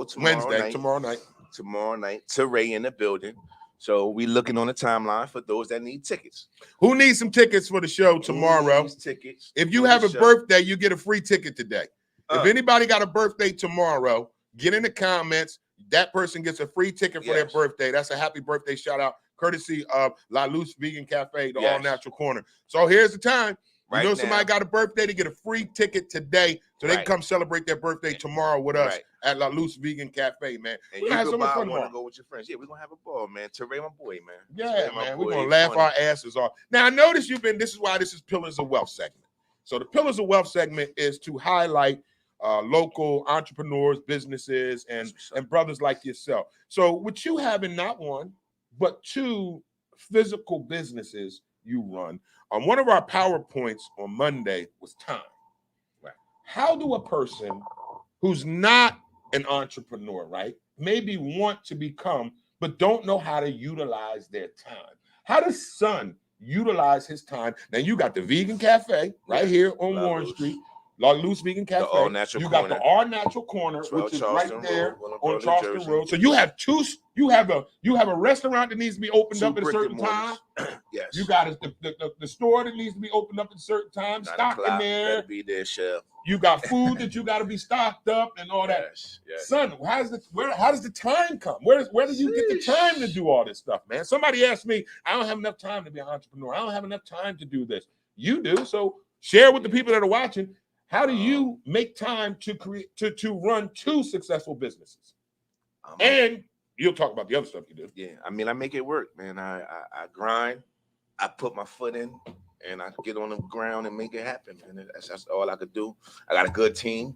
tomorrow night. Tomorrow night. Teray in the building. So we looking on the timeline for those that need tickets. Who needs some tickets for the show tomorrow? Tickets. If you have a birthday, you get a free ticket today. If anybody got a birthday tomorrow, get in the comments. That person gets a free ticket for their birthday. That's a happy birthday shout out, courtesy of La Luz Vegan Cafe, the All Natural Corner. So here's the time. You know somebody got a birthday, to get a free ticket today so they can come celebrate their birthday tomorrow with us at La Luz Vegan Cafe, man. And We're you gonna have so can much buy fun one tomorrow. to go with your friends. Yeah, we're gonna have a ball, man. Teray, my boy, man. Yeah, Teray, my man. boy. We're gonna laugh our asses off. Now I notice this is why this is Pillars of Wealth segment. So the Pillars of Wealth segment is to highlight local entrepreneurs, businesses, and brothers like yourself. So with you having not one, but two physical businesses you run, one of our PowerPoints on Monday was time. Right. How do a person who's not an entrepreneur, right, maybe want to become, but don't know how to utilize their time? How does son utilize his time? Now you got the Vegan Cafe right here on Warren Street. La Luz Vegan Cafe. The All Natural you Corner. got the All Natural Corner, which is Charleston right there Road, on Willowboro, Charleston New Jersey. Road. So you have you have a restaurant that needs to be opened Two up at a brick certain and time. mortars. Yes. You got the store that needs to be opened up at a certain time. 9 Stock in o'clock, there. better be there, chef. You got food that you got to be stocked up and all that. Yes. Son, how does the time come? Where do you get the time to do all this stuff, man? Somebody asked me, I don't have enough time to be an entrepreneur. I don't have enough time to do this. You do. So share with the people that are watching. How do you make time to create to run two successful businesses? And you'll talk about the other stuff you do. Yeah, I mean, I make it work, man. I grind, I put my foot in, and I get on the ground and make it happen, man. That's all I could do. I got a good team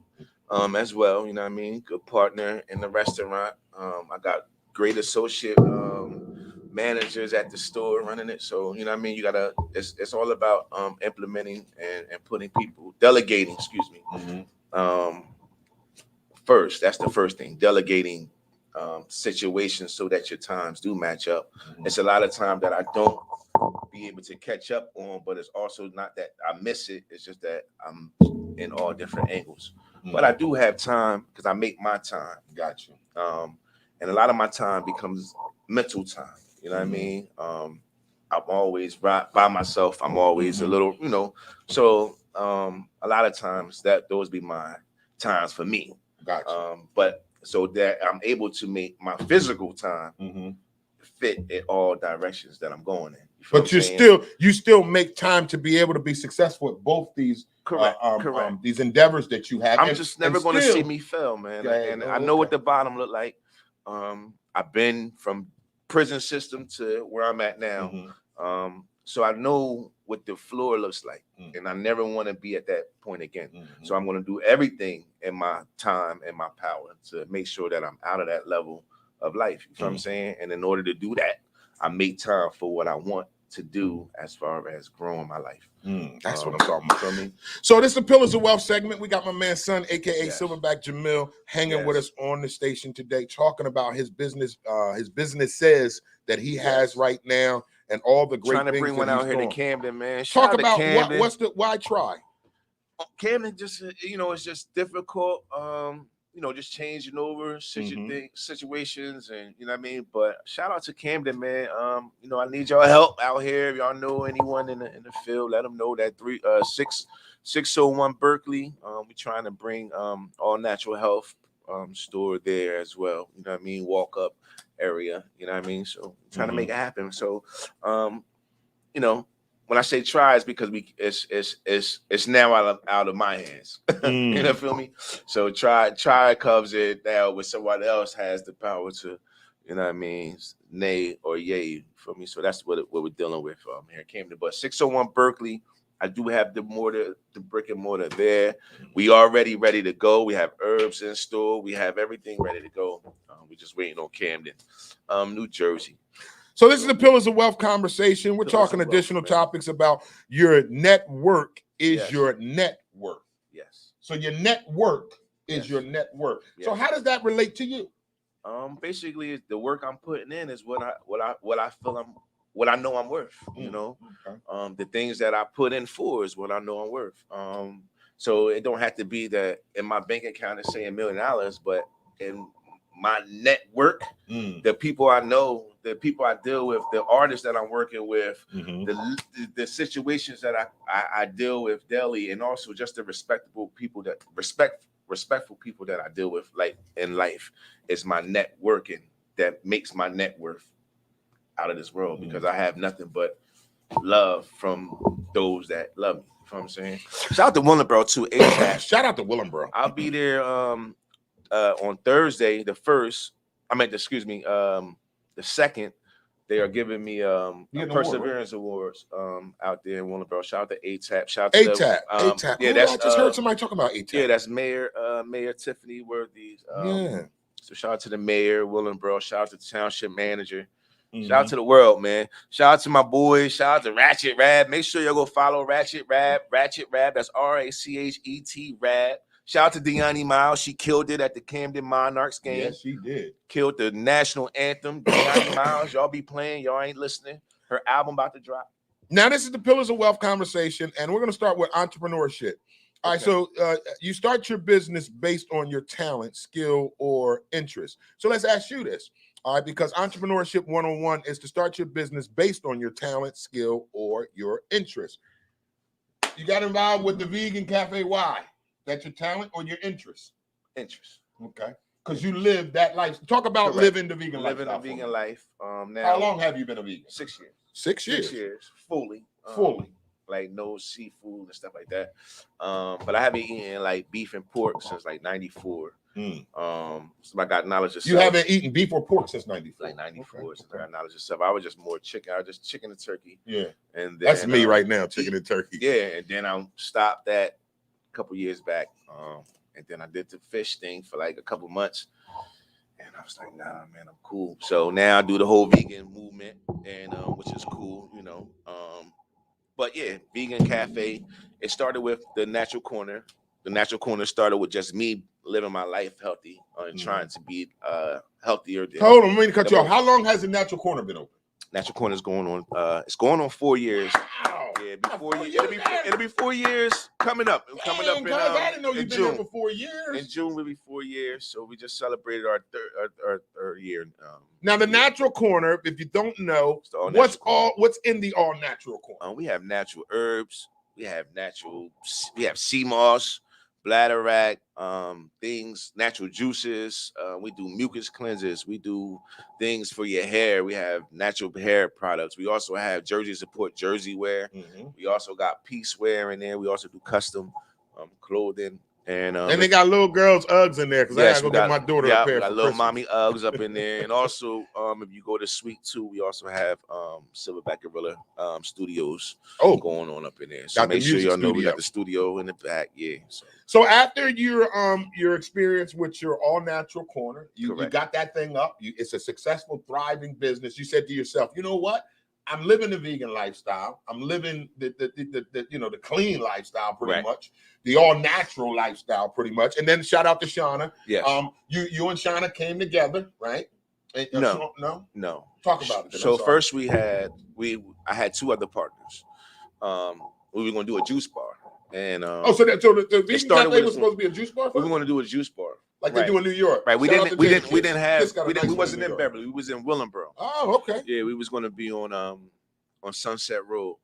as well, you know what I mean? Good partner in the restaurant. I got great associate managers at the store running it. So you know what I mean. You gotta. It's all about implementing and putting people delegating. Excuse me. First, that's the first thing. Delegating situations so that your times do match up. It's a lot of time that I don't be able to catch up on, but it's also not that I miss it. It's just that I'm in all different angles. But I do have time because I make my time. Got you. And a lot of my time becomes mental time. You know what I mean? I'm always by myself. I'm always a little, you know. So a lot of times those be my times for me. Gotcha. But so that I'm able to make my physical time fit in all directions that I'm going in. But you still make time to be able to be successful at both these correct. These endeavors that you have. I'm just never going to see me fail, man. And I know what the bottom look like. I've been from prison system to where I'm at now. So I know what the floor looks like, and I never want to be at that point again. So I'm going to do everything in my time and my power to make sure that I'm out of that level of life. You know what I'm saying? And in order to do that, I make time for what I want to do as far as growing my life. That's what I'm talking about. I mean, so this is the Pillars of Wealth segment. We got my man Son, aka Silverback Jamil, hanging with us on the station today, talking about his business. His business says that he has right now, and all the great trying to things bring one out here to Camden, man. Talk about why try. Camden just it's just difficult. Just changing over situations and you know what I mean. But shout out to Camden, man. I need y'all help out here. If y'all know anyone in the field, let them know that 601 Berkeley. We're trying to bring all natural health store there as well. You know what I mean? Walk up area. You know what I mean? So trying to make it happen. So when I say try, it's because it's now out of my hands. You know, feel me? So try comes in now when somebody else has the power to, you know what I mean, nay or yay for me. So that's what we're dealing with here in Camden. But 601 Berkeley, I do have the brick and mortar there. We already ready to go. We have herbs in store. We have everything ready to go. We're just waiting on Camden, New Jersey. So this is the Pillars of Wealth conversation. We're talking additional topics about your network is your net worth. Yes. So your network is your net worth. Yes. So how does that relate to you? Basically, the work I'm putting in is what I feel what I know I'm worth. You know, the things that I put in for is what I know I'm worth. So it don't have to be that in my bank account is saying $1 million, but in my network, the people I know, the people I deal with, the artists that I'm working with, the situations that I deal with daily, and also just the respectful people that I deal with, like in life, is my networking that makes my net worth out of this world, because I have nothing but love from those that love me. You know what I'm saying? Shout out to Willenboro too. Shout out to Willenboro. I'll be there on Thursday, the 1st. The 2nd. They are giving me perseverance awards out there in Willenboro. Shout out to ATAP. Shout out to ATAP. Yeah, I just heard somebody talking about ATAP. Yeah, that's Mayor Tiffany Worthy. So shout out to the mayor, Willenboro. Shout out to the township manager. Shout out to the world, man. Shout out to my boys. Shout out to Ratchet Rab. Make sure y'all go follow Ratchet Rab. Ratchet Rab. That's RACHET Rab. Shout out to Deani Miles. She killed it at the Camden Monarchs game. Yes, she did. Killed the national anthem. Deani Miles, y'all be playing. Y'all ain't listening. Her album about to drop. Now, this is the Pillars of Wealth conversation, and we're going to start with entrepreneurship. All right, so you start your business based on your talent, skill, or interest. So let's ask you this, all right, because Entrepreneurship 101 is to start your business based on your talent, skill, or your interest. You got involved with the Vegan Cafe. Why? That's your talent or your interest? Interest. Okay. Because you live that life. Talk about living the vegan life. Living the vegan life. Now, how long have you been a vegan? 6 years. 6 years? 6 years. Fully. Fully. Like no seafood and stuff like that. But I haven't eaten like beef and pork since like 94. So I got knowledge of self. You haven't eaten beef or pork since 94? Like 94. Since I got knowledge of self. I was just more chicken. I was just chicken and turkey. Yeah. And then, that's me right now, chicken and turkey. Yeah. And then I stopped that a couple years back. And then I did the fish thing for like a couple months. And I was like, nah, man, I'm cool. So now I do the whole vegan movement, and which is cool, you know. But yeah, vegan cafe. It started with the Natural Corner. The Natural Corner started with just me living my life healthy and trying to be healthier. Hold on, I'm going to cut you off. How long has the Natural Corner been open? Natural Corner is going on. It's going on 4 years. Wow. Yeah, it'll be 4 years coming up. Coming up in I didn't know you've been June. there for 4 years. In June will be 4 years. So we just celebrated our third year. Now the Natural Corner, if you don't know, what's in the all natural corner? We have natural herbs. We have sea moss, bladderwrack, things, natural juices. We do mucus cleanses. We do things for your hair. We have natural hair products. We also have Jersey Support jersey wear. We also got piece wear in there. We also do custom clothing. And they got little girls' Uggs in there because I gotta go get my daughter a pair. We got for little Christmas. mommy Uggs up in there. And also, if you go to Suite 2, we also have Silverback Gorilla Studios going on up in there. So Got the make sure music y'all know we studio. got the studio in the back. Yeah. So after your experience with your all natural corner, you got that thing up. It's a successful, thriving business. You said to yourself, you know what? I'm living the vegan lifestyle. I'm living the clean lifestyle pretty much, the all natural lifestyle pretty much. And then shout out to Shauna. Yes. You and Shauna came together, right? No. Talk about it. So first I had two other partners. We were going to do a juice bar, and so the vegan cafe was supposed to be a juice bar. We were going to do a juice bar. Like they do in New York. Right. We Shout out didn't to we Jay didn't have Kiss. Kiss got a nice we one wasn't in in New York. Beverly. We was in Willingboro. Oh, okay. Yeah, we was gonna be on Sunset Road,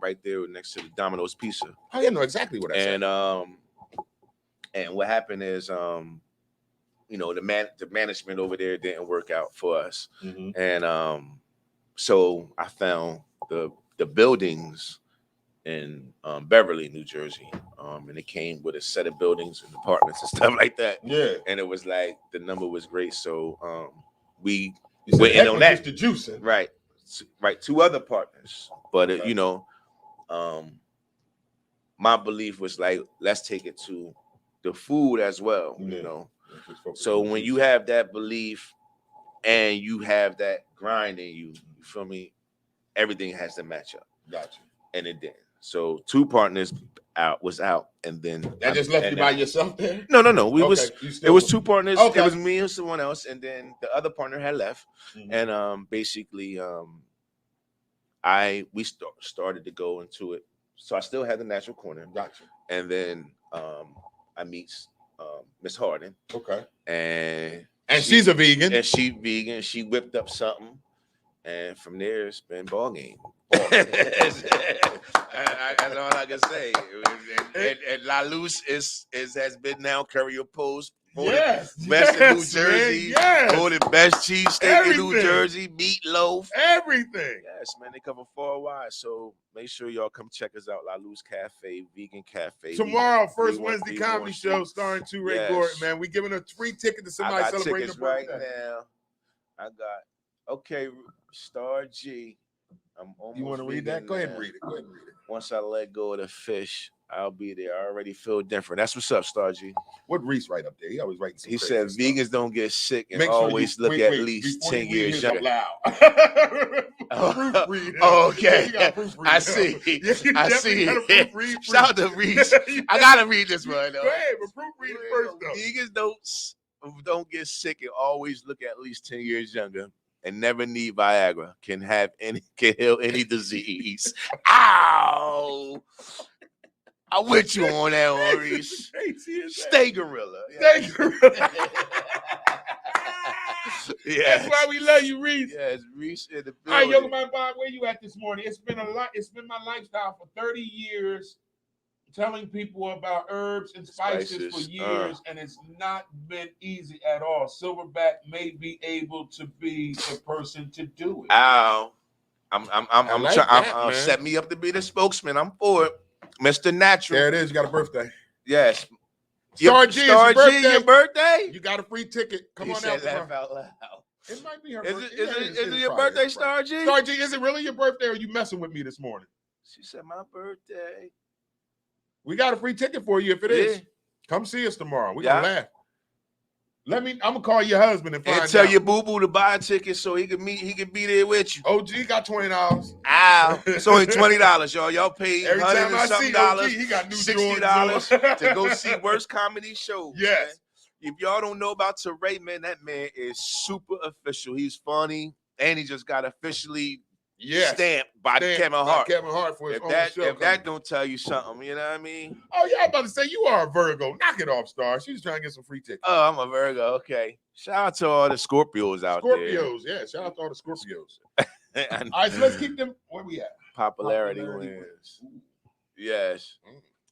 right there next to the Domino's Pizza. Oh, yeah, know exactly what I said. And what happened is the management over there didn't work out for us. And so I found the buildings in Beverly, New Jersey, and it came with a set of buildings and apartments and stuff like that. Yeah, and it was like the number was great, so we You went said, in on that. just the juicing. Right, two other partners, but my belief was like, let's take it to the food as well, you know. So when you have that belief and you have that grind in you, you feel me? Everything has to match up. Gotcha. And it did. So two partners was out, and then That just left you by yourself there? No. It was two partners. Okay. It was me and someone else, and then the other partner had left, and basically, we started to go into it. So I still had the Natural Corner. Gotcha. And then I meet Miss Harden. Okay. And she's a vegan. And she vegan. She whipped up something, and from there it's been ball game. That's all I can say. And La Luz has been now Courier Post. Best in New Jersey. Voted best cheesesteak in New Jersey. Meatloaf. Everything. Yes, man. They cover far wide. So make sure y'all come check us out. La Luz Cafe, Vegan Cafe. Tomorrow, first Wednesday comedy show starring Ray Gordon, man. We giving a free ticket to somebody celebrating a birthday. Right now. I got Star G. I'm almost. You want to read that? Go ahead and read it. Once I let go of the fish, I'll be there. I already feel different. That's what's up, Star G. What Reese write up there? He always writing some He crazy said stuff. vegans don't get sick and Make sure always look at least 10 years younger. Okay. I see. I see. Shout out to Reese. I gotta read this one. Go ahead, but proofread it first though. Vegans don't get sick and always look at least 10 years younger. And never need Viagra, can heal any disease. Ow! I'm with you on that, Maurice. Stay gorilla. Stay gorilla. Yeah. That's why we love you, Reese. Yes, Reese in the building. All right, Yoga Man Bob, where you at this morning? It's been my lifestyle for 30 years. Telling people about herbs and spices for years, and it's not been easy at all. Silverback may be able to be the person to do it. Ow! I'm set me up to be the spokesman. I'm for it, Mr. Natural. There it is. You got a birthday. Yes. Star G, your birthday. You got a free ticket. Come on out. Laugh out loud. It might be her Is birthday. it your birthday, Star G? Star G, is it really your birthday, or are you messing with me this morning? She said my birthday. We got a free ticket for you if it is. Come see us tomorrow. We're going to laugh. I'm gonna call your husband and find And tell out. your boo-boo to buy a ticket so he can be there with you. OG got $20. Ow. It's only $20, y'all. Y'all pay Every $100 time and I something see OG, dollars, he got new $60 Jordans to go see Worst Comedy Shows. Yes. Man. If y'all don't know about Teray, man, that man is super official. He's funny, and he just got officially stamped by Kevin Hart. Kevin Hart for his own show. If that don't tell you something, you know what I mean? Oh, yeah, I'm about to say, you are a Virgo. Knock it off, Star. She's trying to get some free tickets. Oh, I'm a Virgo. Okay. Shout out to all the Scorpios out Scorpios, yeah. Shout out to all the Scorpios. there. All right, so let's keep them. Where we at? Popularity wins. Yes.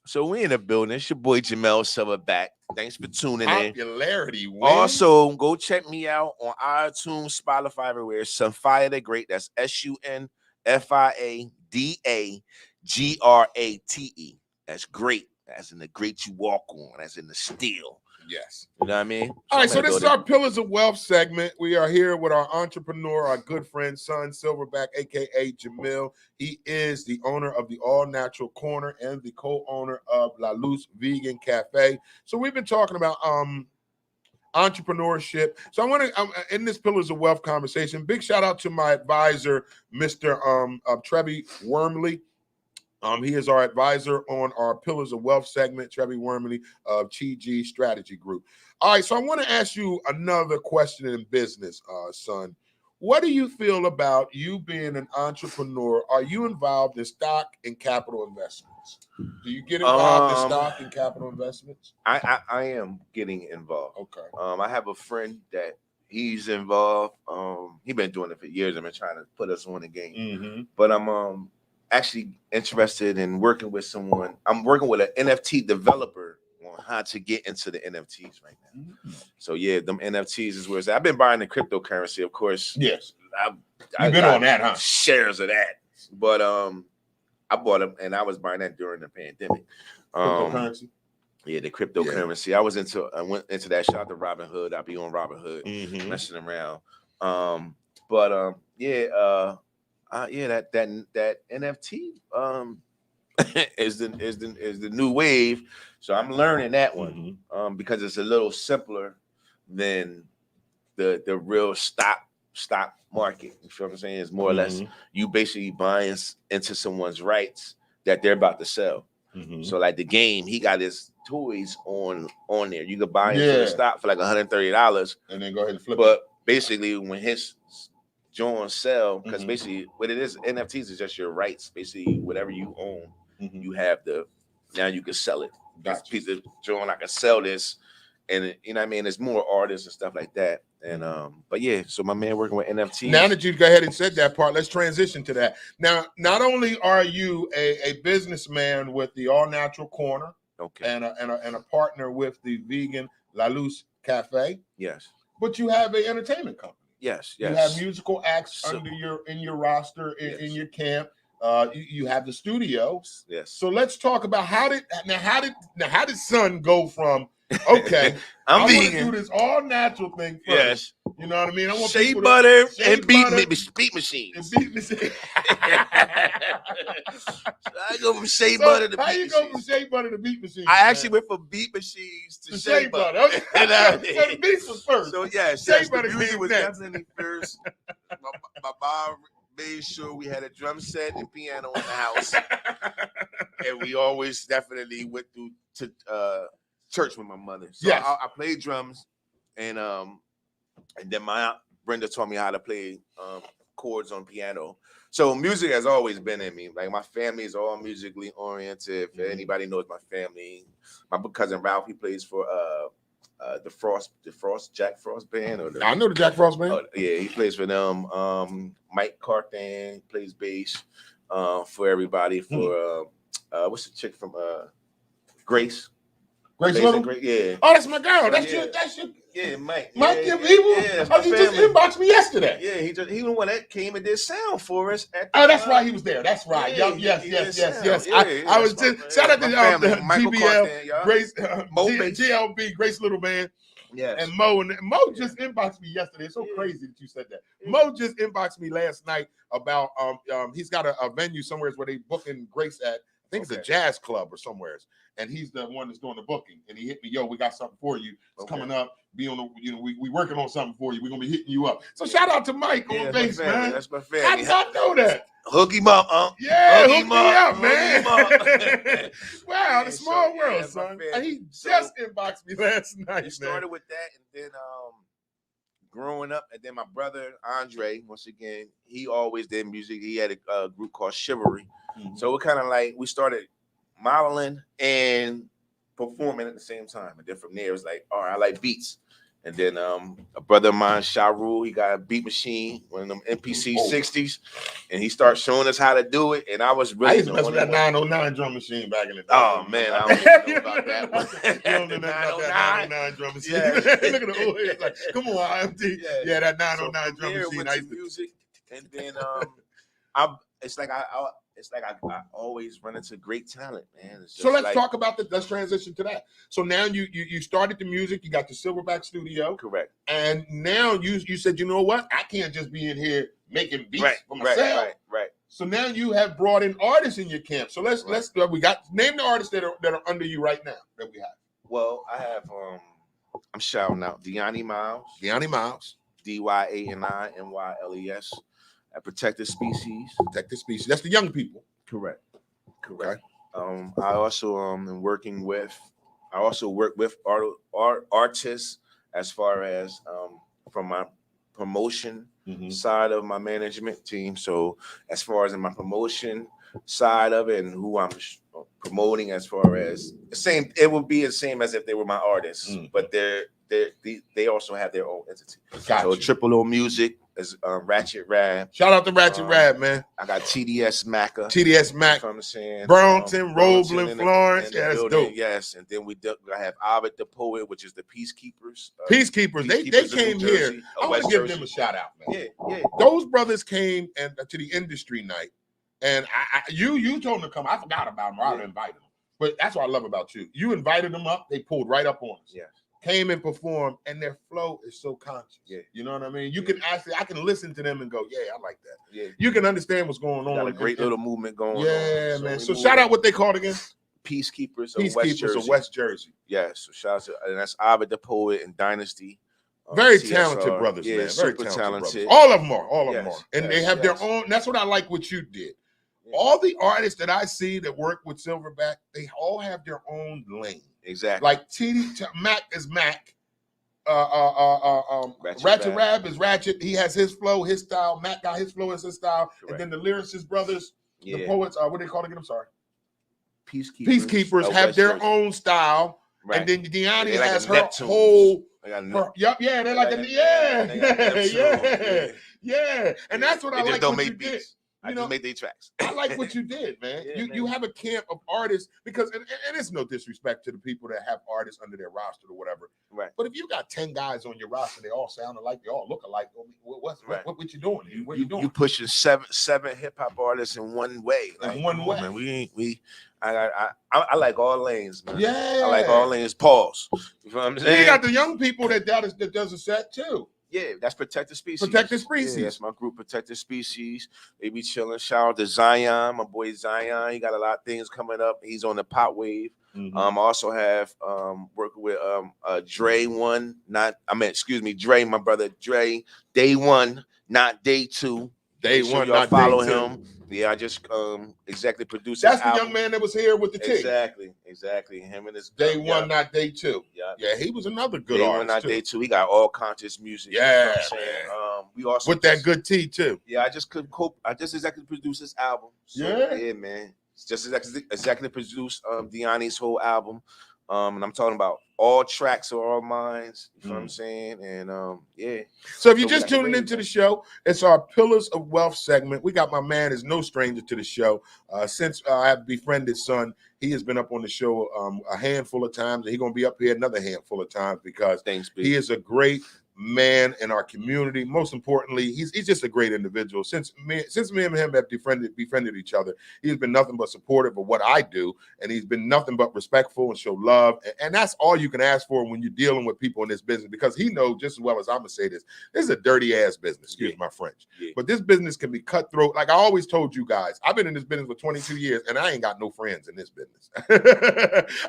So we in the building. It's your boy Jamel Silverback. Thanks for tuning in. Popularity wins. Also, go check me out on iTunes, Spotify, everywhere. Sunfire the Great. That's SUNFIADAGRATE. That's great. That's in the great you walk on. That's in the steel. Yes. You know what I mean? All right, I'm so gonna this go is our Pillars of Wealth segment. We are here with our entrepreneur, our good friend, Son Silverback, a.k.a. Jamil. He is the owner of the All Natural Corner and the co-owner of La Luz Vegan Cafe. So we've been talking about entrepreneurship. So I want to, in this Pillars of Wealth conversation, big shout out to my advisor, Mr. Trevi Wormley. He is our advisor on our Pillars of Wealth segment, Trevi Wormley of Chi G Strategy Group. All right, so I want to ask you another question in business, Son. What do you feel about you being an entrepreneur? Are you involved in stock and capital investments? Do you get involved in stock and capital investments? I am getting involved. Okay. I have a friend that he's involved. He's been doing it for years. I've been trying to put us on the game. Mm-hmm. But I'm actually interested in working with someone. I'm working with an NFT developer on how to get into the NFTs right now. Mm-hmm. So yeah, them NFTs is where it's at. I've been buying the cryptocurrency, of course. Yes. I've been got on that, huh? Shares of that. But I bought them and I was buying that during the pandemic. Cryptocurrency? Yeah, the cryptocurrency. Yeah. I went into that. Shout out to Robinhood. I'll be on Robinhood messing around. That NFT is the new wave. So I'm learning that one because it's a little simpler than the real stock market. You feel what I'm saying? It's more or less you basically buying into someone's rights that they're about to sell. So like the game, he got his toys on there. You could buy into the stock for like $130 and then go ahead and flip but it. basically when his joint sell, because basically what it is, NFTs is just your rights. Basically, whatever you own, you have now you can sell it. This piece of joint, I can sell this, and you know what I mean. There's more artists and stuff like that. And but yeah, so my man working with NFTs. Now that you go ahead and said that part, let's transition to that. Now, not only are you a businessman with the All Natural Corner, and a partner with the vegan La Luz Cafe, yes, but you have an entertainment company. Yes. You have musical acts in your roster in your camp. You have the studio. Yes. So let's talk about how did Son go from okay, I want to do this all natural thing first. Yes. You know what I mean? I want shea butter and beat machines. I go from shea butter to beat machines. How you go from shea butter to beat machines? I actually went from beat machines to shea butter. Okay. So the beats was first. So yes, the music was definitely first. My mom made sure we had a drum set and piano in the house, and we always definitely went to church with my mother. So yes. I played drums, and then my aunt Brenda taught me how to play chords on piano. So music has always been in me. Like my family is all musically oriented. If anybody knows my family, my cousin Ralph, he plays for Jack Frost band. I know the Jack Frost band. Yeah, he plays for them. Mike Carthan plays bass for everybody. For what's the chick from Grace? Grace Little? Yeah. Oh, that's my girl. So, that's yeah. your Yeah, Mike. Mike yeah, Evil? Yeah, Oh, you just inboxed me yesterday. Yeah, he the one that came and did sound for us. That's right. He was there. That's right. Yeah, Yes. Yeah, I was just shout out to Michael GBL, Carthan, Grace, GLB, Grace Little Man. Yes. And Mo just inboxed me yesterday. It's so crazy that you said that. Mo just inboxed me last night about he's got a venue somewhere where they booking Grace at. I think it's a jazz club or somewhere. and he's the one that's doing the booking. And he hit me, yo, we got something for you. It's Okay. coming up. Be on the, we working on something for you. We're gonna be hitting you up. So shout out to Mike Yeah, on that's my bass, family. man. That's my I family. did not know that. Hook him up, Yeah, hook him me up, hook man. him up. Wow, Yeah, the small so, world, yeah, son. my And he family. just inboxed me last night, We man. started with that, and then growing up, and then my brother Andre, once again, he always did music. He had a group called Chivalry. Mhm. So it kind of like we started modeling and performing at the same time. And then from there, it was like, all right, I like beats. And then a brother of mine, Sharu, he got a beat machine, one of them MPC 60s, and he started showing us how to do it. And I was really I used to mess with that one. 909 drum machine back in the day. Oh man, I don't even know about that one. You don't know nothing about that 909 drum machine. Look at the old heads like, come on, IMD. Yeah, that 909 So drum there machine. went I to used to music, and then it's like I always run into great talent, man. It's So just let's like- talk about that. Let's transition to that. So now you started the music. You got the Silverback Studio, correct? And now you said, you know what? I can't just be in here making beats for myself. Right. So now you have brought in artists in your camp. So let's we got name the artists that are under you right now that we have. Well, I have I'm shouting out Deani Miles, DYANIMYLES, at Protected Species. Protected Species. That's the young people. Correct. I also am working with. I also work with artists as far as from my promotion side of my management team. So as far as in my promotion side of it and who I'm promoting, as far as it would be the same as if they were my artists, but they also have their own entity. Gotcha. So Triple O Music is Ratchet Rab. Shout out to Ratchet Rab, man. I got TDS Macca. TDS Mac. You know what I'm saying? Burlington, Roebling, in the- Florence. in the Yeah, that's building, dope. Yes, and then I have Ovid the Poet, which is the Peacekeepers. Peacekeepers. They Peacekeepers of came New here. Jersey, I want West to give Jersey. them a shout out, man. Yeah. Those brothers came and to the industry night, and you told them to come. I forgot about them. I would invite them, but that's what I love about you. You invited them up. They pulled right up on us. Yeah. Came and performed, and their flow is so conscious. Yeah. You know what I mean? You can actually, I can listen to them and go, yeah, I like that. Yeah. You can understand what's going on. Got a great little movement going on. Yeah, man. we So move shout out what they called again? Peacekeepers of West Jersey. of West Jersey. Yes, so shout out to, and that's Ovid the Poet and Dynasty. Very TSR. talented brothers, Yeah, man. Very super talented. talented. Brothers. All of them are. All of them Yes, are. And they yes, have their yes. own. That's what I like what you did. All the artists that I see that work with Silverback, they all have their own lane. Exactly. Like Mac is Mac. Ratchet Rab is Ratchet. He has his flow, his style. Mac got his flow, his style. Correct. And then the lyricist brothers, the Yeah. poets, what do they call it again? I'm sorry. Peacekeepers have of their West own style. Right. And then Deani They like has the her Neptunes. whole. They got They're like they got Neptune, yeah. And that's what They I just like. don't what you make did. beats. I You just know, made their tracks. I like what you did, man. Yeah, You have a camp of artists because, and it's no disrespect to the people that have artists under their roster or whatever. Right. But if you got 10 guys on your roster, they all sound alike, they all look alike. What you doing? What you doing? You pushing seven hip hop artists in one way. In one come way. on, man. I like all lanes, man. Yeah. I like all lanes. Pause. You know what I'm Then saying? you got the young people that does a set too. Yeah, that's Protected Species. Protected Species. Yeah, that's my group, Protected Species. They be chilling. Shout out to Zion, my boy Zion. He got a lot of things coming up. He's on the Pop Wave. Mm-hmm. I also have working with Dre, my brother Dre. Day one, not day two. Day Make sure one, y'all not day follow two. him. Yeah, I just executive produced. That's his the album. young man that was here with the T. Exactly. Him and his Day one, not day two. Yeah. Yeah, he was another good Day artist. one, not too. day two. He got all conscious music. Yeah, you know what I'm saying? We also with that good T too. Yeah, I just couldn't cope. I just executive produced his album. So, yeah, man. It's just executive produced Deani's whole album. And I'm talking about all tracks are all mines. You know what I'm saying? And yeah. So if you're we just got tuning the into the show, it's our Pillars of Wealth segment. We got my man is no stranger to the show. Since I have befriended Son, he has been up on the show a handful of times, and he's gonna be up here another handful of times because he is a great man in our community. Most importantly, he's just a great individual. Since me and him have befriended each other, he's been nothing but supportive of what I do, and he's been nothing but respectful and show love. And that's all you can ask for when you're dealing with people in this business, because he knows just as well as I'm gonna say this is a dirty ass business. Excuse my French. But this business can be cutthroat. Like I always told you guys, I've been in this business for 22 years, and I ain't got no friends in this business.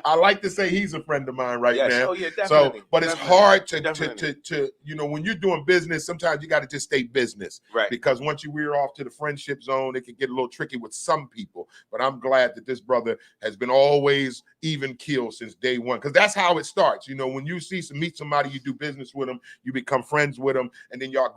I like to say he's a friend of mine right now. Oh, yeah, so, definitely. but it's hard to you know, when you're doing business, sometimes you got to just stay business, right? Because once you veer off to the friendship zone, it can get a little tricky with some people. But I'm glad that this brother has been always even keel since day one, because that's how it starts. You know, when you meet somebody, you do business with them, you become friends with them, and then y'all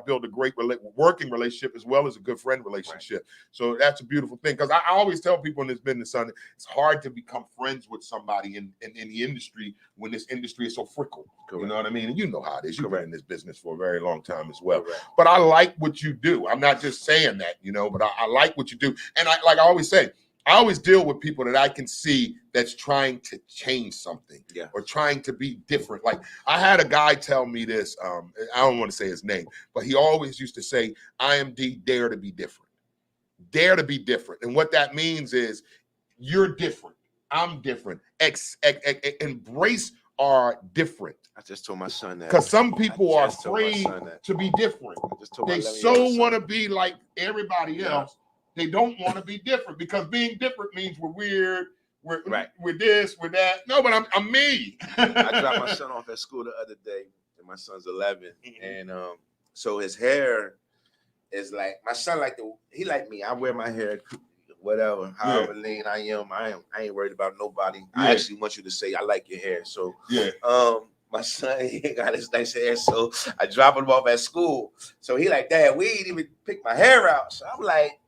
build a great working relationship as well as a good friend relationship. Right. So that's a beautiful thing, because I always tell people in this business, son, it's hard to become friends with somebody in the industry when this industry is so fickle. You know what I mean? And you know how it is. You've been in this business for a very long time as well. But I like what you do. I'm not just saying that, you know, but I like what you do. And I always say, I always deal with people that I can see that's trying to change something or trying to be different. Like I had a guy tell me this, I don't want to say his name, but he always used to say, IMD, dare to be different. Dare to be different. And what that means is you're different. I'm different. Embrace our different. I just told my son that. Because some people are afraid to be different. They so want to be like everybody else. They don't want to be different, because being different means we're weird. We're this, we're that. No, but I'm me. I dropped my son off at school the other day, and my son's 11, and so his hair is like, my son he like me. I wear my hair whatever, however lean I am. I ain't worried about nobody. I actually want you to say I like your hair. So my son, he got his nice hair, so I drop him off at school. So he like, Dad, we ain't even pick my hair out. So I'm like,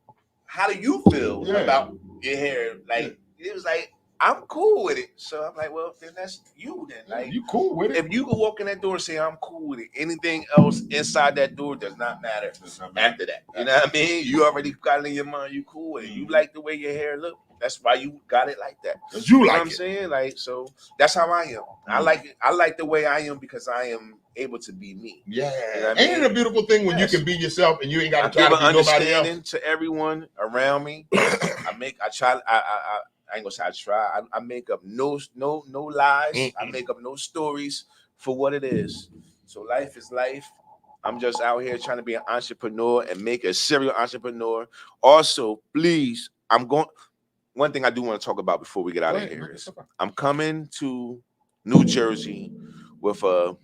how do you feel about your hair? Like, it was like, I'm cool with it. So I'm like, well, then that's you then. Like, you cool with it. If you could walk in that door and say, I'm cool with it, anything else inside that door does not matter after that. You know what I mean? You already got it in your mind, you cool with it. You like the way your hair look. That's why you got it like that. You know like what I'm saying? Like, so that's how I am. I like it. I like the way I am because I am able to be me. Yeah. You know what I Ain't mean? it a beautiful thing when you can be yourself and you ain't got to try give to an be nobody else? understanding to everyone around me. I ain't gonna say I try. I make up no lies. I make up no stories for what it is. So life is life. I'm just out here trying to be an entrepreneur and make a serial entrepreneur. Also, please, one thing I do want to talk about before we get out of here is I'm coming to New Jersey with a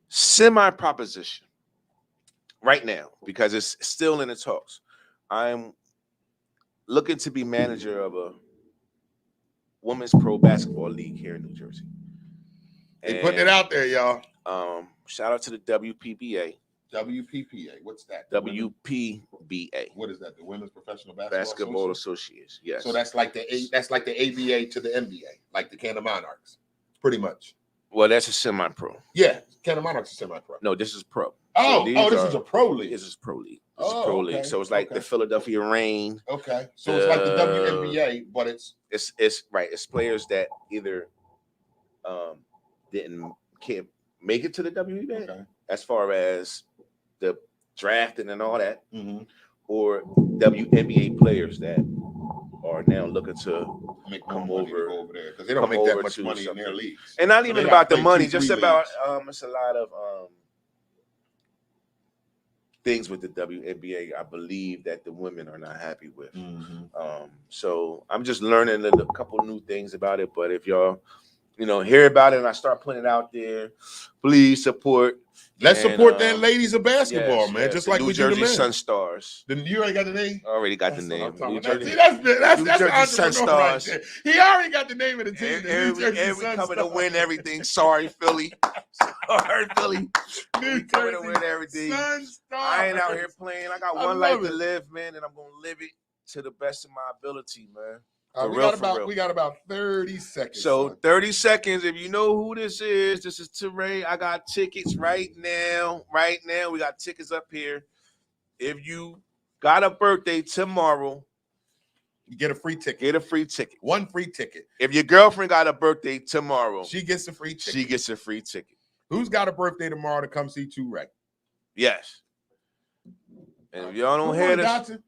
semi-proposition right now because it's still in the talks. I'm looking to be manager of a women's pro basketball league here in New Jersey. They putting it out there, y'all. Shout out to the WPBA. WPPA. What's that? WPBA. What is that? The Women's Professional Basketball Association. Yes. So that's like the ABA to the NBA, like the Canada Monarchs, pretty much. Well, that's a semi-pro. Yeah, Canada Monarchs is semi-pro. No, this is pro. Oh, this is a pro league. This is pro league. This is pro league. So it's like the Philadelphia Reign. Okay. So it's like the WNBA, but it's right. It's players that either can't make it to the WNBA as far as the drafting and all that, or WNBA players that are now looking to come over there because they don't make that much money in their leagues. And not even about the money, just about it's a lot of things with the WNBA. I believe that the women are not happy with. So I'm just learning a couple new things about it. But if y'all, hear about it and I start putting it out there, please support. Let's support them ladies of basketball, man. Yes, Just like New we Jersey do the men. Sun Stars. Then you already got the name? Already got the name. New Jersey. See, that's New Jersey Sun Stars. Right there. He already got the name of the team. And we coming to win everything. Sorry, Philly. Sorry, Philly. We coming to win everything. I ain't out here playing. I got one life to live, man, and I'm gonna live it to the best of my ability, man. We got about 30 seconds. So 30 seconds. If you know who this is Teray. I got tickets right now. Right now, we got tickets up here. If you got a birthday tomorrow, you get a free ticket. Get a free ticket. One free ticket. If your girlfriend got a birthday tomorrow, she gets a free ticket. She gets a free ticket. Who's got a birthday tomorrow to come see 2 Ray? Yes. And if y'all don't Come hear on, this, Dotson.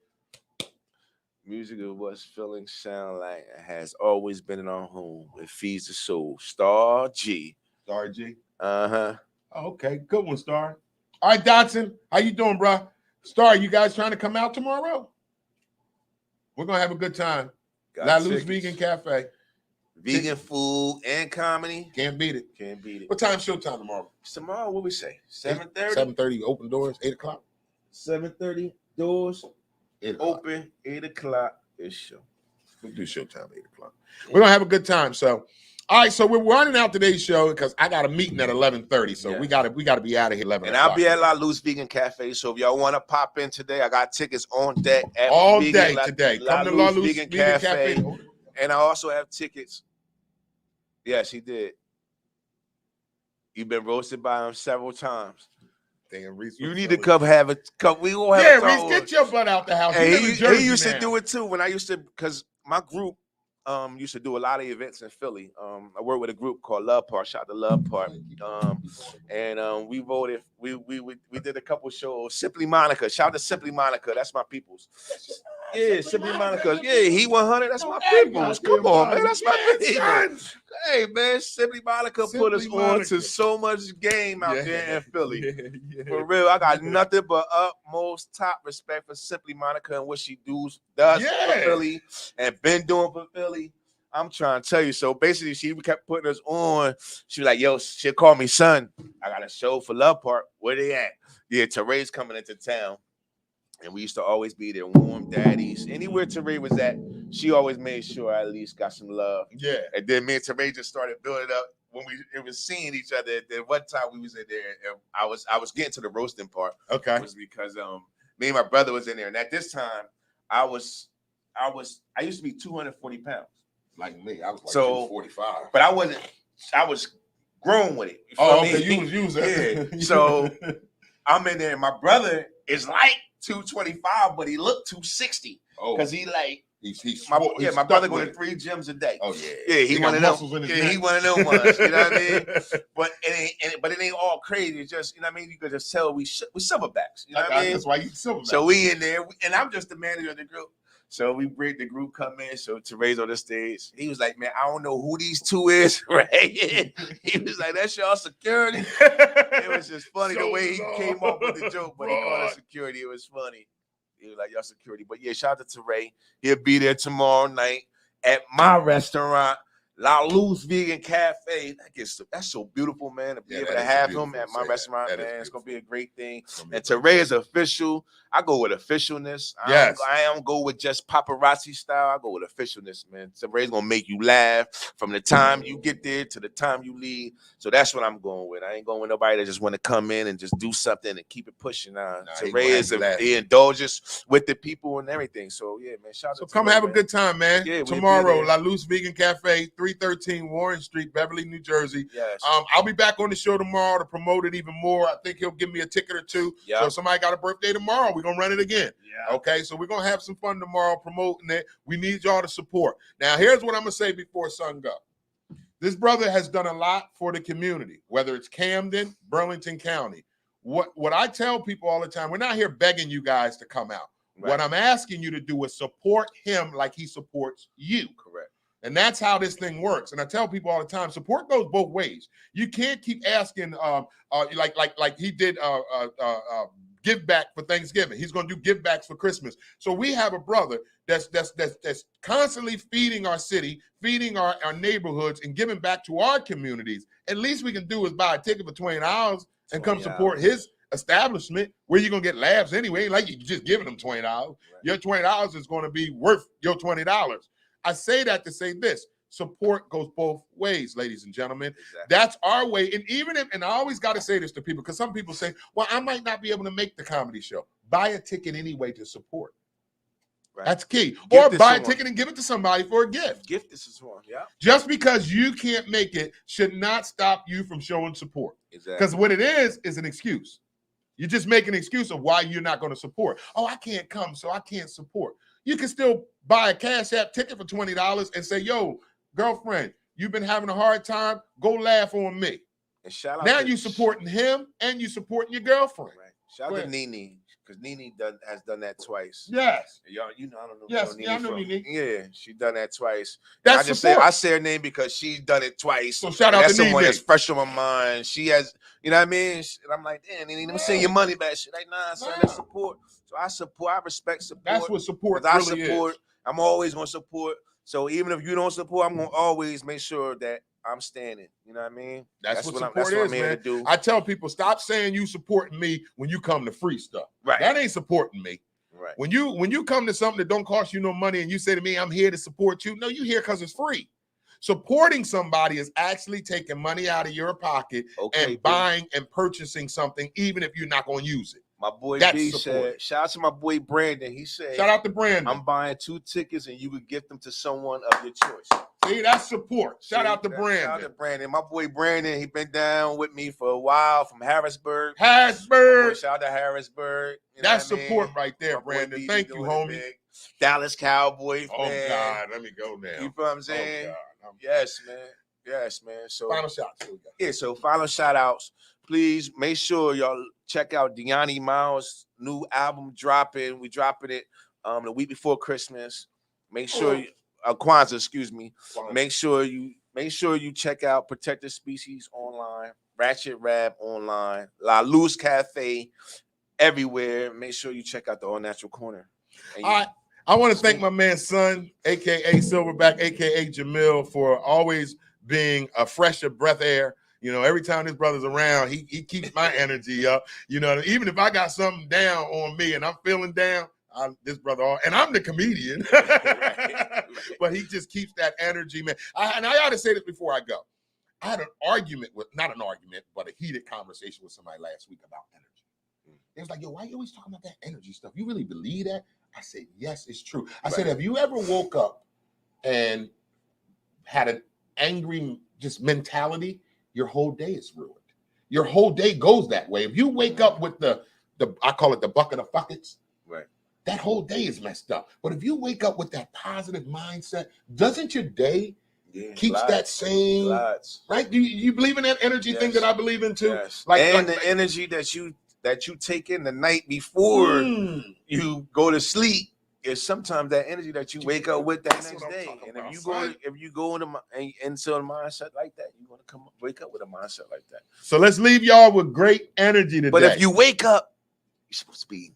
music of what's feelings sound like has always been in our home. It feeds the soul. Star G. Star G. Uh-huh. Oh, okay, good one, Star. All right, Dotson, how you doing, bro? Star, you guys trying to come out tomorrow? We're gonna have a good time. Got La Luz tickets. Vegan Cafe. Vegan food and comedy. Can't beat it. Can't beat it. What time showtime tomorrow? Tomorrow, what we say? 7:30? 7:30, open doors, 8 o'clock. 7:30, doors 8 o'clock. open, 8 o'clock is show. We'll do showtime 8 o'clock. We're gonna have a good time. So, all right. So we're running out today's show because I got a meeting at 11:30. So Yeah. we gotta be out of here 11. And I'll be at La Luz Vegan Cafe. So if y'all want to pop in today, I got tickets on deck at all Vegan, day La, today. La Come to La Luz Luz Vegan Vegan Cafe. Cafe. And I also have tickets. Yes, he did. You've been roasted by him several times. Damn, Reese. You need to come have a come. We gonna have Yeah, a talk. Reese, get your butt out the house. And You live in he Jersey used now. to do it too when I used to, because my group used to do a lot of events in Philly. I work with a group called Love Park. Shout out to Love Park. And we voted. We did a couple shows. Simply Monica. Shout out to Simply Monica. That's my people's. Yeah, Simply Monica. Yeah, he 100. That's my people's. Come on, man. That's my people's. Hey, man, Simply Monica put us Simply on Monica. to so much game out there in Philly. Yeah. For real, I got nothing but utmost top respect for Simply Monica and what she does for Yeah. Philly and been doing for Philly. I'm trying to tell you. So basically, she kept putting us on. She was like, yo, she'll call me son. I got a show for Love Park. Where they at? Yeah, Teray's coming into town. And we used to always be there, warm daddies. Anywhere Teray was at, she always made sure I at least got some love. Yeah. And then me and Teray just started building up when it was seeing each other. Then one time we was in there, and I was getting to the roasting part. Okay. It was because me and my brother was in there, and at this time I used to be 240 pounds. Like me, I was like So 45. But I was grown with it. You feel Oh, me? okay. You was using. Yeah. So I'm in there, and my brother is like 225, but he looked 260 Oh, because he like he's my swole- he's my brother stuck go with to it. 3 gyms a day. Oh yeah. Yeah, he got one of them. muscles in his Yeah, he neck. one of them ones. You know what I mean? But it ain't all crazy. It's just, you know what I mean? You could just tell we silverbacks. You know what I mean? That's why you silver. So we in there, and I'm just the manager of the group. So we break the group come in. So Teray's on the stage. He was like, man, I don't know who these two is, right? He was like, that's y'all security. It was just funny the way he came up with the joke, but he called it security. It was funny. He was like, y'all security. But yeah, shout out to Teray. He'll be there tomorrow night at my restaurant, La Luz Vegan Cafe. That's so beautiful, man, to be able to have him at my restaurant, man. It's going to be a great thing. And Teray is official. I go with officialness. I don't go with just paparazzi style. I go with officialness, man. Teray's going to make you laugh from the time you get there to the time you leave. So that's what I'm going with. I ain't going with nobody that just want to come in and just do something and keep it pushing. Teray he indulges with the people and everything. So yeah, man, shout out to come Teray, have a man. good time, man. Yeah, we'll be Tomorrow, there. La Luz Vegan Cafe, 313 Warren Street, Beverly, New Jersey. Yes. I'll be back on the show tomorrow to promote it even more. I think he'll give me a ticket or two. Yeah. So if somebody got a birthday tomorrow, we're gonna run it again. Yeah. Okay, so we're gonna have some fun tomorrow promoting it. We need y'all to support. Now, here's what I'm gonna say before sun go. This brother has done a lot for the community, whether it's Camden, Burlington County. What I tell people all the time, we're not here begging you guys to come out. Right. What I'm asking you to do is support him like he supports you. Correct. And that's how this thing works. And I tell people all the time, support goes both ways. You can't keep asking, like he did, give back for Thanksgiving. He's going to do give backs for Christmas. So we have a brother that's constantly feeding our city, feeding our neighborhoods, and giving back to our communities. At least we can do is buy a ticket for $20 and come support his establishment where you're going to get laughs anyway. Like you're just giving them $20. Right. Your $20 is going to be worth your $20. I say that to say this. Support goes both ways, ladies and gentlemen. Exactly. That's our way. And even if, and I always got to say this to people, because some people say, well, I might not be able to make the comedy show. Buy a ticket anyway to support. Right. That's key. Or buy a ticket and give it to somebody for a gift. Gift this is one, yeah. Just because you can't make it should not stop you from showing support. Exactly. Because what it is an excuse. You just make an excuse of why you're not going to support. Oh, I can't come, so I can't support. You can still buy a Cash App ticket for $20 and say, yo, girlfriend, you've been having a hard time. Go laugh on me. And shout out Now to, you supporting him and you supporting your girlfriend. Right. Shout Go out to ahead. Nene, because Nene has done that twice. Yes. Y'all, you know, I don't know. Yes, if you yeah, I know know Nene Nene. Yeah, she done that twice. That's I just support. I say her name because she's done it twice. So shout And out that's to someone Nene. that's fresh on my mind. She has, you know what I mean? And I'm like, damn, Nene, let me send your money back. She's like, nah, son, that's support. So I support. I respect support. That's what support 'Cause really I support. is. I'm always gonna support. So even if you don't support, I'm gonna always make sure that I'm standing. You know what I mean? That's what that's support what is, I'm here man. to do. I tell people, stop saying you supporting me when you come to free stuff. Right. That ain't supporting me. Right. When you come to something that don't cost you no money and you say to me, I'm here to support you. No, you here because it's free. Supporting somebody is actually taking money out of your pocket and buying and purchasing something, even if you're not going to use it. My boy That's B support. said, shout out to my boy Brandon. He said, Shout out to Brandon. I'm buying 2 tickets and you would gift them to someone of your choice. See, that's support. Shout out to Brandon. Shout out to Brandon. My boy Brandon, he been down with me for a while from Harrisburg. Harrisburg. Shout out to Harrisburg. You know That's what I mean? support right there, My boy Brandon. B Thank you, doing it homie. big. Dallas Cowboys. Oh, man. God. Let me go now. You feel what I'm saying? Oh, God. Yes, man. Yes, man. So Final shots. Yeah, so final shout outs. Please make sure y'all check out Deani Miles' new album dropping. We dropping it the week before Christmas. Make sure Kwanzaa, excuse me. Make sure you check out Protected Species online, Ratchet Rab online, La Luz Cafe, everywhere. Make sure you check out the All Natural Corner. I want to thank my man Son, aka Silverback, aka Jamil, for always being a fresher breath air. You know, every time this brother's around, he keeps my energy up. You know, even if I got something down on me and I'm feeling down, this brother, and I'm the comedian, but he just keeps that energy, man. And I ought to say this before I go. I had an argument not an argument, but a heated conversation with somebody last week about energy. It was like, yo, why are you always talking about that energy stuff? You really believe that? I said, yes, it's true. I said, have you ever woke up and had an angry just mentality? Your whole day is ruined. Your whole day goes that way. If you wake up with the I call it the bucket of fuckets, right? That whole day is messed up. But if you wake up with that positive mindset, doesn't your day keeps that same right? Do you believe in that energy thing that I believe in too? Yes. The energy that you take in the night before you go to sleep is sometimes that energy that you wake up with that next day. And if you go into a mindset like that, you're gonna wake up with a mindset like that. So let's leave y'all with great energy today. But if you wake up, you're supposed to be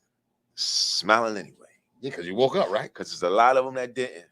smiling anyway. Yeah, because you woke up, right? Because there's a lot of them that didn't.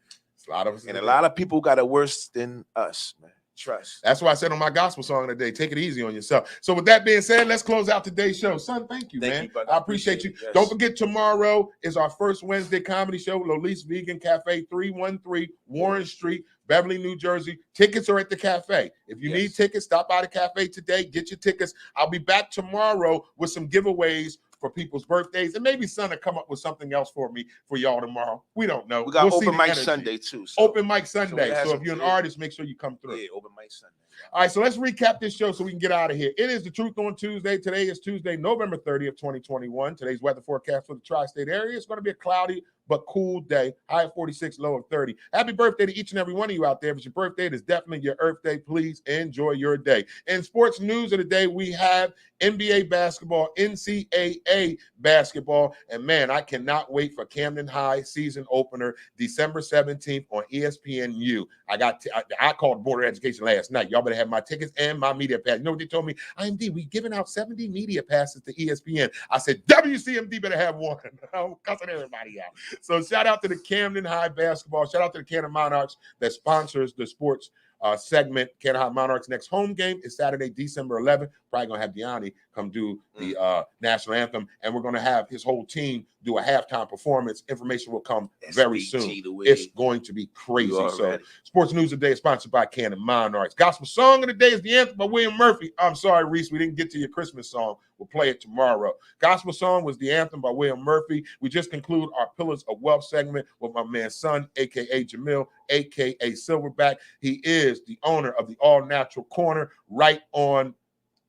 A lot of us, and a lot of people got it worse than us, man. Trust. That's why I said on my gospel song today, take it easy on yourself. So with that being said, let's close out today's show. Son, thank you, man. I appreciate you. Yes. Don't forget, tomorrow is our first Wednesday comedy show, Lolise Vegan Cafe, 313 Warren Street, Beverly, New Jersey. Tickets are at the cafe. If you need tickets, stop by the cafe today. Get your tickets. I'll be back tomorrow with some giveaways for people's birthdays, and maybe Son will come up with something else for y'all tomorrow. We don't know. We got We'll see open the mic energy. Sunday too. Open mic Sunday. So So if you're an artist, make sure you come through. Yeah, open mic Sunday. All right, so let's recap this show so we can get out of here. It is The Truth on Tuesday. Today is Tuesday, November 30th, 2021. Today's weather forecast for the tri-state area is going to be a cloudy but cool day. High of 46, low of 30. Happy birthday to each and every one of you out there. If it's your birthday, it is definitely your Earth Day. Please enjoy your day. In sports news of the day, we have NBA basketball, NCAA basketball, and man, I cannot wait for Camden High season opener, December 17th on ESPNU. I called Board of Education last night. Y'all better have my tickets and my media pass. You know what they told me? IMD, we giving out 70 media passes to ESPN. I said, WCMD better have one. I'm cussing everybody out. So shout out to the Camden High basketball. Shout out to the Camden Monarchs that sponsors the sports segment. Camden High Monarchs next home game is Saturday, December 11th. Probably going to have Deani come do the national anthem, and we're going to have his whole team do a halftime performance. Information will come very soon. It's going to be crazy. So sports news today is sponsored by Camden Monarchs. Gospel song of the day is the anthem by William Murphy. I'm sorry, Reese, we didn't get to your Christmas song. We'll play it tomorrow. Gospel song was the anthem by William Murphy. We just conclude our Pillars of Wealth segment with my man Son, aka Jamil, aka Silverback. He is the owner of the All Natural Corner right on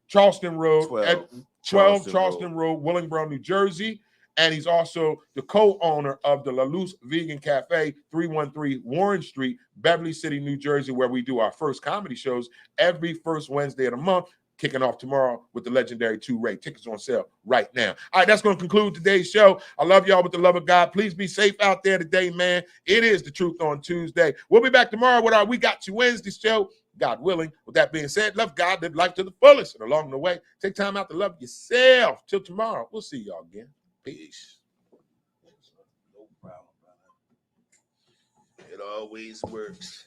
Charleston Road, 12 Charleston Road, Willingboro, New Jersey. And he's also the co-owner of the La Luz Vegan Cafe, 313 Warren Street, Beverly City, New Jersey, where we do our first comedy shows every first Wednesday of the month. kicking off tomorrow with the legendary 2-Ray. Tickets on sale right now. All right, that's going to conclude today's show. I love y'all with the love of God. Please be safe out there today, man. It is the Truth on Tuesday. We'll be back tomorrow with our We Got You Wednesday show, God willing. With that being said, love God, live life to the fullest. And along the way, take time out to love yourself. Till tomorrow, we'll see y'all again. Peace. No problem, brother. It always works.